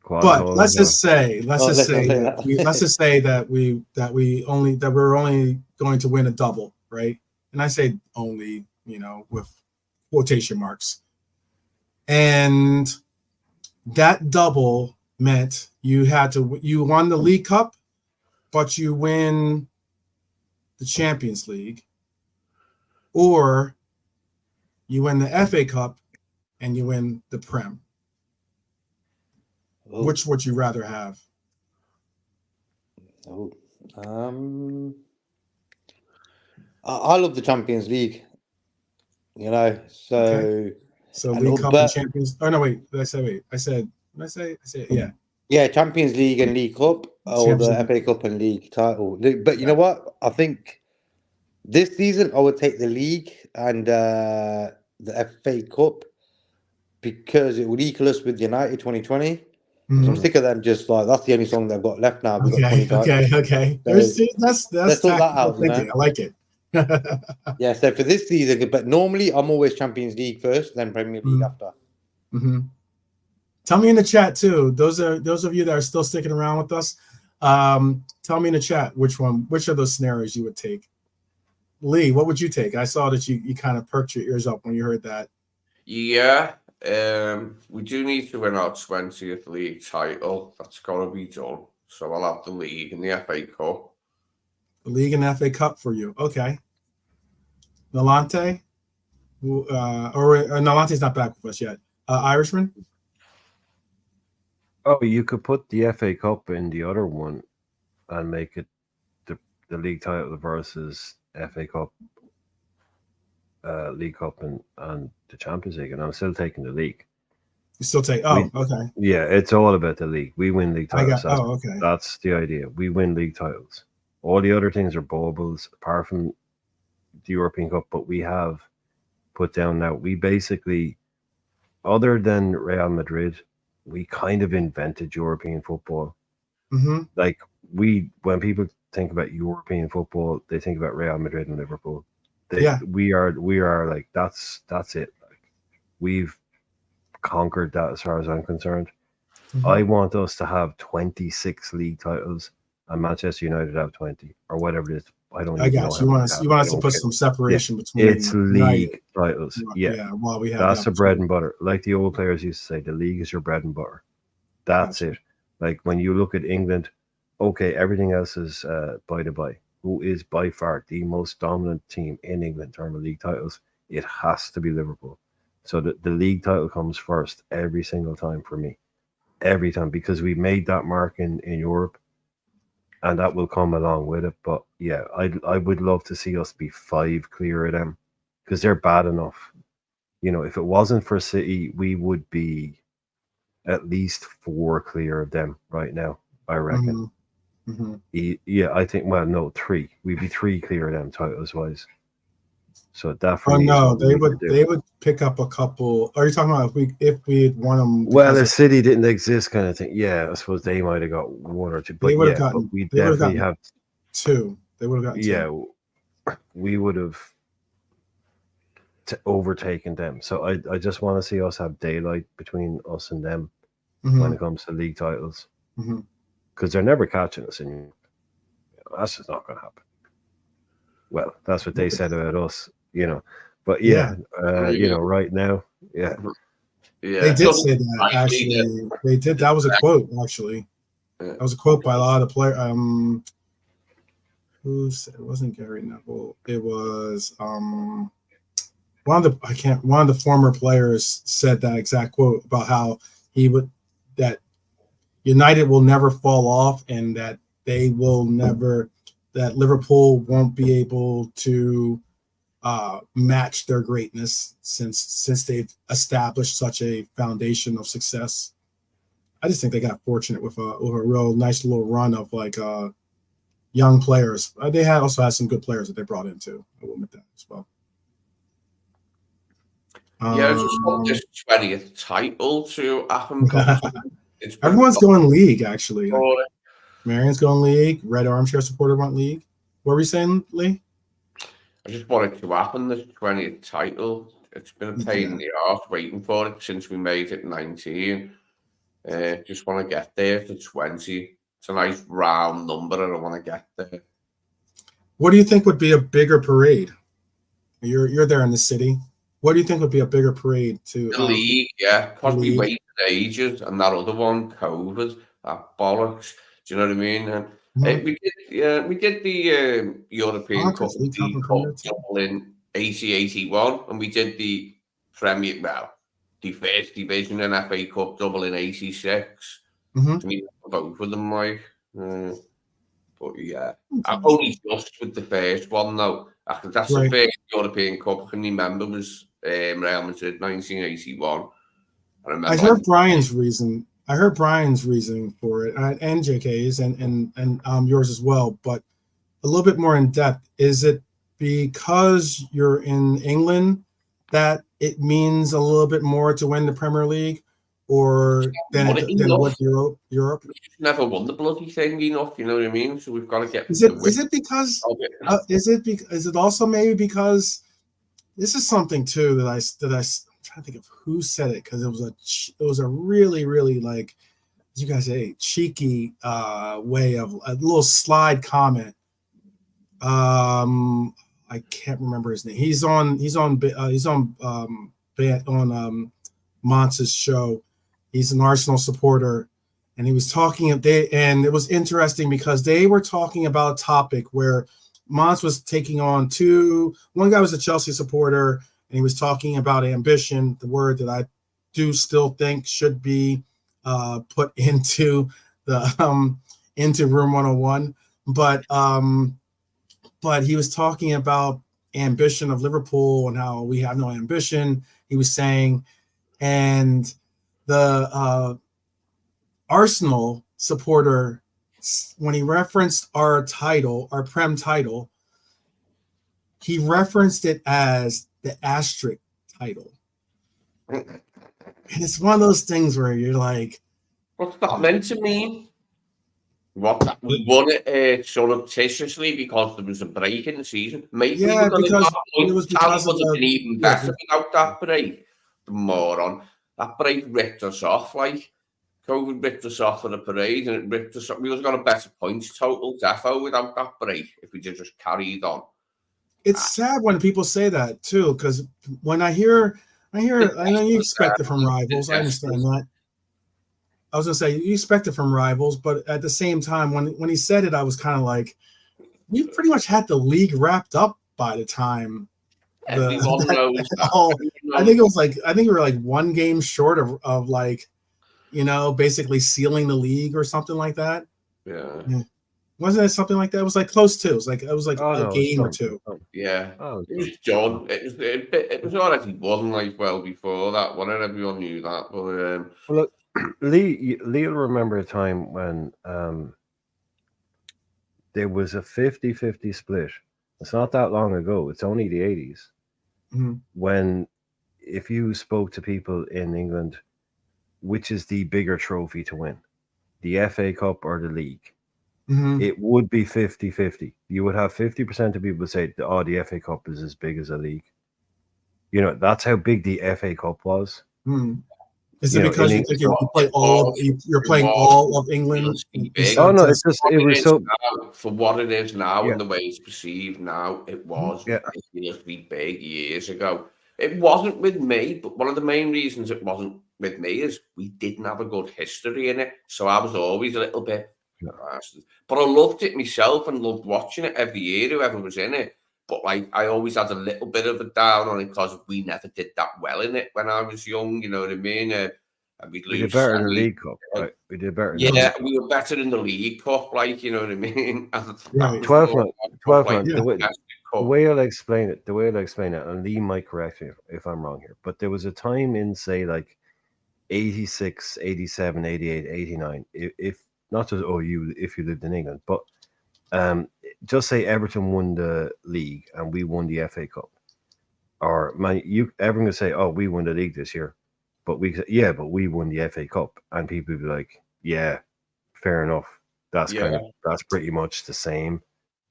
But let's just say that. we're only going to win a double, right? And I say only, with quotation marks. And that double meant you won the League Cup, but you win the Champions League, or you win the FA Cup and you win the Prem. Oh. Which would you rather have? Oh, I love the Champions League. So Okay. So League Cup and Champions. Oh no, wait. Did I say yeah. Yeah, Champions League and League Cup, or the FA Cup and League title. But you know what? I think this season I would take the league and the FA Cup because it would equal us with United 2020. So I'm sick of them. Just like that's the only song they've got left now. We've got 20 titles. Okay. So that's let's sort that out. I like it. Yeah. So for this season, but normally I'm always Champions League first, then Premier League after. Mm-hmm. Tell me in the chat too. Those of you that are still sticking around with us. Tell me in the chat which of those scenarios you would take. Lee, what would you take? I saw that you kind of perked your ears up when you heard that. Yeah. We do need to win our 20th league title. That's got to be done. So I'll have the league and the FA Cup. The league and the FA Cup for you. Okay. Nalante? Nalante's not back with us yet. Irishman? Oh, you could put the FA Cup in the other one and make it the league title versus FA Cup, League Cup, and the Champions League, and I'm still taking the league. You still take? Okay. Yeah, it's all about the league. We win league titles. Okay. That's the idea. We win league titles. All the other things are baubles, apart from the European Cup. But we have put down now. We basically, other than Real Madrid, we kind of invented European football. Mm-hmm. Like when people think about European football, they think about Real Madrid and Liverpool. We are like that's it. Like we've conquered that as far as I'm concerned. Mm-hmm. I want us to have 26 league titles and Manchester United have 20 or whatever it is. I don't. I got you. You want us to put some separation between. It's league titles. Yeah. Well, we have that's the bread and butter. Like the old players used to say, the league is your bread and butter. That's it. Like when you look at England, okay, everything else is by the by. Who is by far the most dominant team in England in terms of league titles? It has to be Liverpool. So the league title comes first every single time for me. Every time, because we made that mark in Europe. and that will come along with it. But yeah, I would love to see us be 5 clear of them because they're bad enough. You know, if it wasn't for City, we would be at least 4 clear of them right now, I reckon. Yeah, I think, well, no, 3. We'd be 3 clear of them titles wise. So that for Oh me is no, what we need to do. they would pick up a couple. Are you talking about if we had won them? Well, if City didn't exist, kind of thing. Yeah, I suppose they might have got 1 or 2, but they would have yeah, gotten. but we They would have definitely gotten have 2. They would have gotten 2. Yeah, we would have overtaken them. So I just want to see us have daylight between us and them when it comes to league titles, because they're never catching us, and that's just not going to happen. Well, that's what they said about us, you know. But yeah, you know, right now, yeah. They did say that actually. They did. That was a quote actually. That was a quote by a lot of players. Who said it? Wasn't Gary Neville? It was one of the former players said that exact quote about how that United will never fall off, and that they will never, that Liverpool won't be able to match their greatness since they've established such a foundation of success. I just think they got fortunate with a real nice little run of like young players. They also had some good players that they brought in too. I will admit that as well. Yeah, I just want this 20th title to happen. Everyone's going league, actually. Marion's going league. Red Armchair supporter went league. What were you saying, Lee? I just want it to happen, this 20th title. It's been a pain in the arse waiting for it since we made it 19. Just want to get there to 20. It's a nice round number, and I want to get there. What do you think would be a bigger parade? You're there in the city. What do you think would be a bigger parade to the league? Yeah, because we waited ages, and that other one, COVID, that bollocks. Do you know what I mean? And we did the European Cup double in 80-81, and we did the Premier, well, the first division and FA Cup double in 86. I mean, both of them, like. But yeah, only just with the first one though. That's the first European Cup I can remember was Real Madrid 1981. I heard Brian's reason. I heard Brian's reasoning for it, and JK's, and yours as well. But a little bit more in depth. Is it because you're in England that it means a little bit more to win the Premier League, or than what Europe? We just never won the bloody thing enough. You know what I mean? So we've got to get. Is it because? Is it also maybe because? This is something too that I'm trying to think of who said it, because it was a really, really, like, as you guys say, cheeky way of a little slide comment. I can't remember his name. He's on Monts's show. He's an Arsenal supporter, and he was talking and it was interesting because they were talking about a topic where Mons was taking on one guy was a Chelsea supporter, and he was talking about ambition, the word that I do still think should be put into the into Room 101. But he was talking about ambition of Liverpool and how we have no ambition, he was saying, and the Arsenal supporter, when he referenced our title, our Prem title, he referenced it as the asterisk title. And it's one of those things where you're like, what's that meant to mean? What, we won it surreptitiously because there was a break in the season. Maybe because it was been even better without that break. The moron. That break ripped us off, like. COVID ripped us off for the parade, and it ripped us off. We would have got a better points total, defo, without that break, if we just carried on. It's sad when people say that too, because when I know you expect it from rivals. I understand that. I was gonna say you expect it from rivals, but at the same time, when he said it, I was kind of like, we pretty much had the league wrapped up by the time. Everyone knows. I think we were like one game short of like, basically sealing the league or something like that. Yeah. Wasn't it something like that? It was like close to. It was like Oh a no, game or two. Yeah. Oh, It was done. It was already won like well before that one, and everyone knew that. But well, look, Lee will remember a time when there was a 50-50 split. It's not that long ago. It's only the 80s. Mhm. When if you spoke to people in England, which is the bigger trophy to win, the FA Cup or the league, Mhm. it would be 50-50. You would have 50% of people say, oh, the FA Cup is as big as a league. You know, that's how big the FA Cup was. Mhm. Is You it know, because in you think it you play all of you're playing all of England instead Oh of no, just it's just what it it was is so now, for what it is now yeah, and the way it's perceived now, it was yeah. ridiculously big years ago. It wasn't with me, but one of the main reasons it wasn't with me is we didn't have a good history in it. So I was always a little bit Yeah. bastard. But I loved it myself and loved watching it every year, whoever was in it. But like I always had a little bit of a down on it because we never did that well in it when I was young, you know what I mean? And we'd We did lose better in the semi. League Cup, right? We did better in the Yeah, League Cup. we were better in the League Cup, like, you know what I mean? And that Right. was 12 more month, like 12 like month. Yeah. the The Domestic Cup. way I'll explain it, and Lee might correct me if I'm wrong here, but there was a time in, say, like 86, 87, 88, 89, if not just if you lived in England, but just say Everton won the league and we won the FA Cup, or everyone would say, oh, we won the league this year, but but we won the FA Cup, and people would be like, yeah, fair enough. That's Yeah. that's pretty much the same.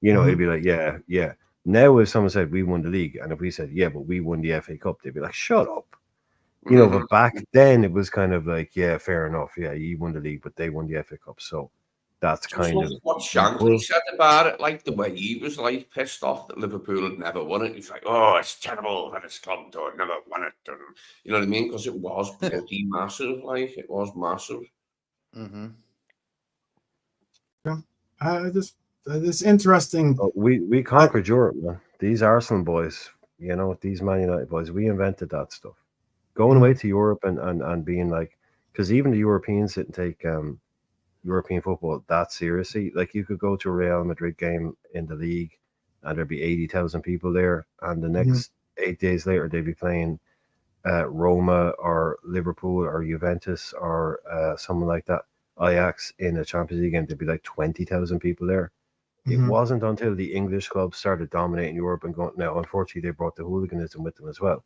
You know, Mhm. it'd be like, yeah, yeah. Now, if someone said we won the league, and if we said, yeah, but we won the FA Cup, they'd be like, shut up. You know, Mhm. but back then it was kind of like, yeah, fair enough. Yeah, you won the league, but they won the FA Cup. So that's Just kind look of at what Shankly equal. said about it, like the way he was like pissed off that Liverpool had never won it. He's like, oh, it's terrible that it's club to have never won it. And, you know what I mean? Because it was bloody massive, like it was massive. Mm-hmm. It's interesting. But we conquered Europe, man. These Arsenal boys, you know, these Man United boys, we invented that stuff. Going away to Europe and being like, because even the Europeans didn't take European football that seriously. Like you could go to a Real Madrid game in the league, and there'd be 80,000 people there, and the next 8 days later they'd be playing Roma or Liverpool or Juventus or someone like that, Ajax in a Champions League game. There'd be like 20,000 people there. It Mhm. wasn't until the English clubs started dominating Europe and going. Now, unfortunately, they brought the hooliganism with them as well.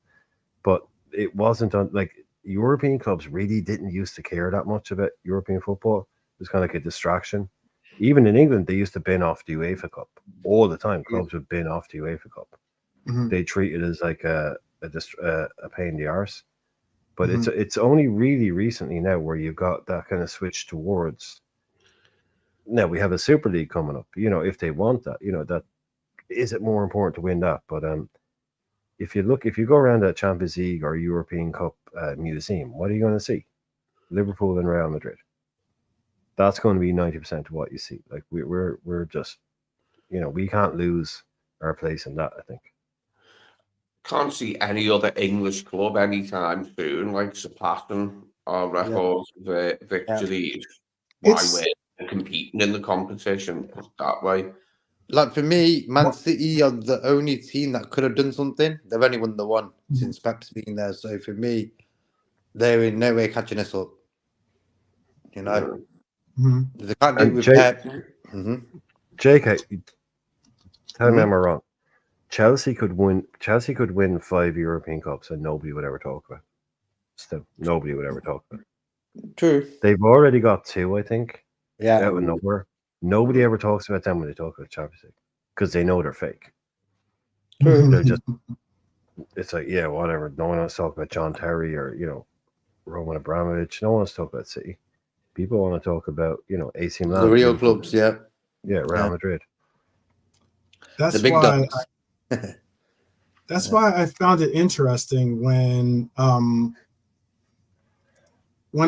But it wasn't on like European clubs really didn't used to care that much about European football. It was kind of like a distraction. Even in England, they used to bin off the UEFA Cup all the time. Clubs would bin off the UEFA Cup. Mhm. They treat it as like a pain in the arse. But Mhm. it's only really recently now where you've got that kind of switch towards. Now we have a Super League coming up. You know, if they want that, you know, that is it more important to win that. But if you go around a Champions League or European Cup museum, what are you going to see? Liverpool and Real Madrid. That's going to be 90% of what you see. Like we're just, you know, we can't lose our place in that, I think. Can't see any other English club anytime soon, like surpassing our Yeah. records of Yeah. victories. Why It's we're competing in the competition put it that way. Like for me, Man City are the only team that could have done something. They've only won the one since Pep's been there. So for me, they're in no way catching us up. You know, Mhm. if they can't do it And with Pep. Mm-hmm. JK, tell me Mhm. am I wrong? Chelsea could win 5 European Cups and nobody would ever talk about it. Still, nobody would ever talk about it. True. They've already got two, I think, Yeah. out of nowhere. Nobody ever talks about them when they talk about Champions League because they know they're fake. True. They're just, it's like, yeah, whatever. No one wants to talk about John Terry or, you know, Roman Abramovich. No one wants to talk about City. People want to talk about, you know, AC Milan, The real Liverpool, clubs, yeah. yeah, Real Madrid. The That's big why dogs. that's why I found it interesting when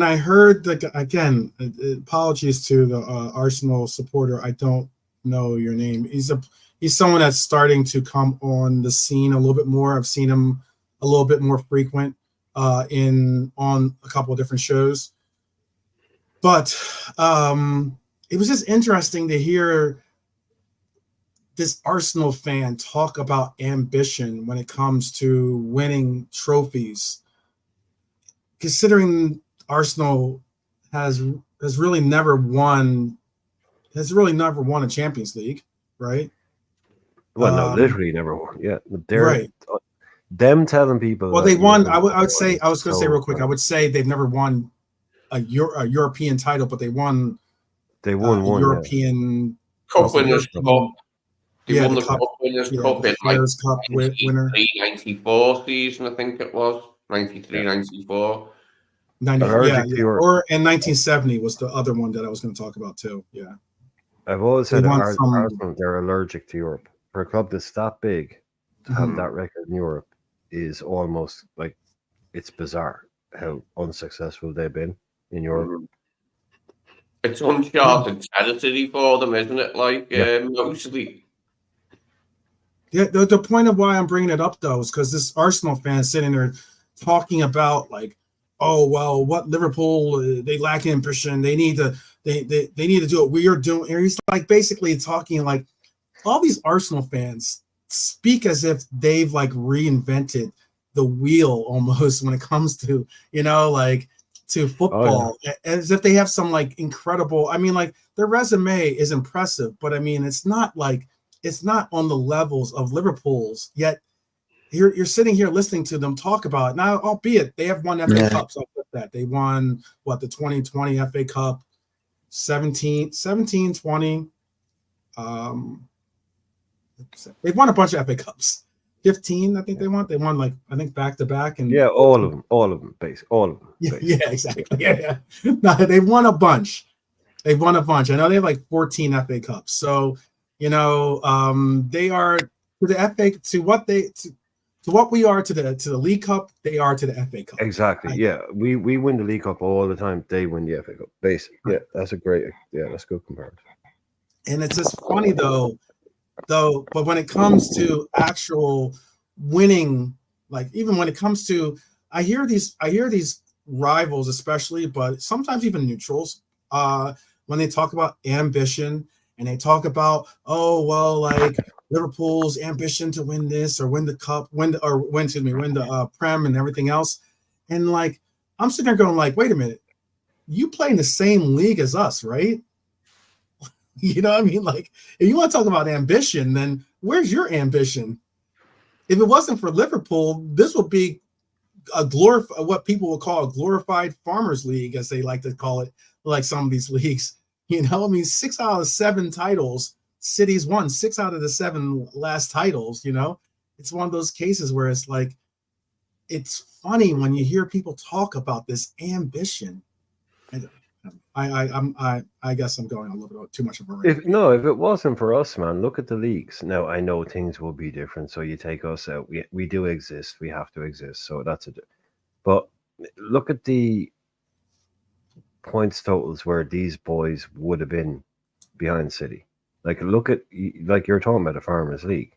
I heard again. Apologies to the Arsenal supporter. I don't know your name. He's someone that's starting to come on the scene a little bit more. I've seen him a little bit more frequent on a couple of different shows. But it was just interesting to hear this Arsenal fan talk about ambition when it comes to winning trophies, considering Arsenal has really never won a Champions League, right? Well, no, literally never won. Yeah, they're right. Them telling people. Well, they won. I would say real quick. I would say they've never won a European title, but they won. They won one European Cup Winners' Cup. They won the Cup Winners' yeah, Cup in like Cup winner. 93-94 season, I think it was. 93-94. 90, or in 1970 was the other one that I was going to talk about too. Yeah. I've always said Arsenal, they're allergic to Europe. For a club that's that big, to have that record in Europe is almost like, it's bizarre how unsuccessful they've been in Europe. It's uncharted territory for them, isn't it? Like, mostly. Yeah, the point of why I'm bringing it up, though, is because this Arsenal fan sitting there talking about, like, oh, well, what Liverpool, they lack ambition. They need to do what we are doing. And he's like basically talking like all these Arsenal fans speak as if they've like reinvented the wheel almost when it comes to, like to football, as if they have some like incredible, I mean, like their resume is impressive, but I mean, it's not on the levels of Liverpool's, yet you're sitting here listening to them talk about it. Now, albeit they have won FA Cups, I'll put that. They won the 2020 FA Cup, 17, 20. They've won a bunch of FA Cups. 15, I think they won. They won like I think back to back, and all of them, basically, all of them. Yeah, exactly. Yeah. No, they won a bunch. I know they have like 14 FA Cups. So they are to the FA to what we are to the League Cup. They are to the FA Cup. Exactly. Yeah, we win the League Cup all the time. They win the FA Cup. Basically, yeah, that's a good comparison. And it's just funny though, but when it comes to actual winning, like even when it comes to, I hear these rivals especially, but sometimes even neutrals, when they talk about ambition and they talk about, like Liverpool's ambition to win this or win the cup, win the Prem and everything else, and like I'm sitting there going like, wait a minute, you play in the same league as us, right? You know what I mean? Like, if you want to talk about ambition, then where's your ambition? If it wasn't for Liverpool, this would be what people would call a glorified farmers league, as they like to call it, like some of these leagues. I mean, 6 out of the 7 titles, City's won 6 out of the 7 last titles. It's one of those cases where it's like, it's funny when you hear people talk about this ambition. I guess I'm going a little bit too much of a rant. If it wasn't for us, man, look at the leagues. Now I know things will be different. So you take us out. We do exist. We have to exist. So that's it. But look at the points totals where these boys would have been behind City. Like look at like you're talking about a Farmers League.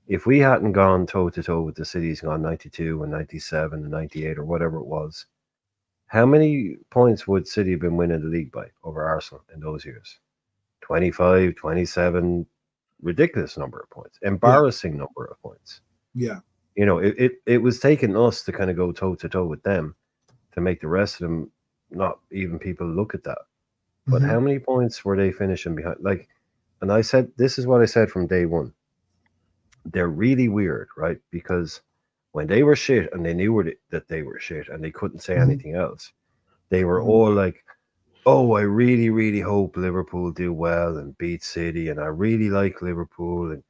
If we hadn't gone toe to toe with the Cities, gone 92 and 97 and 98 or whatever it was. How many points would City have been winning the league by over Arsenal in those years? 25, 27, ridiculous number of points, embarrassing number of points. Yeah. It was taking us to kind of go toe to toe with them to make the rest of them not even people look at that. But how many points were they finishing behind? Like, and I said, this is what I said from day one. They're really weird, right? Because when they were shit and they knew that they were shit and they couldn't say anything else, they were all like, oh, I really, really hope Liverpool do well and beat City. And I really like Liverpool. And,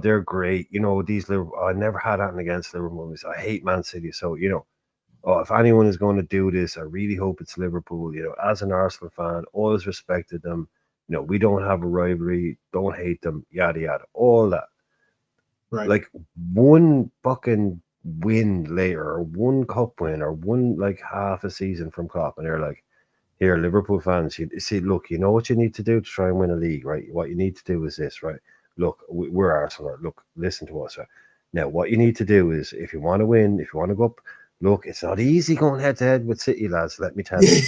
they're great. These Liverpool, I never had anything against Liverpool. I hate Man City. So, if anyone is going to do this, I really hope it's Liverpool. As an Arsenal fan, always respected them. We don't have a rivalry. Don't hate them. Yada, yada. All that. Right. Like one fucking win later or one cup win or one like half a season from Klopp and they're like, here, Liverpool fans, you see, look, you know what you need to do to try and win a league, right? What you need to do is this, right? Look, we're Arsenal. Look, listen to us. Right? Now, what you need to do is if you want to win, if you want to go up, look, it's not easy going head to head with City, lads. Let me tell you.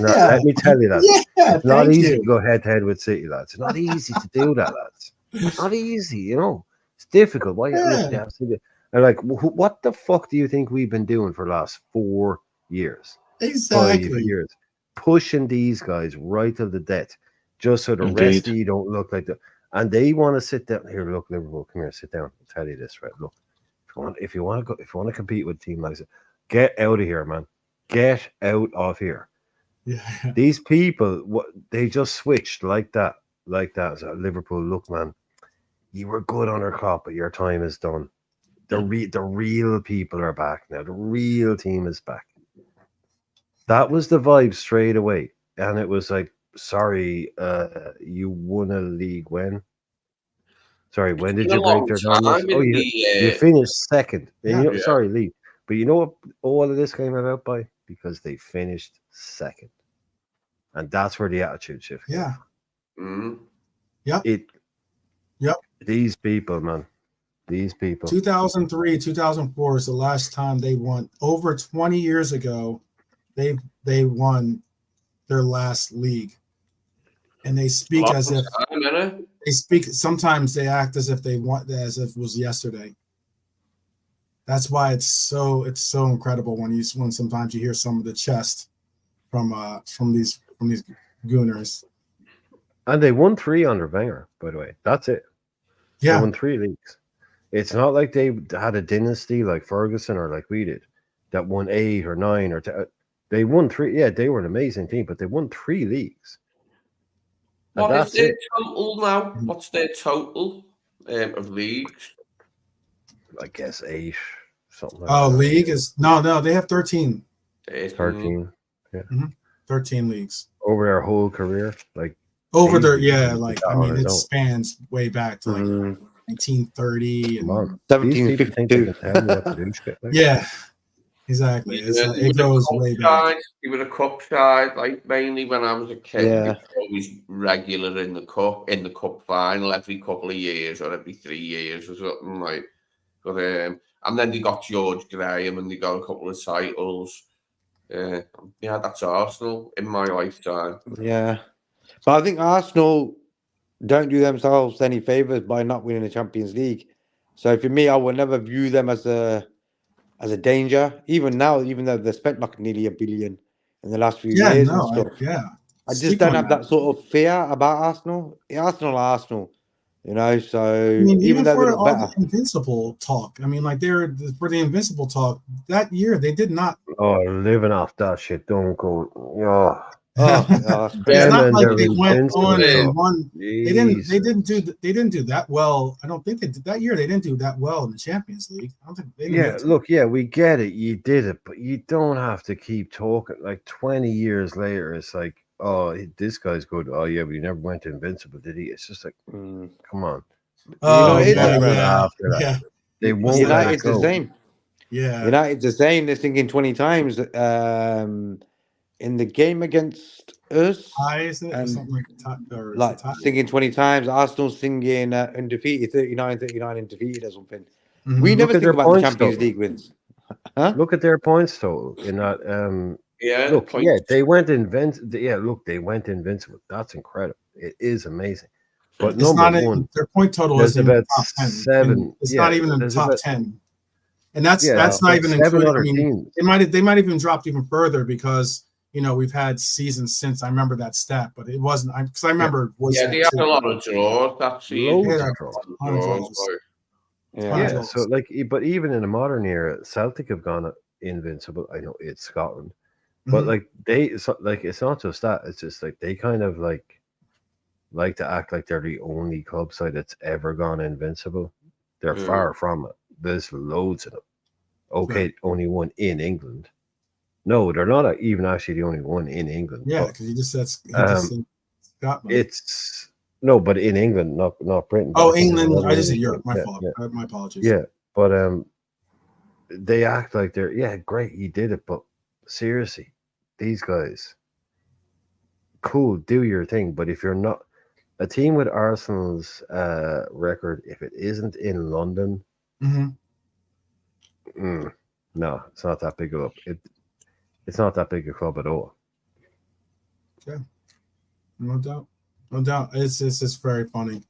Let me tell you that. It's not easy to go head to head with City, lads. It's not easy to do that, lads. Not easy, you know. It's difficult. Why? Look, they Yeah, have to. They're like, what the fuck do you think we've been doing for the last 4 years, 5 exactly. years, pushing these guys right to the death, just so the rest Indeed. of you don't look like the. And they want to sit down here. Look, Liverpool, come here, sit down. I'll tell you this, right? Look, if you want to go, if you want to compete with a team like that, get out of here, man. Get out of here. Yeah, These people, what they just switched like that, like that. So Liverpool, look, man, you were good on our cop, but your time is done. The real people are back now. The real team is back. That was the vibe straight away, and it was like, sorry, you won a league when? Sorry, when It's did been a you break long their dominance? time Oh, in you the finished second. And yeah, you know, yeah. sorry, Lee, but you know what? All of this came about by because they finished second, and that's where the attitude shift came. yeah. Mm. It Yep. these people, man, these people. 2003, 2004 is the last time they won. Over 20 years ago, they won their last league, and they speak Long as if time, innit? they speak. Sometimes they act as if they want, as if it was yesterday. That's why it's so incredible when sometimes you hear some of the chest from these gooners. And they won 3 under Wenger, by the way. That's it. They Yeah, won 3 leagues. It's not like they had a dynasty like Ferguson or like we did that won 8 or 9 or 10. They won 3. Yeah, they were an amazing team, but they won 3 leagues. And What is that's their it. total now? What's their total of leagues? I guess 8, something like oh, that. league is no, they have 13. 13. 13. Yeah. 13 leagues Over their whole career. Like over their, easy. yeah, He did like that I on mean his it own. spans way back to like Mm, 1930 Come on. and These people think they 1752. can tell me what to do. Shit, like. yeah, exactly. Yeah, they It were the goes cup way back. side. They were the cup side. Like mainly when I was a kid, they Yeah. were always regular in the cup final every couple of years or every 3 years or something like. But and then they got George Graham and they got a couple of titles. Yeah, that's Arsenal in my lifetime. Yeah. But I think Arsenal don't do themselves any favours by not winning the Champions League. So for me, I will never view them as a danger. Even now, even though they've spent like nearly a billion in the last few Yeah, years and no, stuff, I just speak don't on have that. that sort of fear about Arsenal. Arsenal are Arsenal, you know. I So mean, even even though they for look all the better, invincible talk, I mean, like for the invincible talk that year, they did not. Oh, living off that shit. Don't go. Oh, that's It's crazy. them not and like their they went invincible on and talk. won. They Jesus. didn't do that well. I don't think they did that year. They didn't do that well in the Champions League. I don't think they didn't make Yeah, it. look, yeah, we get it. You did it, but you don't have to keep talking. Like 20 years later, it's like, oh, this guy's good. Oh, yeah, but he never went to Invincible, did he? It's just like, Mm. come on. You know, Oh it is yeah, as well. After that, yeah, they what's won't let that? it United's the go. same. Yeah, United's the same. They're thinking 20 times. In the game against us, tie is it or and something like tie, or is it like tie? singing 20 times. Arsenal singing undefeated 39 undefeated or something. We Mm-hmm. never Look at think their about the points Champions total. League wins. Huh? Look at their points total in that. Yeah, Look, point. yeah, they went invincible. Yeah, look, they went invincible. That's incredible. It is amazing. But It's number not one, their point total there's isn't even about top 10, and 7. it's Yeah, not even in the there's top about 10. And that's yeah, that's there's not about even 7 including. I other mean, teams. they might even dropped even further because we've had seasons since. I remember that stat, but it wasn't because I Yeah, remember Yeah, voicing they it had too. a lot of draws that They season. had loads a of A draws. lot of ton of draws. draws. Ton of Yeah. Yeah, so draws. like, but even in the modern era, Celtic have gone invincible. I know it's Scotland, but Mhm. like like it's not just that. It's just like they kind of like to act like they're the only club side that's ever gone invincible. They're Mm. far from it. There's loads of them. Okay, Right. only one in England. No, they're not even actually the only one in England. Yeah, But because he just um, said Scotland. it's no, but in England, not Britain. But Oh, I think there's England. another I just one. said Europe. My Yeah, fault. yeah, My apologies. yeah. But they act like they're great. You did it, but seriously, these guys, cool, do your thing. But if you're not a team with Arsenal's record, if it isn't in London, Mm-hmm. no, it's not that big of it's not that big a club at all. Okay. No doubt. No doubt. It's just very funny.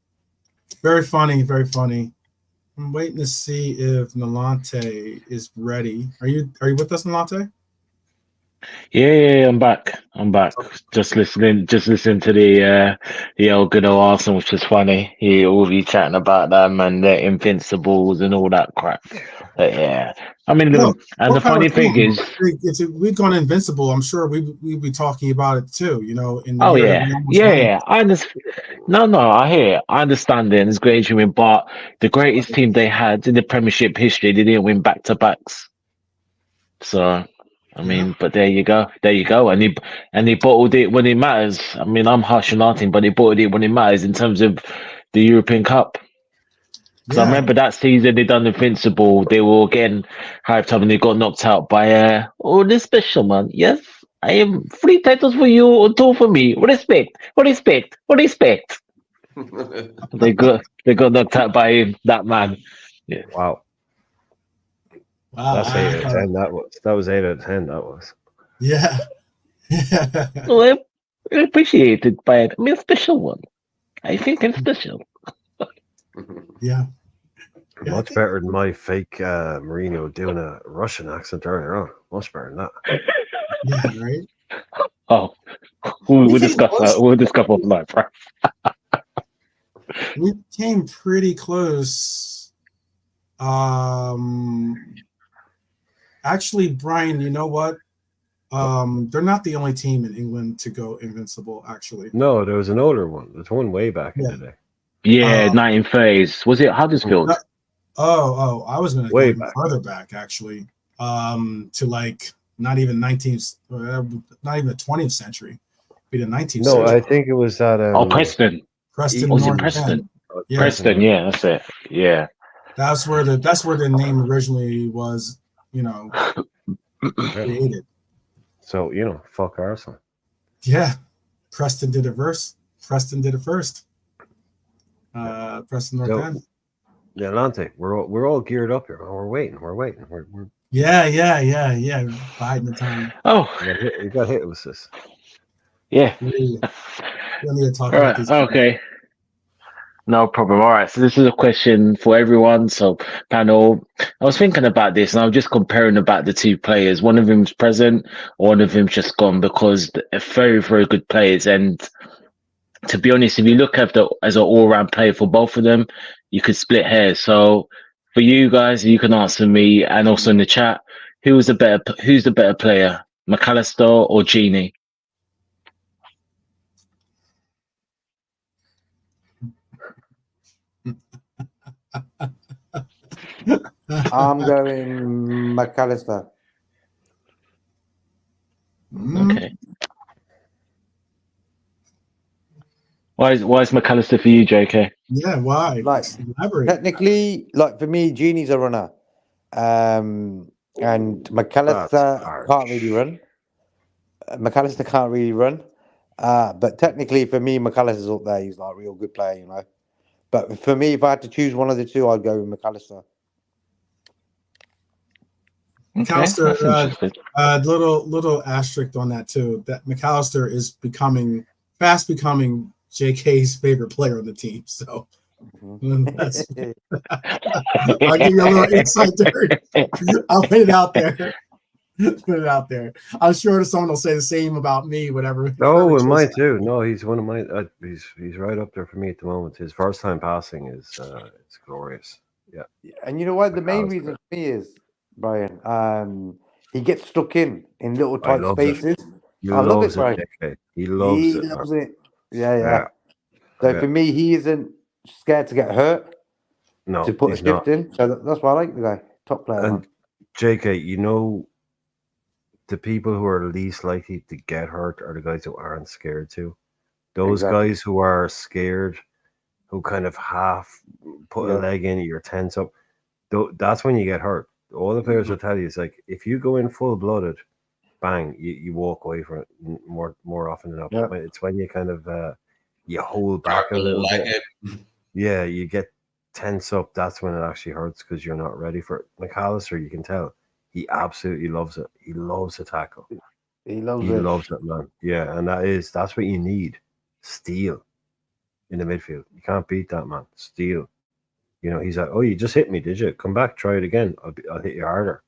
Very funny, very funny. I'm waiting to see if Nalante is ready. Are you with us, Nalante? Yeah, I'm back. I'm back. Just listening to the old good old Arsenal, which is funny. He all be chatting about them and their invincibles and all that crap. But yeah, I mean, Well, and the funny thing is, if we'd gone invincible, I'm sure we'd be talking about it too. You know, in the oh year that yeah, we almost yeah, won. yeah. I understand. No, I hear it. I understand it. And it's great to win, but the greatest team they had in the Premiership history, they didn't win back to backs. So. I mean, but there you go, and he bottled it when it matters. I mean, I'm harsh on our team, but he bottled it when it matters in terms of the European Cup. Because I Yeah, remember that season they done Invincible. They were getting hyped up and they got knocked out by the special man. Yes, I am 3 titles for you, 2 for me. Respect. They got knocked out by him, that man. Yeah. Wow. wow. That's 8 out of 10. That was 8 out of 10. That was. Yeah. Well, I appreciate it, but I'm a special one. I think I'm special. Yeah. Yeah, Much better than my fake Mourinho doing a Russian accent earlier on. Much better than that. Yeah, right. Oh, we'll discuss that. We'll discuss offline, right? We came pretty close. Actually, Brian, you know what? They're not the only team in England to go invincible. Actually, No, there was an older one. There's one way back in the day. Yeah, 1930s. Was it Huddersfield? I was going to go Way even back. further back, actually, to like not even not even the 20th century, be the 19th No, century. I think it was that. Preston. Preston Was it North Preston? End. Yeah. Preston, yeah, that's it. Yeah. That's where the name originally was, created. So fuck Arsenal. Yeah, Preston did it first. Preston did it first. Preston North End. Yeah, Lante, we're all geared up here. We're waiting. We're Yeah. Biding the time. Oh, you got hit with this. yeah. We don't need to talk All about right. these. Okay. No problem. All right. So this is a question for everyone. So panel, I was thinking about this and I was just comparing about the 2 players. One of them's present, one of them's just gone because they're very, very good players. And to be honest, if you look at as an all-round player for both of them, you could split hairs. So for you guys, you can answer me and also in the chat, who's the better player, McAllister or Genie? I'm going McAllister. Okay. Why is McAllister for you, JK? Yeah, why? Like, Elaborate. technically, like for me, Genie's a runner. And McAllister can't really run. McAllister can't really run. But technically, for me, McAllister's up there. He's like a real good player, But for me, if I had to choose one of the 2, I'd go with McAllister. McAllister, little asterisk on that too. That McAllister is fast becoming JK's favorite player on the team. So that's I'll give you a little insight there. I'll put it out there. I'm sure someone will say the same about me, whatever. Oh, and mine too. No, he's one of my. He's right up there for me at the moment. His first time passing is it's glorious. Yeah. And you know what? The main reason for me is, Brian, he gets stuck in little tight spaces. I love it, Brian. He loves it. He loves it. Yeah. So for me, he isn't scared to get hurt. No, to put a shift in. So that's why I like the guy. Top player. And JK, the people who are least likely to get hurt are the guys who aren't scared to. Those guys who are scared, who kind of half put a leg in, you're tense up. That's when you get hurt. All the players will tell you is like, if you go in full blooded, bang, you walk away from it more often than not. Yeah. It's when you kind of you hold back a little bit. Yeah, you get tense up. That's when it actually hurts because you're not ready for it. McAllister, you can tell. He absolutely loves it. He loves a tackle. He loves it, man. Yeah, and that's what you need. Steel. in the midfield. You can't beat that, man. Steal. You know, he's like, oh, you just hit me, did you? Come back, try it again. I'll hit you harder.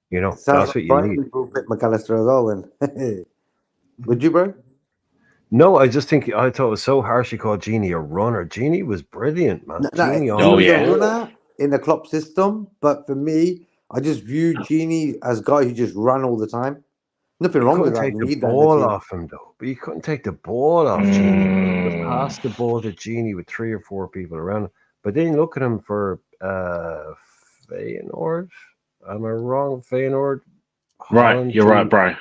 You know, It sounds that's like what you Brighton need. will fit McAllister as well. Then would you, bro? No, I just think I thought it was so harsh. He called Genie a runner. Genie was brilliant, man. No, Genie he on Oh, was a yeah. runner in the Klopp system, but for me, I just view Genie as a guy who just ran all the time. Nothing You wrong with couldn't that. take You the need that in the ball team. off him, though. But you couldn't take the ball off Genie. You could Mm. pass the ball to Genie with 3 or 4 people around him. But then look at him for Feyenoord. Am I wrong? Feyenoord? Right, Holland? you're right, Genie. Brian.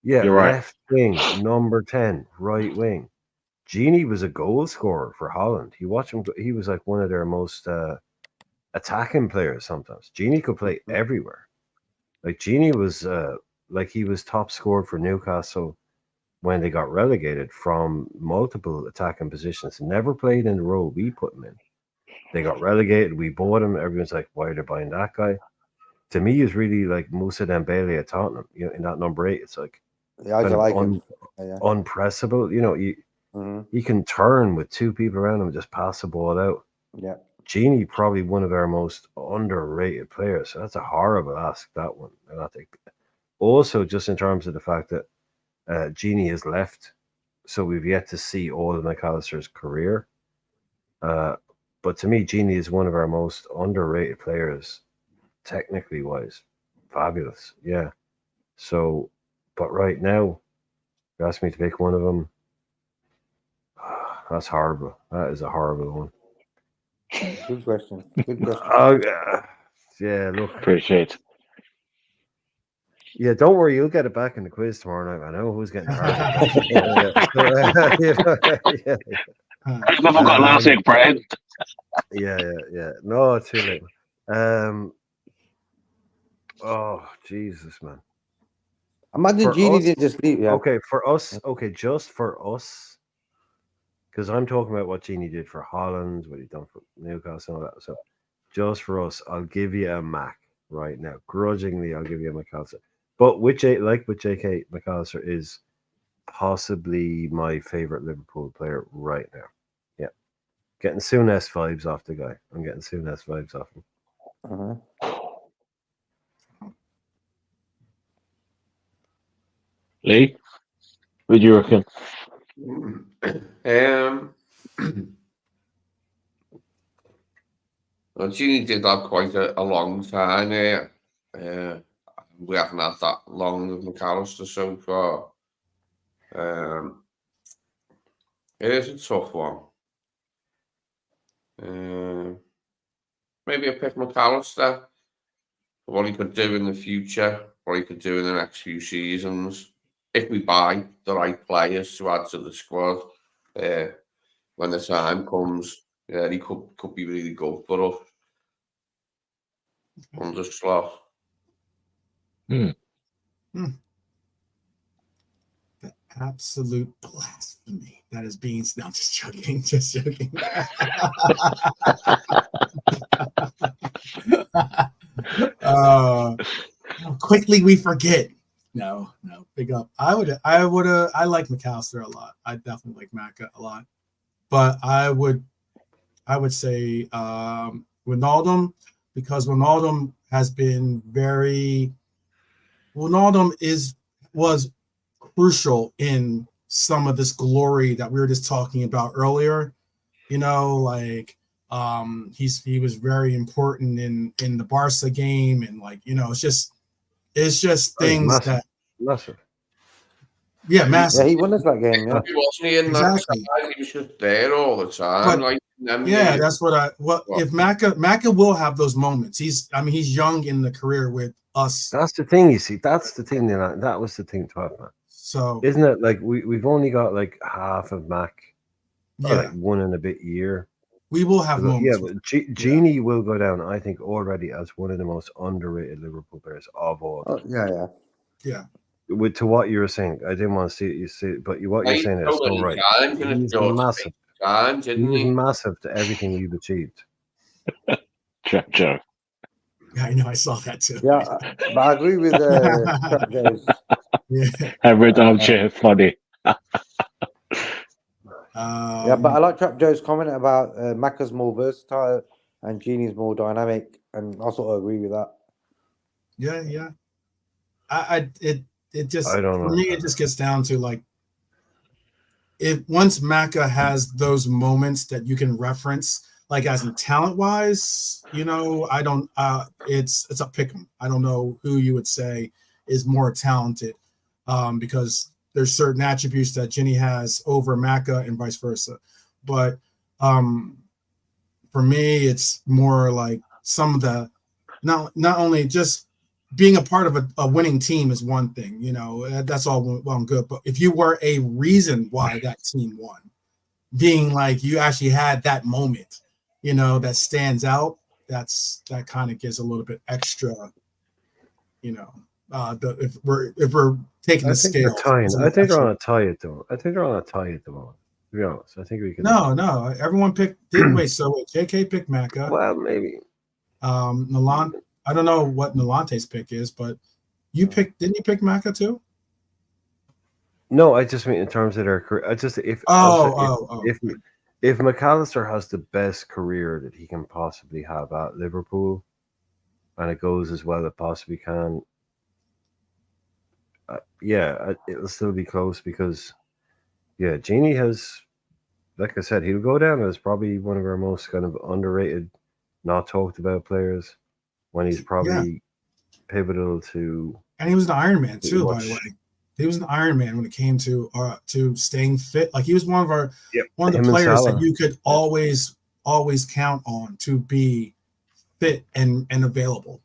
Yeah, You're right. left wing, number 10, right wing. Genie was a goal scorer for Holland. You watch him, he was like one of their most attacking players sometimes. Genie could play everywhere. Like Genie was like he was top scored for Newcastle when they got relegated from multiple attacking positions. Never played in the role we put him in. They got relegated. We bought him. Everyone's like, why are they buying that guy? To me, is really like Moussa Dembele at Tottenham. You know, in that number 8, it's like Yeah, I kind of like him. Yeah. unpressable. You know, Mhm. he can turn with 2 people around him and just pass the ball out. Yeah. Genie probably one of our most underrated players. So that's a horrible ask, that one. And I think also just in terms of the fact that Genie has left, so we've yet to see all of McAllister's career. But to me, Genie is one of our most underrated players, technically wise. Fabulous, yeah. So, but right now, you ask me to pick one of them. That's horrible. That is a horrible one. Good question. Good question. Yeah, look. Appreciate it. Yeah, don't worry, you'll get it back in the quiz tomorrow night. I know who's getting the hard. Yeah. I never got last week, Brian. Yeah. No, too late. Oh, Jesus, man. Imagine For Genie us, didn't just leave. Yeah. okay, for us, just for us, because I'm talking about what Genie did for Holland, what he done for Newcastle, and all that. So, just for us, I'll give you a Mac right now. Grudgingly, I'll give you a McAllister. But with J.K. McAllister is possibly my favorite Liverpool player right now. Yeah, getting Souness vibes off the guy. I'm getting Souness vibes off him. Uh-huh. Lee, what do you reckon? Well, Genie did have quite a long time here. We haven't had that long with McAllister so far. It is a tough one. Maybe I pick McAllister for what he could do in the future, what he could do in the next few seasons. If we buy the right players to add to the squad, when the time comes, yeah, he could be really good for us. On the slot. The absolute blasphemy that is being. No, just joking. Just joking. Quickly we forget. No, big up. I like McAllister a lot. I definitely like Macca a lot, but I would say Wijnaldum, because Wijnaldum has been was crucial in some of this glory that we were just talking about earlier. You know, like he was very important in the Barca game, and like, you know, it's just things massive. that Massive. Yeah, massive. Yeah, he won us that game. Yeah. He wasn't in Exactly. that side. He was just there all the time. But, like yeah, that's what if Macca will have those moments. He's young in the career with us. That's the thing, you see. That's the thing that was the thing to have, man. So isn't it like we've only got like half of Mac, yeah, like 1 and a bit year. We will have moments. Yeah, but Genie will go down, I think, already as one of the most underrated Liverpool players of all. Oh, yeah. To what you were saying, I didn't want to see it. You see, but what you're saying is so right. He's massive. He's massive to everything we've achieved. Joe. Yeah, I know. I saw that too. Yeah, but I agree with James. Yeah. Every armchair funny. Yeah, but I like Trap Joe's comment about Macca's more versatile and Genie's more dynamic, and I sort of agree with that. Yeah. It just I don't for know. me it just gets down to like if once Macca has those moments that you can reference, like as in talent wise, I don't it's a pick 'em. I don't know who you would say is more talented, because there's certain attributes that Ginny has over Macca and vice versa. But for me, it's more like some of the not only just being a part of a winning team is one thing, that's all well and good. But if you were a reason why that team won, being like you actually had that moment, that stands out, that kind of gives a little bit extra, if we're taking the scale. I think they're on a tie at the moment. I think they're on a tie at the moment. To be honest, I think we can. No, everyone didn't wait. So JK picked Macca. Well, maybe. Nalan, I don't know what Nalante's pick is, but didn't you pick Macca too? No, I just mean in terms of their career. I just if McAllister has the best career that he can possibly have at Liverpool, and it goes as well as it possibly can, it'll still be close because, Genie has, like I said, he'll go down as probably one of our most kind of underrated, not talked about players when he's probably pivotal to. And he was an Iron Man too, by the way. He was an Iron Man when it came to staying fit. Like he was one of the players that you could always count on to be fit and available.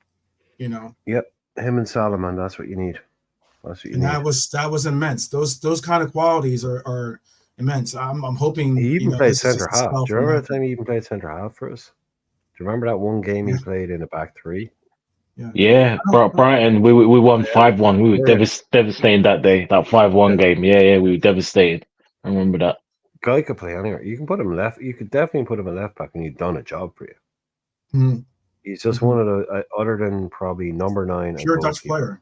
Yep, him and Solomon. That's what you need. That's what you need. That was immense. Those kind of qualities are immense. I'm hoping he even played center half. Do you remember the time he even played center half for us? Do you remember that one game he played in a back three? Yeah, Brighton, we won 5-1. We were devastated that day. That 5-1 game. Yeah, we were devastated. I remember that. Guy could play anywhere. You can put him left. You could definitely put him at left back, and he'd done a job for you. Mm-hmm. He's just one of the other than probably number 9. Pure Dutch player.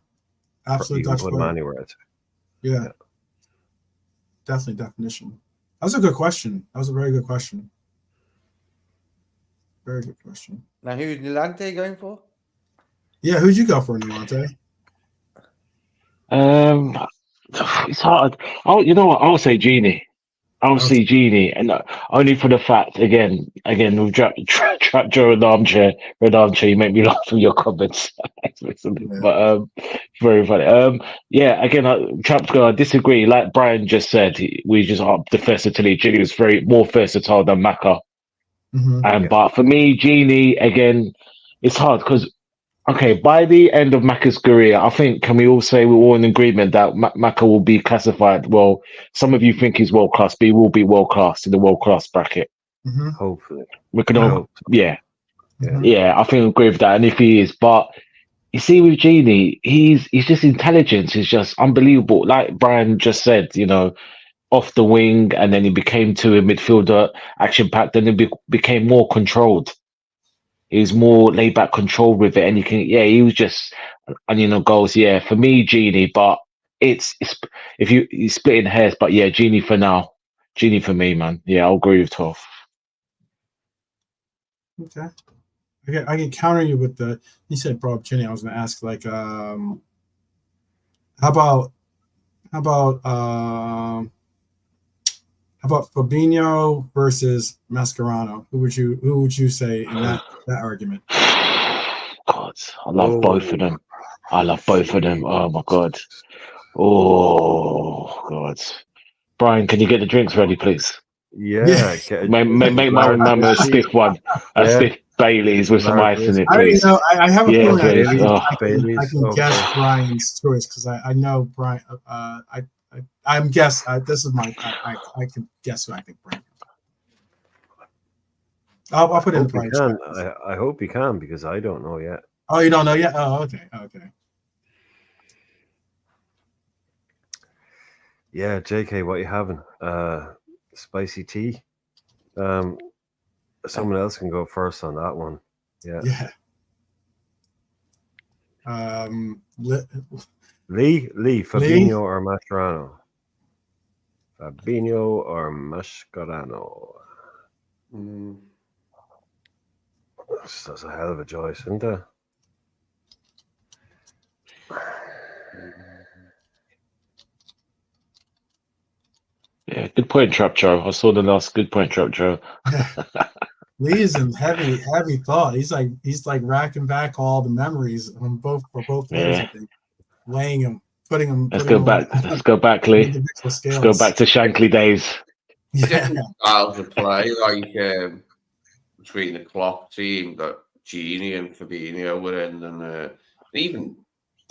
Absolute Dutch player. You can put him anywhere. I'd say. Yeah, definitely definition. That was a good question. That was a very good question. Very good question. Now, who's Nilante going for? Yeah, who'd you go for, Nilante? It's hard. You know what? I'll say Genie. I'll say Genie, and only for the fact again with Trap Joe and armchair, you make me laugh with your comments. But very funny. Again, Trap's gonna disagree. Like Brian just said, we just upped the versatility. Genie was very more versatile than Macca. But for me, Genie again, it's hard because. Okay, by the end of Macca's career, I think, can we all say we're all in agreement that Macca will be classified, well, some of you think he's world-class, but he will be world-class in the world-class bracket. Mm-hmm. Hopefully. We can all, I think I agree with that, and if he is, but you see with Genie, he's just intelligence is just unbelievable. Like Brian just said, off the wing, and then he became to a midfielder, action-packed, and then became more controlled. He was more laid back, controlled with it, and he was just, and goals. Yeah, for me, Genie, but it's if you split in hairs, but yeah, Genie for now, Genie for me, man. Yeah, I'll agree with 12. Okay, I can counter you with you said bro, Genie. I was gonna ask like, how about Fabinho versus Mascherano? Who would you say in that argument? God, I love both of them. Oh my God. Oh God. Brian, can you get the drinks ready, please? Yeah. Make my remember a stiff one. A stiff Bailey's with some ice in it, please. I have a feeling Bailey's. I can guess Brian's choice because I know Brian. I'm guess. This is my. I can guess who I think Brian. I'll put in the Brian. I hope you can because I don't know yet. Oh, you don't know yet? Oh, okay. Yeah, JK, what you having? Spicy tea. Someone else can go first on that one. Yeah. Yeah. Lee, Fabinho or Mascherano? Fabinho or Mascherano? Mm. That's a hell of a choice, isn't it? Yeah, good point, Trap Joe. I saw the last good point, Trap Joe. Lee's in heavy thought. He's like racking back all the memories for both players. Yeah. I think weighing them, putting them. Let's go back, Lee. Individual Let's scales. go back to Shankly days. Yeah. Different styles of play, like between the Klopp team that Genie and Fabinho were in, and even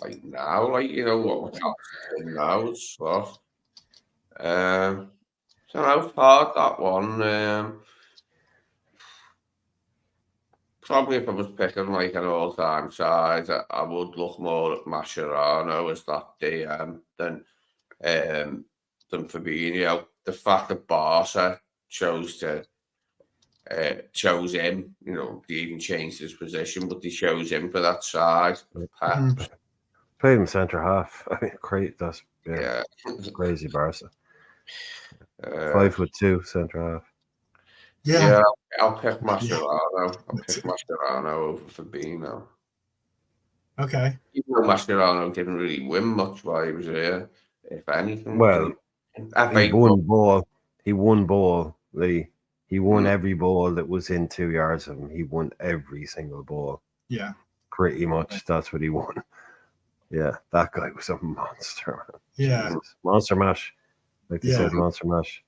like now, like what we're talking now is stuff. So that was hard, that one. Probably if I was picking like an all-time side, I would look more at Mascherano as that DM than Fabinho. The fact that Barca chose him, they even changed his position, but they chose him for that side. Played him centre half. I mean, great. That's It's crazy, Barca. 5'2" centre half. Yeah, I'll pick Mascherano. I'll pick Mascherano over Fabinho. Okay. Even though Mascherano didn't really win much while he was here, if anything. Well, he won ball. He won ball, Lee. He won every ball that was in 2 yards of him. He won every single ball. Yeah. Pretty much. That's what he won. Yeah, that guy was a monster. Man. Yeah. Jesus. Monster mash. Like they said, monster mash.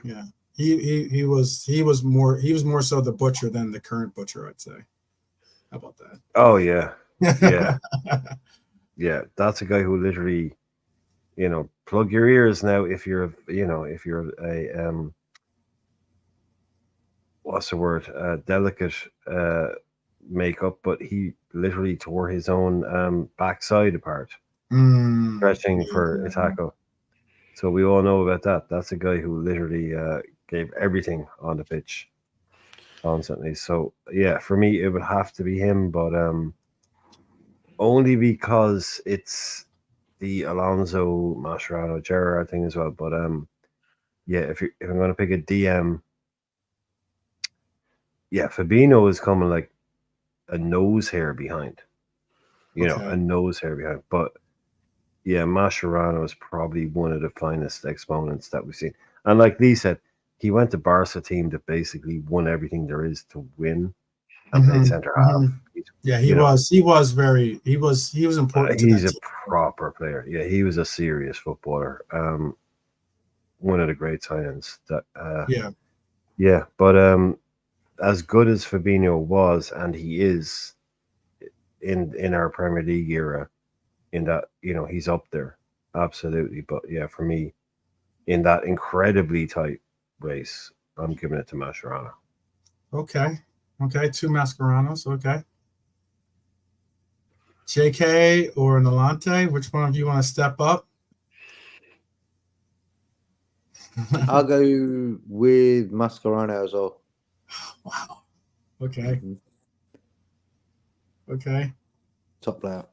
Yeah. He was more so the butcher than the current butcher, I'd say. How about that? Oh yeah. Yeah. Yeah. That's a guy who literally, plug your ears now if you're a what's the word? Delicate makeup, but he literally tore his own backside apart. Stretching for a tackle. So we all know about that. That's a guy who literally gave everything on the pitch constantly. So yeah, for me it would have to be him, but only because it's the Alonso Mascherano Gerrard thing as well. But yeah, if I'm gonna pick a DM, yeah, Fabinho is coming like a nose hair behind. A nose hair behind. But yeah, Mascherano is probably one of the finest exponents that we've seen. And like Lee said, he went to Barca team that basically won everything there is to win and played centre half. Yeah, he was important. He's a proper player. Yeah, he was a serious footballer. One of the great signings that yeah, but as good as Fabinho was, and he is in our Premier League era, in that he's up there absolutely. But yeah, for me, in that incredibly tight race, I'm giving it to Mascherano. Okay, two Mascheranos. Okay, JK or Nalante, which one of you want to step up? I'll go with Mascherano as well. Wow. Okay. Okay. Top player.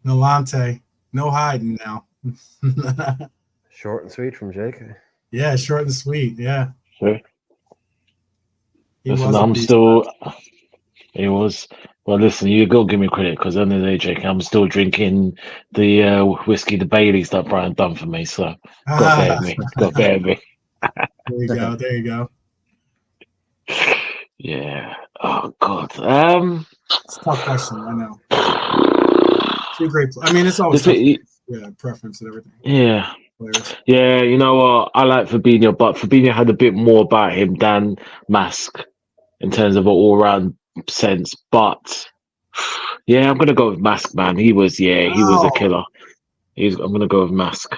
Nalante, no hiding now. Short and sweet from JK. Yeah, short and sweet. Yeah. Sure. He was. Well, listen, you go give me credit because at the end of the day, Jake, I'm still drinking the whiskey, the Baileys that Brian done for me. So got bear with me. Got bear with me. There you go. Yeah. Oh God. It's a tough question. I know. Two great. I mean, it's always preference and everything. Yeah. Players. Yeah. You know what? I like Fabinho, but Fabinho had a bit more about him than Mask in terms of an all-round sense. But yeah, I'm gonna go with Mask, man. He was a killer. I'm gonna go with Mask.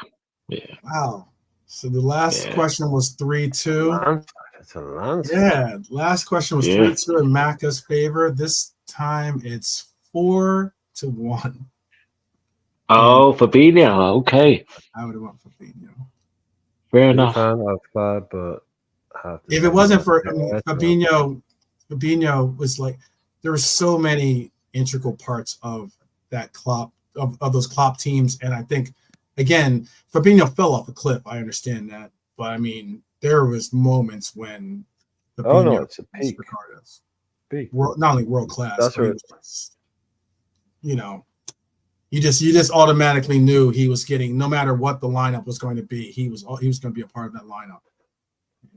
Yeah. Wow. So the last question was 3-2. That's a lance. Yeah. Last question was 3-2 in Macca's favor. This time it's 4-1. Oh, Fabinho. Okay. I would have went Fabinho. Fair enough. But if it wasn't for Fabinho was like, there were so many integral parts of that Klopp of those Klopp teams, and I think again, Fabinho fell off a cliff. I understand that, but I mean, there was moments when Fabinho it's a peak. regarded Peak. not only world class, That's but he right. was just, you just automatically knew he was getting, no matter what the lineup was going to be, he was going to be a part of that lineup.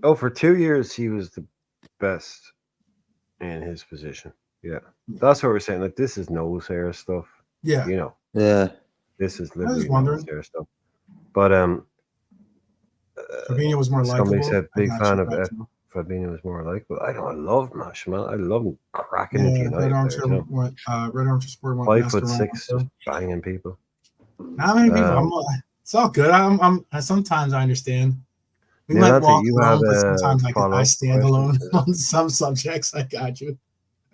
Oh, for 2 years he was the best in his position. Yeah, that's what we're saying. Like, this is nose hair stuff. Yeah, Yeah. This is I was literally wondering. nose hair stuff. But Fabinho was more somebody likable. said big I got fan you, of got you. Fabinho was more likable. I know. I love Mash, man. I love him cracking Yeah, into Red United Armchair players. You know? Red Armchair Sport went 5'6", around. just banging people. How many people? It's all good. Sometimes I understand. We might Nilante, walk you have alone, but a sometimes I follow-up stand question? alone on some subjects. I got you.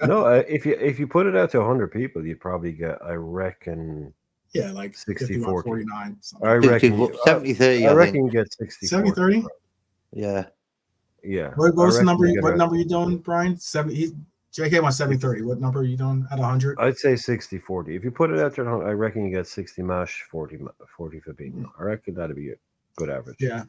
No, if you put it out to 100 people, you'd probably get, I reckon, Yeah, like 60-40. 49. I reckon 70-30, I I reckon think. you get 60-40. 70-30? Yeah. Yeah. What was the I reckon number? you get What about number are you doing, Brian? 70. JK wants 70-30. What number are you doing at 100? I'd say 60-40. If you put it out there, I reckon you get 60 Mash, 40 Fabinho. I reckon that'd be a good average. Yeah.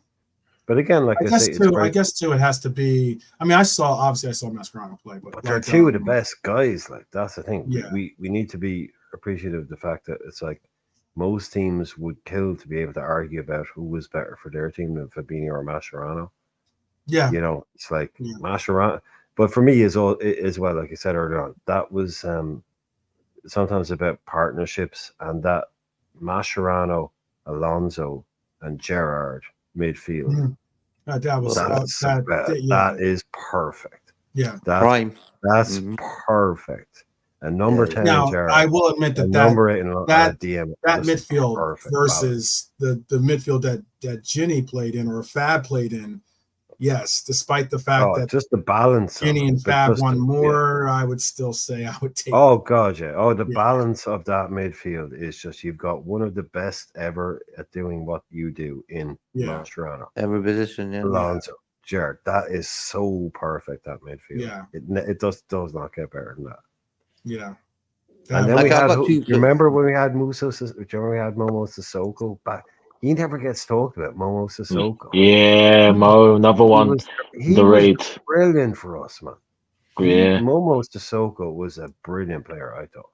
But again, like I say, it's great. I guess too, it has to be. I mean, I saw Mascherano play, but they're like, two of the best guys. Like, that's the thing. Yeah. We need to be appreciative of the fact that it's like most teams would kill to be able to argue about who was better for their team than Fabinho or Mascherano. Yeah. You know, it's like Mascherano. But for me, as well, like I said earlier on, that was sometimes about partnerships, and that Mascherano, Alonso, and Gerrard midfield. Mm-hmm. That is perfect. Yeah, prime. That's perfect. And number 10 now, in Gerrard. I will admit that number 8 in DM. That midfield versus the midfield that Ginny played in, or Fab played in. Yes, despite the fact that just the balance, Ginny and Fab won more, I would still say I would take. Oh god, yeah. Oh, the balance of that midfield is just, you've got one of the best ever at doing what you do in Mascherano. Every position, Alonso, Gerrard. That is so perfect, that midfield. Yeah, it does not get better than that. Yeah. And then we had. You remember when we had Musa? Do you remember we had Momo Sissoko back? He never gets talked about, Momo Sissoko. Yeah, Mo, another one. He was brilliant for us, man. Yeah. Momo Sissoko was a brilliant player, I thought.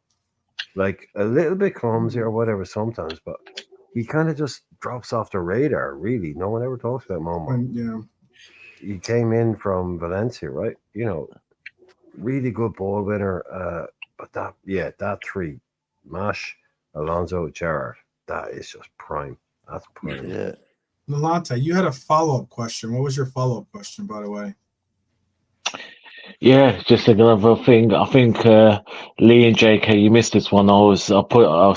Like, a little bit clumsy or whatever sometimes, but he kind of just drops off the radar, really. No one ever talks about Momo. He came in from Valencia, right? You know, really good ball winner. But that three, Mash, Alonso, Gerrard, that is just prime. That's prime. Yeah. Nilante, you had a follow-up question. What was your follow-up question, by the way? Yeah, just another thing. I think Lee and JK, you missed this one. I was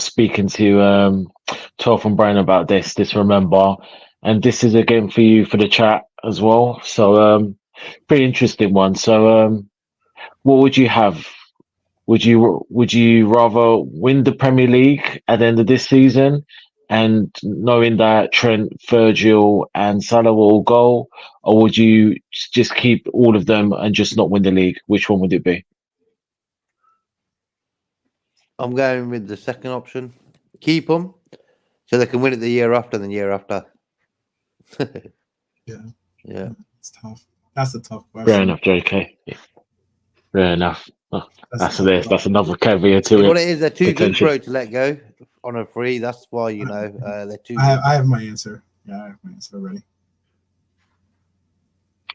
speaking to 12 and Brian about this, remember, and this is again for you for the chat as well. So pretty interesting one. So what would you have? Would you rather win the Premier League at the end of this season, and knowing that Trent, Virgil, and Salah will all go, or would you just keep all of them and just not win the league? Which one would it be? I'm going with the second option. Keep them so they can win it the year after and the year after. Yeah. It's tough. That's a tough question. Fair enough, JK. Fair enough. Oh, that's another caveat to it. What it is, they're too good for it to let go on a free. That's why, they're too. I have my answer. Yeah, I have my answer already.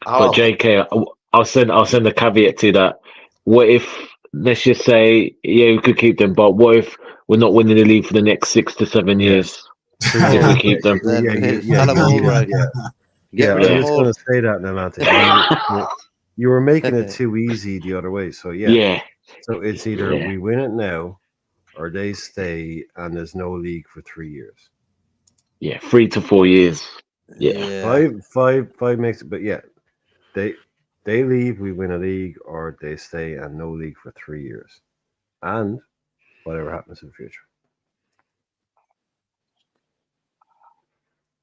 But JK, I'll send a caveat to that. What if, let's just say, we could keep them, but what if we're not winning the league for the next 6 to 7 years? If we keep them, I was just going to say that, Nilante. You were making it too easy the other way. So so it's either we win it now, or they stay and there's no league for 3 years. 3 to 4 years. Five makes it. But they leave, we win a league, or they stay and no league for 3 years, and whatever happens in the future.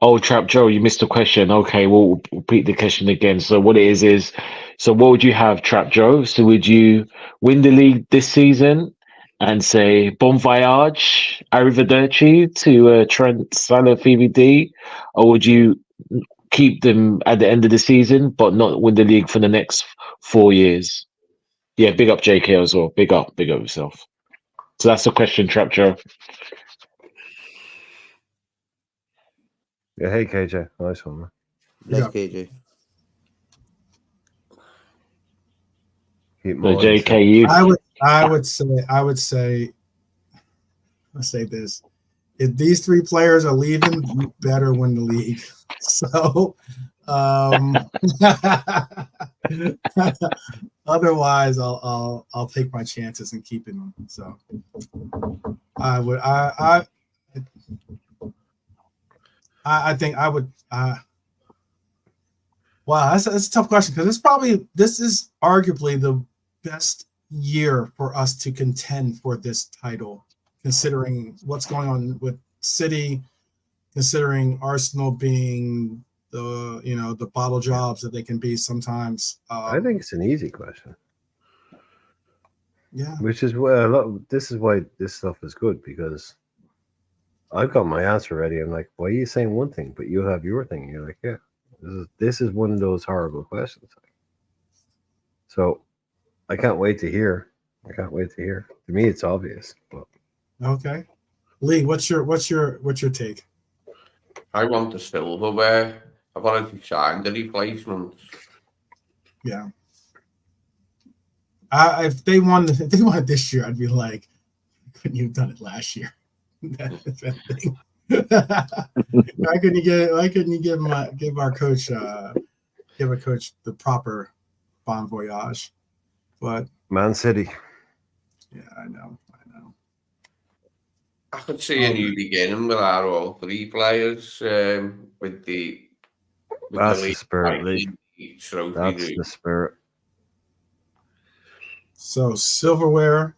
Oh, Trap Joe, you missed a question. Okay, we'll repeat the question again. So what it is, so what would you have, Trap Joe? So would you win the league this season and say bon voyage, arrivederci to Trent, Salah, VVD, or would you keep them at the end of the season but not win the league for the next 4 years? Yeah, big up JK as well. Big up yourself. So that's the question, Trap Joe. Yeah, hey KJ, nice one, man. Bless Yeah. KJ. Keep So Mo JK, innocent. you I would say, let's say this: if these three players are leaving, you better win the league. So, otherwise, I'll take my chances in keeping them. So, I think I would. Wow, that's a tough question because this is arguably the best year for us to contend for this title, considering what's going on with City, considering Arsenal being the bottle jobs that they can be sometimes. I think it's an easy question. Yeah. Which is why this is why this stuff is good, because I've got my answer ready. I'm like, why are you saying one thing, but you have your thing? And you're like, yeah, this is one of those horrible questions. So I can't wait to hear. To me, it's obvious, but Okay. Lee, what's your take? I want the silverware. I've already signed the replacements. Yeah. If they won it this year, I'd be like, couldn't you have done it last year? that thing. Why couldn't you give our coach give a coach the proper bon voyage? But Man City. yeah, I know. I could see a new beginning with our all three players with the That's the spirit, Lee. trophy. That's the spirit. So silverware,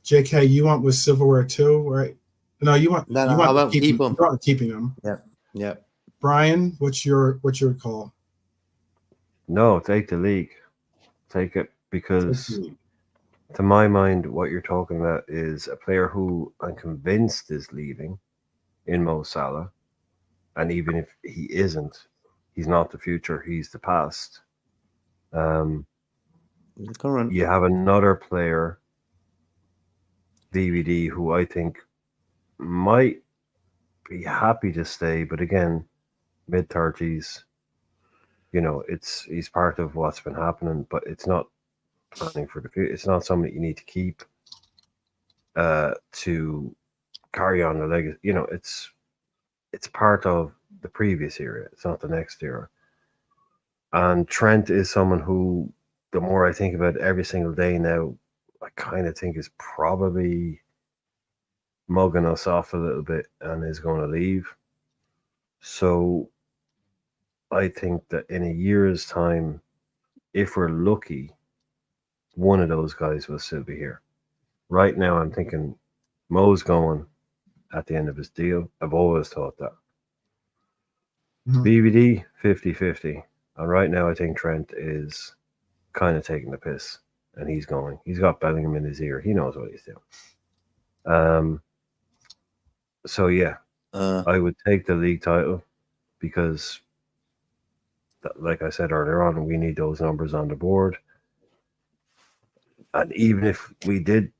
JK, you want with silverware too, right? No, you want No, you I want won't keep them. You want keeping them. Yeah. Brian, what's your call? No, take the league. Take it, because to my mind, what you're talking about is a player who I'm convinced is leaving in Mo Salah. And even if he isn't, he's not the future, he's the past. Current. You have another player, VVD, who I think might be happy to stay, but again, mid-30s. He's part of what's been happening, but it's not planning for the future. It's not something you need to keep to carry on the legacy. It's part of the previous era. It's not the next era. And Trent is someone who, the more I think about it every single day now, I kind of think is probably mugging us off a little bit and is going to leave. So I think that in a year's time, if we're lucky, one of those guys will still be here. Right now, I'm thinking Mo's going at the end of his deal. I've always thought that. BVD, 50-50. And right now, I think Trent is kind of taking the piss. And he's going. He's got Bellingham in his ear. He knows what he's doing. So, yeah, I would take the league title because, like I said earlier on, we need those numbers on the board. And even if we did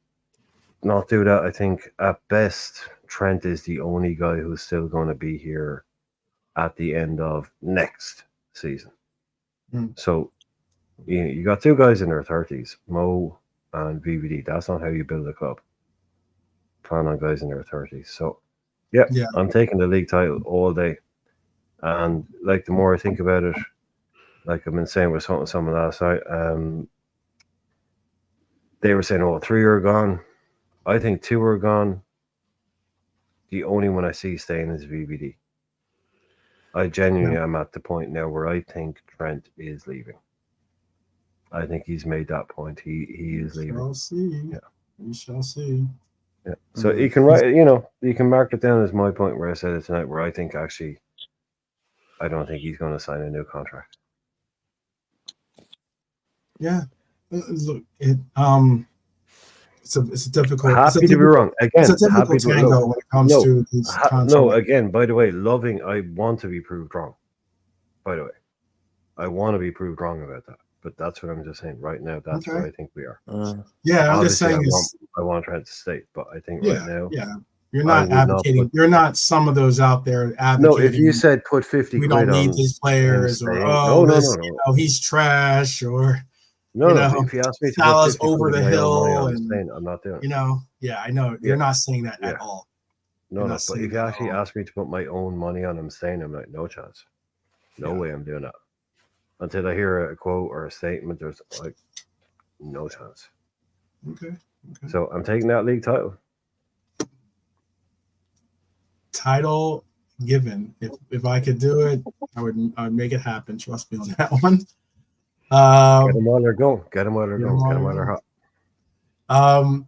not do that, I think at best, Trent is the only guy who's still going to be here at the end of next season. So you got two guys in their 30s, Mo and VVD. That's not how you build a club. Plan on guys in their 30s. So, yeah, I'm taking the league title all day. And like the more I think about it, like I've been saying with someone last night, they were saying, oh, 3 are gone. I think 2 are gone. The only one I see staying is VVD. I genuinely am at the point now where I think Trent is leaving. I think he's made that point. He is leaving. Shall see. Yeah. We shall see. Yeah. So you can write, you can mark it down as my point where I said it tonight, where I think actually, I don't think he's going to sign a new contract. Yeah. Look, it's a difficult. Happy to be wrong. It's Again, a difficult happy to tango look. when it comes No, to these kinds no. of. Again, by the way, loving. I want to be proved wrong. By the way, I want to be proved wrong about that. But that's what I'm just saying right now. That's Okay. what I think we are. Yeah, I'm just Obviously, saying. I want to try to state, but I think Yeah, right now, yeah. You're I not would not advocating. put. You're not some of those out there No, if you advocating. said put 50 We quid don't need on these him players, or staying, oh, no, this, no, no, he's trash, or no. If you ask me to put Salah's 50 over quid of the my own money hill, on him and staying, I'm not doing it. yeah, I know Yeah. you're not saying that at Yeah. all. No, You're no. not But saying if you that at actually all. ask me to put my own money on him staying, I'm like, no chance. No Yeah. way I'm doing that. Until I hear a quote or a statement, there's like no chance. Okay. So I'm taking that league title. Title given. If I could do it, I would make it happen. Trust me on that one. Get them while they're going. Get them while they're Get 'em going. while Get them they're while they're hot.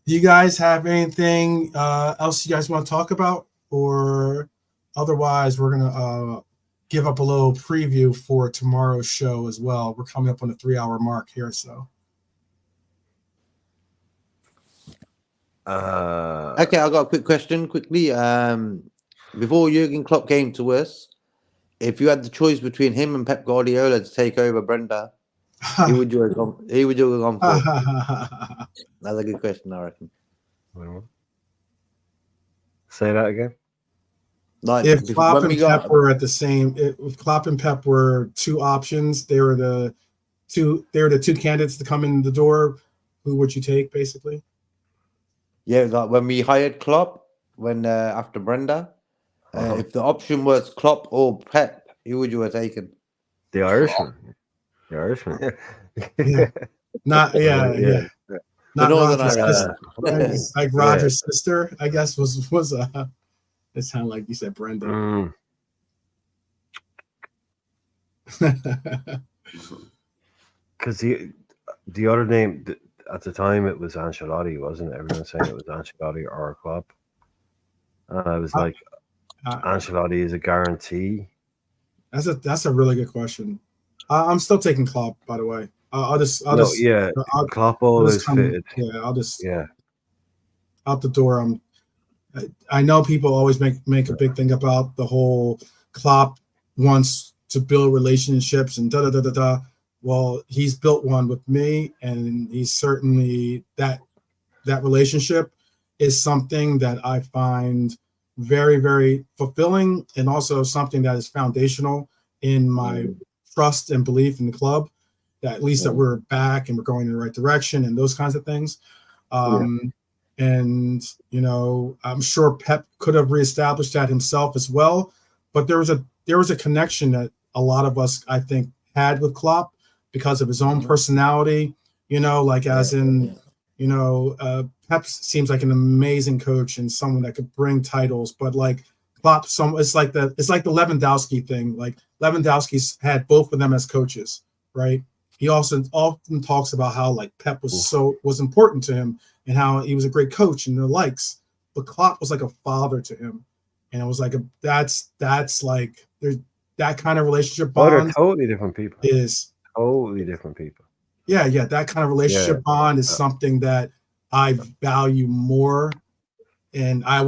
Do you guys have anything else you guys want to talk about, or otherwise we're gonna give up a little preview for tomorrow's show as well. We're coming up on the 3-hour mark here, so. Okay, I got a quick question quickly. Before Jurgen Klopp came to us, if you had the choice between him and Pep Guardiola to take over Brenda, who would you have gone for? That's a good question, I reckon. Say that again. Like if Klopp when we and got Pep were at the same, if Klopp and Pep were two options, they were the two candidates to come in the door. Who would you take, basically? yeah, like when we hired Klopp, when after Brenda, if the option was Klopp or Pep, who would you have taken? The Irishman. The Irishman. Yeah. Not The not Northern Roger's Irish. sister, like Roger's sister, I guess was it sounded like you said Brenda. Because the other name at the time it was Ancelotti, wasn't it? Everyone was saying it was Ancelotti or Klopp. And I was like, Ancelotti is a guarantee. That's a really good question. I'm still taking Klopp, by the way. Klopp always fitted. Yeah, yeah. Out the door. I know people always make a big thing about the whole Klopp wants to build relationships and da da da da da. Well, he's built one with me, and he's certainly that relationship is something that I find very, very fulfilling, and also something that is foundational in my trust and belief in the club. That at least that we're back and we're going in the right direction and those kinds of things. And I'm sure Pep could have reestablished that himself as well, but there was a connection that a lot of us, I think, had with Klopp because of his own personality. Pep seems like an amazing coach and someone that could bring titles, but like Klopp, it's like the Lewandowski thing. Like Lewandowski's had both of them as coaches, right? He also often talks about how like Pep was important to him and how he was a great coach and the likes, but Klopp was like a father to him, and it was like that's like there's that kind of relationship bond. They're totally different people. Is totally different people. Yeah, that kind of relationship bond is something that I value more, and I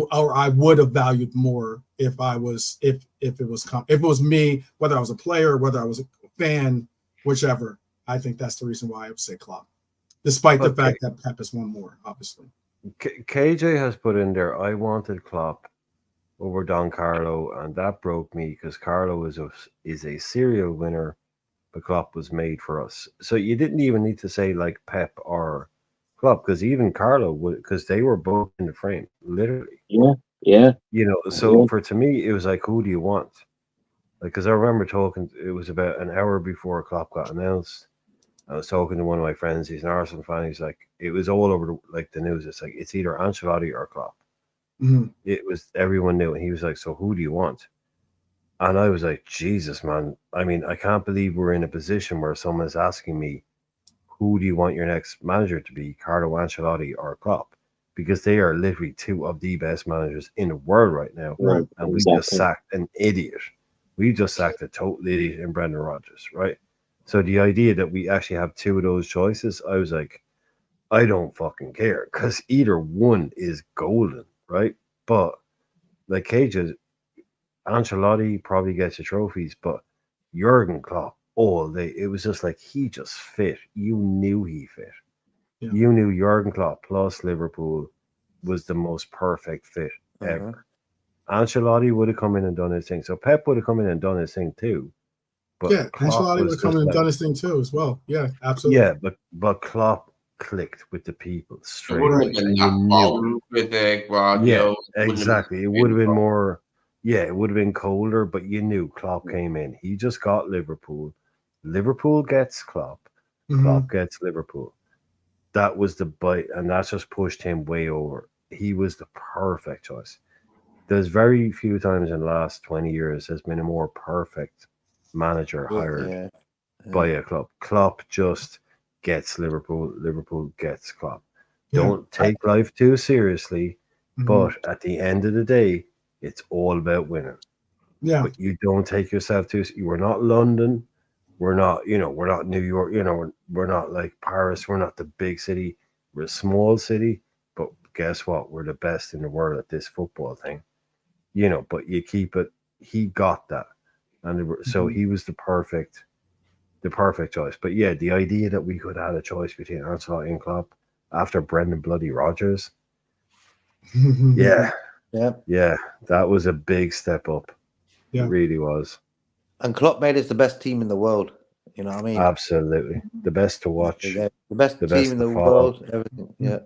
would have valued more if it was me, whether I was a player or whether I was a fan, whichever. I think that's the reason why I would say Klopp, despite the fact that Pep has won more, obviously. KJ has put in there, I wanted Klopp over Don Carlo, and that broke me because Carlo is a serial winner, but Klopp was made for us. So you didn't even need to say like Pep or Klopp, because even Carlo would, because they were both in the frame, literally. Yeah. To me, it was like, who do you want? Like, because I remember talking, it was about an hour before Klopp got announced. I was talking to one of my friends. He's an Arsenal fan. He's like, it was all over the news. It's like, it's either Ancelotti or Klopp. Mm-hmm. It was, everyone knew. And he was like, so who do you want? And I was like, Jesus, man. I mean, I can't believe we're in a position where someone's asking me, who do you want your next manager to be, Carlo Ancelotti or Klopp? Because they are literally two of the best managers in the world right now. Right, and exactly. we just sacked an idiot. We just sacked a total idiot in Brendan Rodgers, right? So the idea that we actually have two of those choices, I was like, I don't fucking care because either one is golden, right? But like Cage's, Ancelotti probably gets the trophies, but Jurgen Klopp, it was just like he just fit. You knew he fit. Yeah. You knew Jurgen Klopp plus Liverpool was the most perfect fit ever. Ancelotti would have come in and done his thing. So Pep would have come in and done his thing too. But Yeah, Ancelotti would have come in and done his thing too as well. Yeah, absolutely. Yeah, but Klopp clicked with the people It straight wouldn't away. have been And that you knew. bond with Guardiola. Yeah, exactly. It would have been more. Yeah, it would have been colder, but you knew Klopp came in. He just got Liverpool. Liverpool gets Klopp. Klopp gets Liverpool. That was the bite, and that just pushed him way over. He was the perfect choice. There's very few times in the last 20 years there's been a more perfect manager hired by a club. Klopp just gets Liverpool. Liverpool gets Klopp. Don't take life too seriously, but at the end of the day, it's all about winning. Yeah. But you don't take yourself too. We're not London. We're not, we're not New York. We're not like Paris. We're not the big city. We're a small city. But guess what? We're the best in the world at this football thing. But you keep it. He got that, and so he was the perfect choice. But yeah, the idea that we could have had a choice between Ancelotti and Klopp after Brendan bloody Rodgers, yeah, that was a big step up. Yeah. It really was. And Klopp made us the best team in the world. You know what I mean? Absolutely, the best to watch, The best the team best in to the follow. world. Everything. Yeah.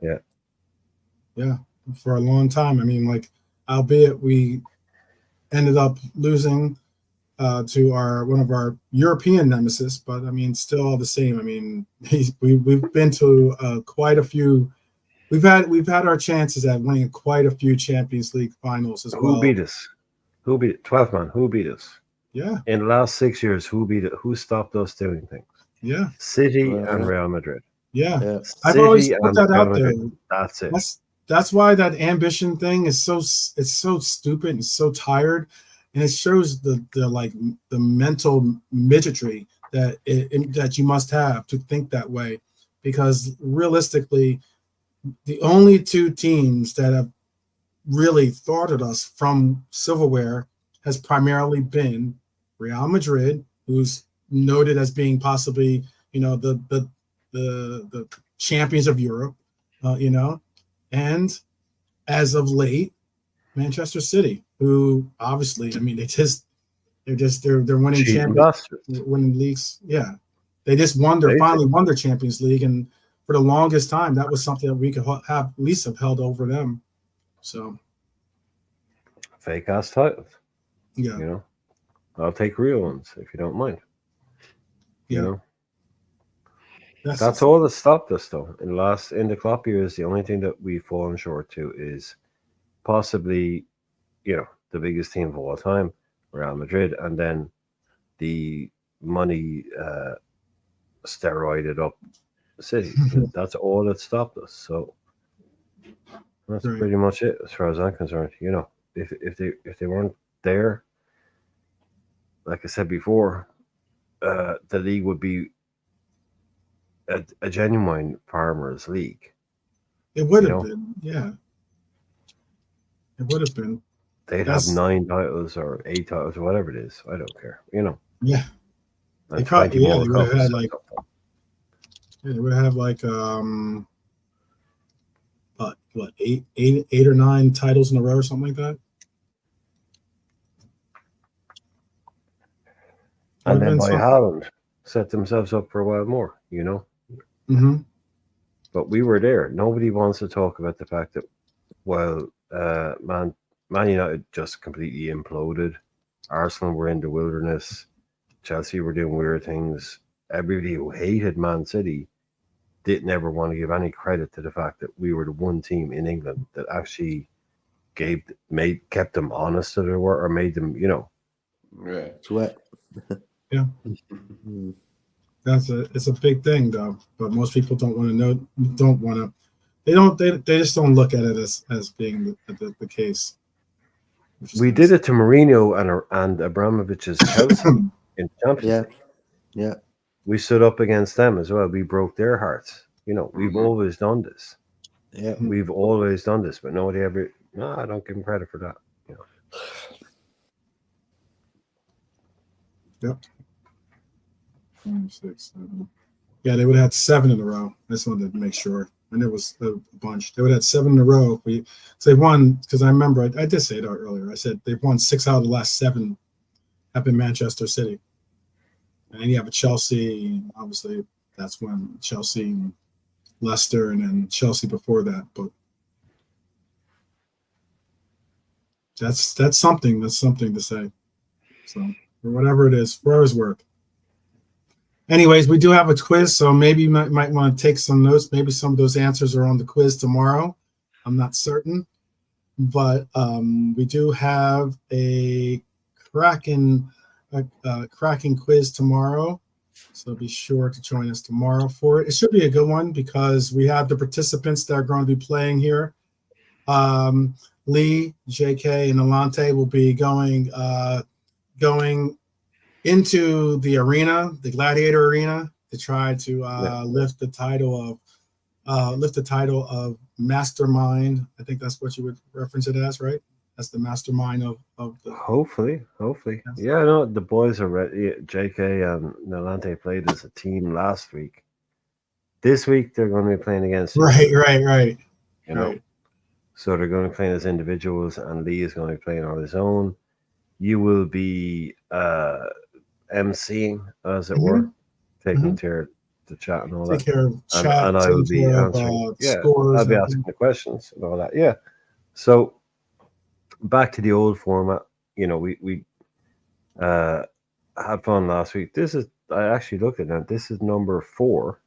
Yeah, for a long time. I mean, like, albeit we ended up losing to one of our European nemesis, but I mean, still all the same. I mean, we've been to quite a few. We've had our chances at winning quite a few Champions League finals as well. Who beat us? 12 man? Who beat us? Yeah. In the last 6 years, who beat it? Who stopped us doing things? Yeah. City and Real Madrid. Yeah. I've always put that out there. That's it. That's why that ambition thing is so stupid and so tired, and it shows the mental midgetry that you must have to think that way, because realistically, the only two teams that have really thwarted us from silverware has primarily been Real Madrid, who's noted as being possibly the champions of Europe, and as of late, Manchester City, who obviously, I mean, they're winning winning leagues. Yeah, they just finally won their Champions League, and for the longest time, that was something that we could have at least have held over them. So fake ass titles. Yeah, I'll take real ones if you don't mind. That's all that stopped us, though. In the Klopp years, the only thing that we've fallen short to is possibly, the biggest team of all time, Real Madrid, and then the money steroided up City. That's all that stopped us. So that's pretty much it, as far as I'm concerned. If they weren't there, like I said before, the league would be a genuine farmers' league. It would have been, yeah. It would have been. They'd have 9 titles or 8 titles or whatever it is. I don't care. Yeah. They probably, they would have had they would have what 8 or 9 titles in a row or something like that. And then by Haaland set themselves up for a while more, But we were there. Nobody wants to talk about the fact that, Man United just completely imploded. Arsenal were in the wilderness. Chelsea were doing weird things. Everybody who hated Man City didn't ever want to give any credit to the fact that we were the one team in England that actually kept them honest to their work, or made them, sweat. Yeah. It's a big thing, though, but most people don't want to know. They just don't look at it as being the case. We did it to Mourinho and Abramovich's Chelsea in the Champions League. Yeah. We stood up against them as well. We broke their hearts. we've always done this. Yeah. We've always done this, but nobody ever. No, I don't give him credit for that. Yep. 5, 6, 7. Yeah, they would have had 7 in a row. I just wanted to make sure. And it was a bunch. They would have had 7 in a row. So they won, because I remember I did say it earlier. I said they've won 6 out of the last 7 up in Manchester City. And then you have a Chelsea. Obviously, that's when Chelsea and Leicester, and then Chelsea before that. But that's something. That's something to say. So, or whatever it is, for it's worth. Anyways, we do have a quiz, so maybe you might want to take some notes. Maybe some of those answers are on the quiz tomorrow. I'm not certain, but we do have a cracking quiz tomorrow. So be sure to join us tomorrow for it. It should be a good one because we have the participants that are going to be playing here. Lee, JK, and Alante will be going into the arena, the gladiator arena, to try to lift the title of mastermind. I think that's what you would reference it as, right? That's the mastermind of the. Hopefully. Yeah, no, the boys are ready. JK and Nalante played as a team last week. This week they're going to be playing against each other, Right. Right. So they're going to play as individuals, and Lee is going to be playing on his own. You will be emceeing, as it were, taking care of the chat and all Take that. care of chat, and I will be answering. scores. I'll be asking the questions and all that. Yeah. So back to the old format. We had fun last week. I actually looked at that. This is number 4.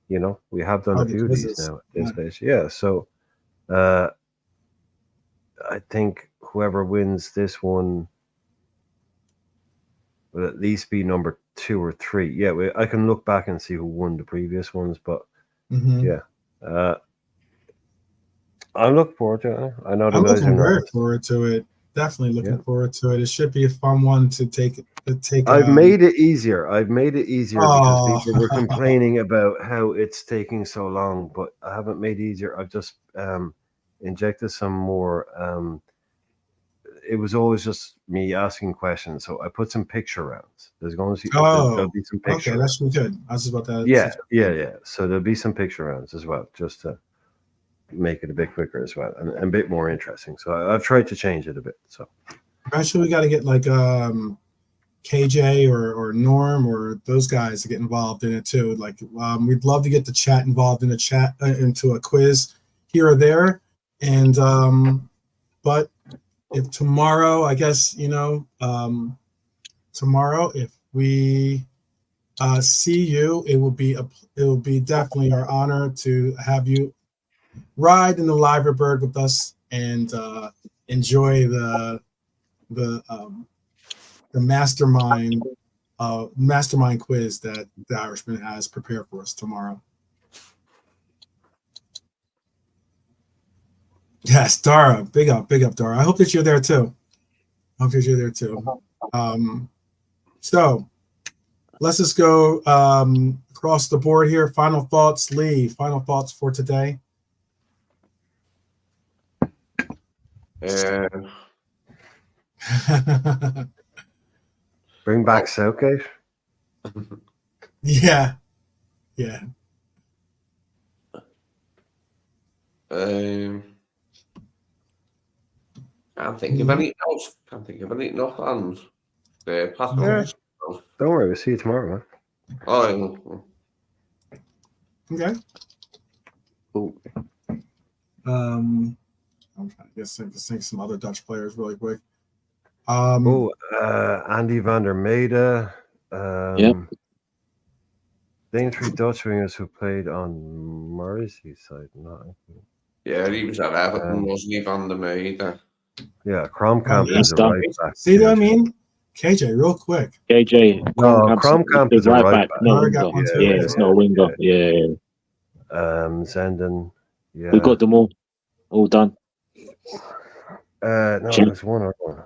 We have done a few of these now at this stage. Yeah. So I think whoever wins this one will at least be number 2 or 3. Yeah, I can look back and see who won the previous ones, but yeah. I'm looking forward to it. I know the I'm guys looking are very nervous. forward to it. Definitely looking forward to it. It should be a fun one to take. I've made it easier. Because people were complaining about how it's taking so long, but I haven't made it easier. I've just injected some more. It was always just me asking questions, so I put some picture rounds. There'll be some picture. Okay, that should be good. I was just about that. Yeah. So there'll be some picture rounds as well, just to make it a bit quicker as well, and a bit more interesting. So I've tried to change it a bit. So eventually we got to get like KJ or Norm or those guys to get involved in it too. Like we'd love to get the chat involved in the chat into a quiz here or there. And but if tomorrow, I guess tomorrow if we see you, it will be definitely our honor to have you ride in the Liverbird with us and enjoy the mastermind quiz that the Irishman has prepared for us tomorrow. Yes, Dara, big up, Dara. I hope that you're there too. So let's just go across the board here. Final thoughts, Lee. Final thoughts for today. bring back Southgate. Yeah. Can't think of anything else. And Don't worry, we'll see you tomorrow, man. Okay. Cool. I'm trying to think some other Dutch players really quick. Andy van der Meijden. Name 3 Dutch wingers who played on Merseyside. Yeah, he was at Everton, wasn't he, Van der Meijden? Yeah, Kromkamp is a right back. See what I mean? KJ, real quick. KJ. Kromkamp is a right back. No winger. It's not a winger. Yeah. Zenden. Yeah. We got them all done. No, there's one other one.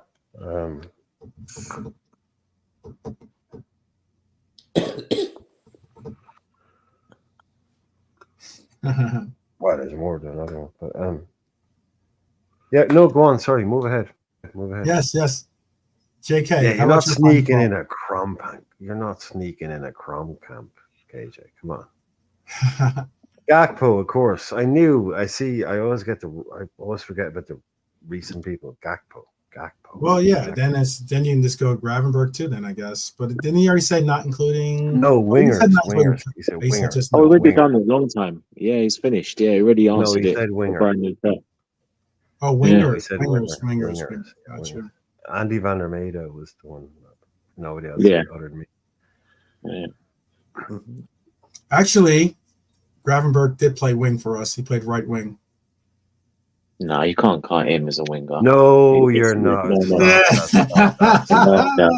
Well, there's more than another one, but yeah, no, go on. Sorry, move ahead. Move ahead. Yes, yes. JK, Yeah, how you're not about your final sneaking thought? in a crumb camp. You're not sneaking in a crumb camp, KJ. Come on. Gakpo, of course. I knew. I see. I always forget about the recent people. Gakpo. Well, yeah. Gakpo. Then you can just go Gravenberg too. Then I guess. But didn't he already say not including? No, Oh, he said wingers. not including. Wingers. He said He said wingers. just Oh, not. already Winger. done it a long time. Yeah, he's finished. Yeah, he already No, answered he it. said winger. Brian Leclerc. Oh, Yeah. No, he wingers, said wingers. wingers. Gotcha. Wingers. Andy van der Meyde was the one. Nobody else Yeah. said other than me. Yeah. Mhm. Actually, Gravenberg did play wing for us. He played right wing. No, you can't count him as a winger. No, It's- you're not. No. No.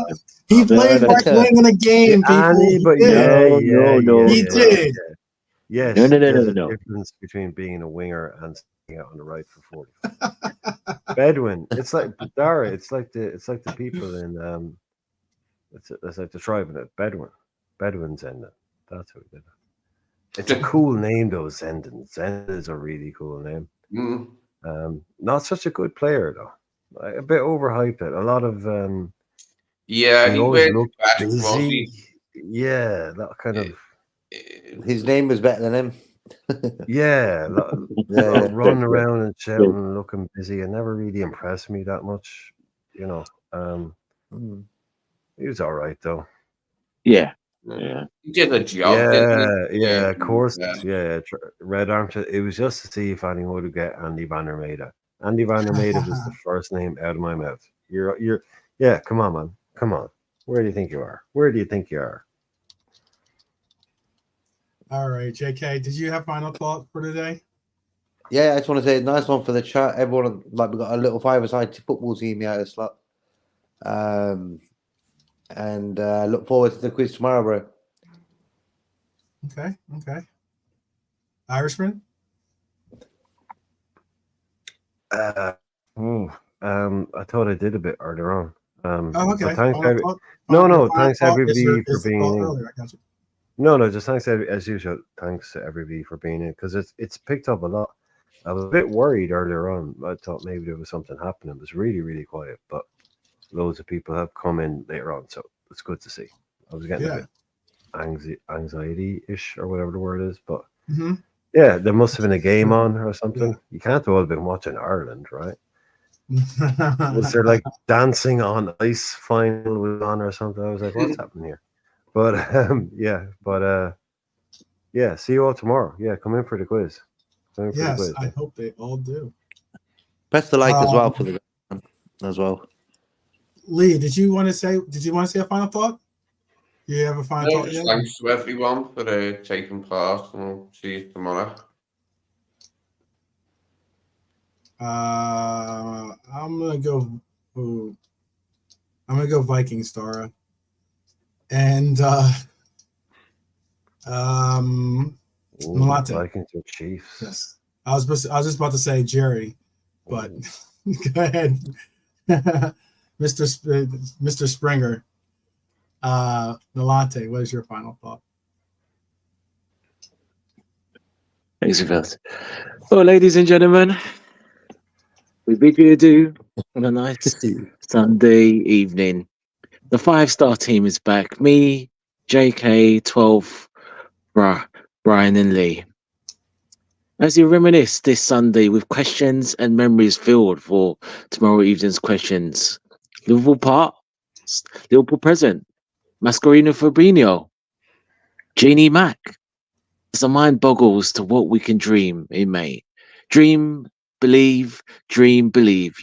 He No, played no. right wing in a game, people. Andy, He but did. He yeah. did. Yes, No. there's a difference between being a winger and staying out on the right for 40. Bedouin, it's like Dara. It's like the people in it's like the tribe in it. Bedouin Zenden. That's who did it. It's a cool name though. Zenden. Zenden is a really cool name. Mm. Not such a good player though. A bit overhyped. A lot of Yeah, he he always went looked back, was busy. he? Yeah, that kind of. His name was better than him. Yeah, Yeah. running around and shouting and looking busy. It never really impressed me that much, you know. Mm. He was all right though. Yeah. Yeah. He did a job, didn't he? Yeah, of course. Yeah. Yeah, Red Arm. It was just to see if anyone would get Andy van der Meyde. Andy van der Meyde was the first name out of my mouth. Yeah. Come on, man. Come on. Where do you think you are? Where do you think you are? All right, JK, did you have final thought for today? Yeah, I just want to say nice one for the chat. Everyone, like, we got a little five-a-side football team here at the slot. And look forward to the quiz tomorrow, bro. Okay. Irishman? I thought I did a bit earlier on. Oh, okay. But thanks, Final thought? no, Final thanks thought everybody is for the being thought in. earlier. I got you. No, just thanks as usual. Thanks to everybody for being in because it's picked up a lot. I was a bit worried earlier on. I thought maybe there was something happening. It was really, really quiet, but loads of people have come in later on, so it's good to see. I was getting a bit anxiety-ish or whatever the word is, but yeah, there must have been a game on or something. Yeah. You can't all have been watching Ireland, right? Was there like dancing on ice final was on or something? I was like, what's happening here? But yeah, see you all tomorrow. Yeah, come in for the quiz. Yes, I hope they all do. Press the like as well for the as well. Lee, did you want to say a final thought? Do you have a final No, thought just yet? thanks to everyone for taking part, and we'll see you tomorrow. I'm gonna go Vikings, Dara. And Malate. Vikings or Chiefs. Yes. I was just about to say Jerry, but go ahead. Mr. Springer. Malate, what is your final thought? Thanks, Phil. Well, ladies and gentlemen, we bid you adieu on a nice Sunday evening. The 5-star team is back. Me, JK, 12, Brian and Lee. As you reminisce this Sunday with questions and memories filled for tomorrow evening's questions. Liverpool past, Liverpool present, Mascherino Fabinho, Genie Mac. As the mind boggles to what we can dream in May. Dream, believe,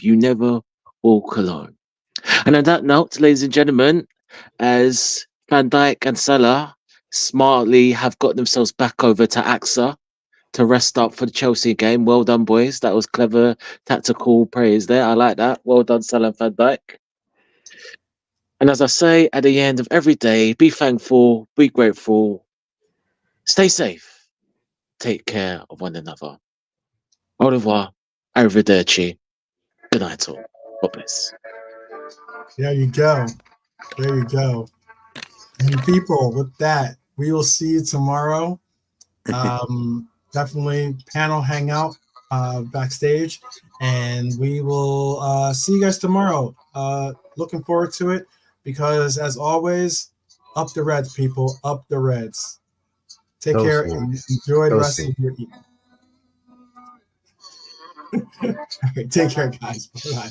you never walk alone. And on that note, ladies and gentlemen, as Van Dijk and Salah smartly have got themselves back over to AXA to rest up for the Chelsea game. Well done, boys. That was clever tactical praise there. I like that. Well done, Salah and Van Dijk. And as I say at the end of every day, be thankful, be grateful, stay safe. Take care of one another. Au revoir. Arrivederci. Good night, all. God bless. There you go. And people, with that, we will see you tomorrow. definitely panel hangout backstage, and we will see you guys tomorrow. Looking forward to it, because as always, up the Reds, people, up the Reds. Take Go care Smith. and enjoy the Go rest Smith. of your evening. All right, take care, guys. Bye.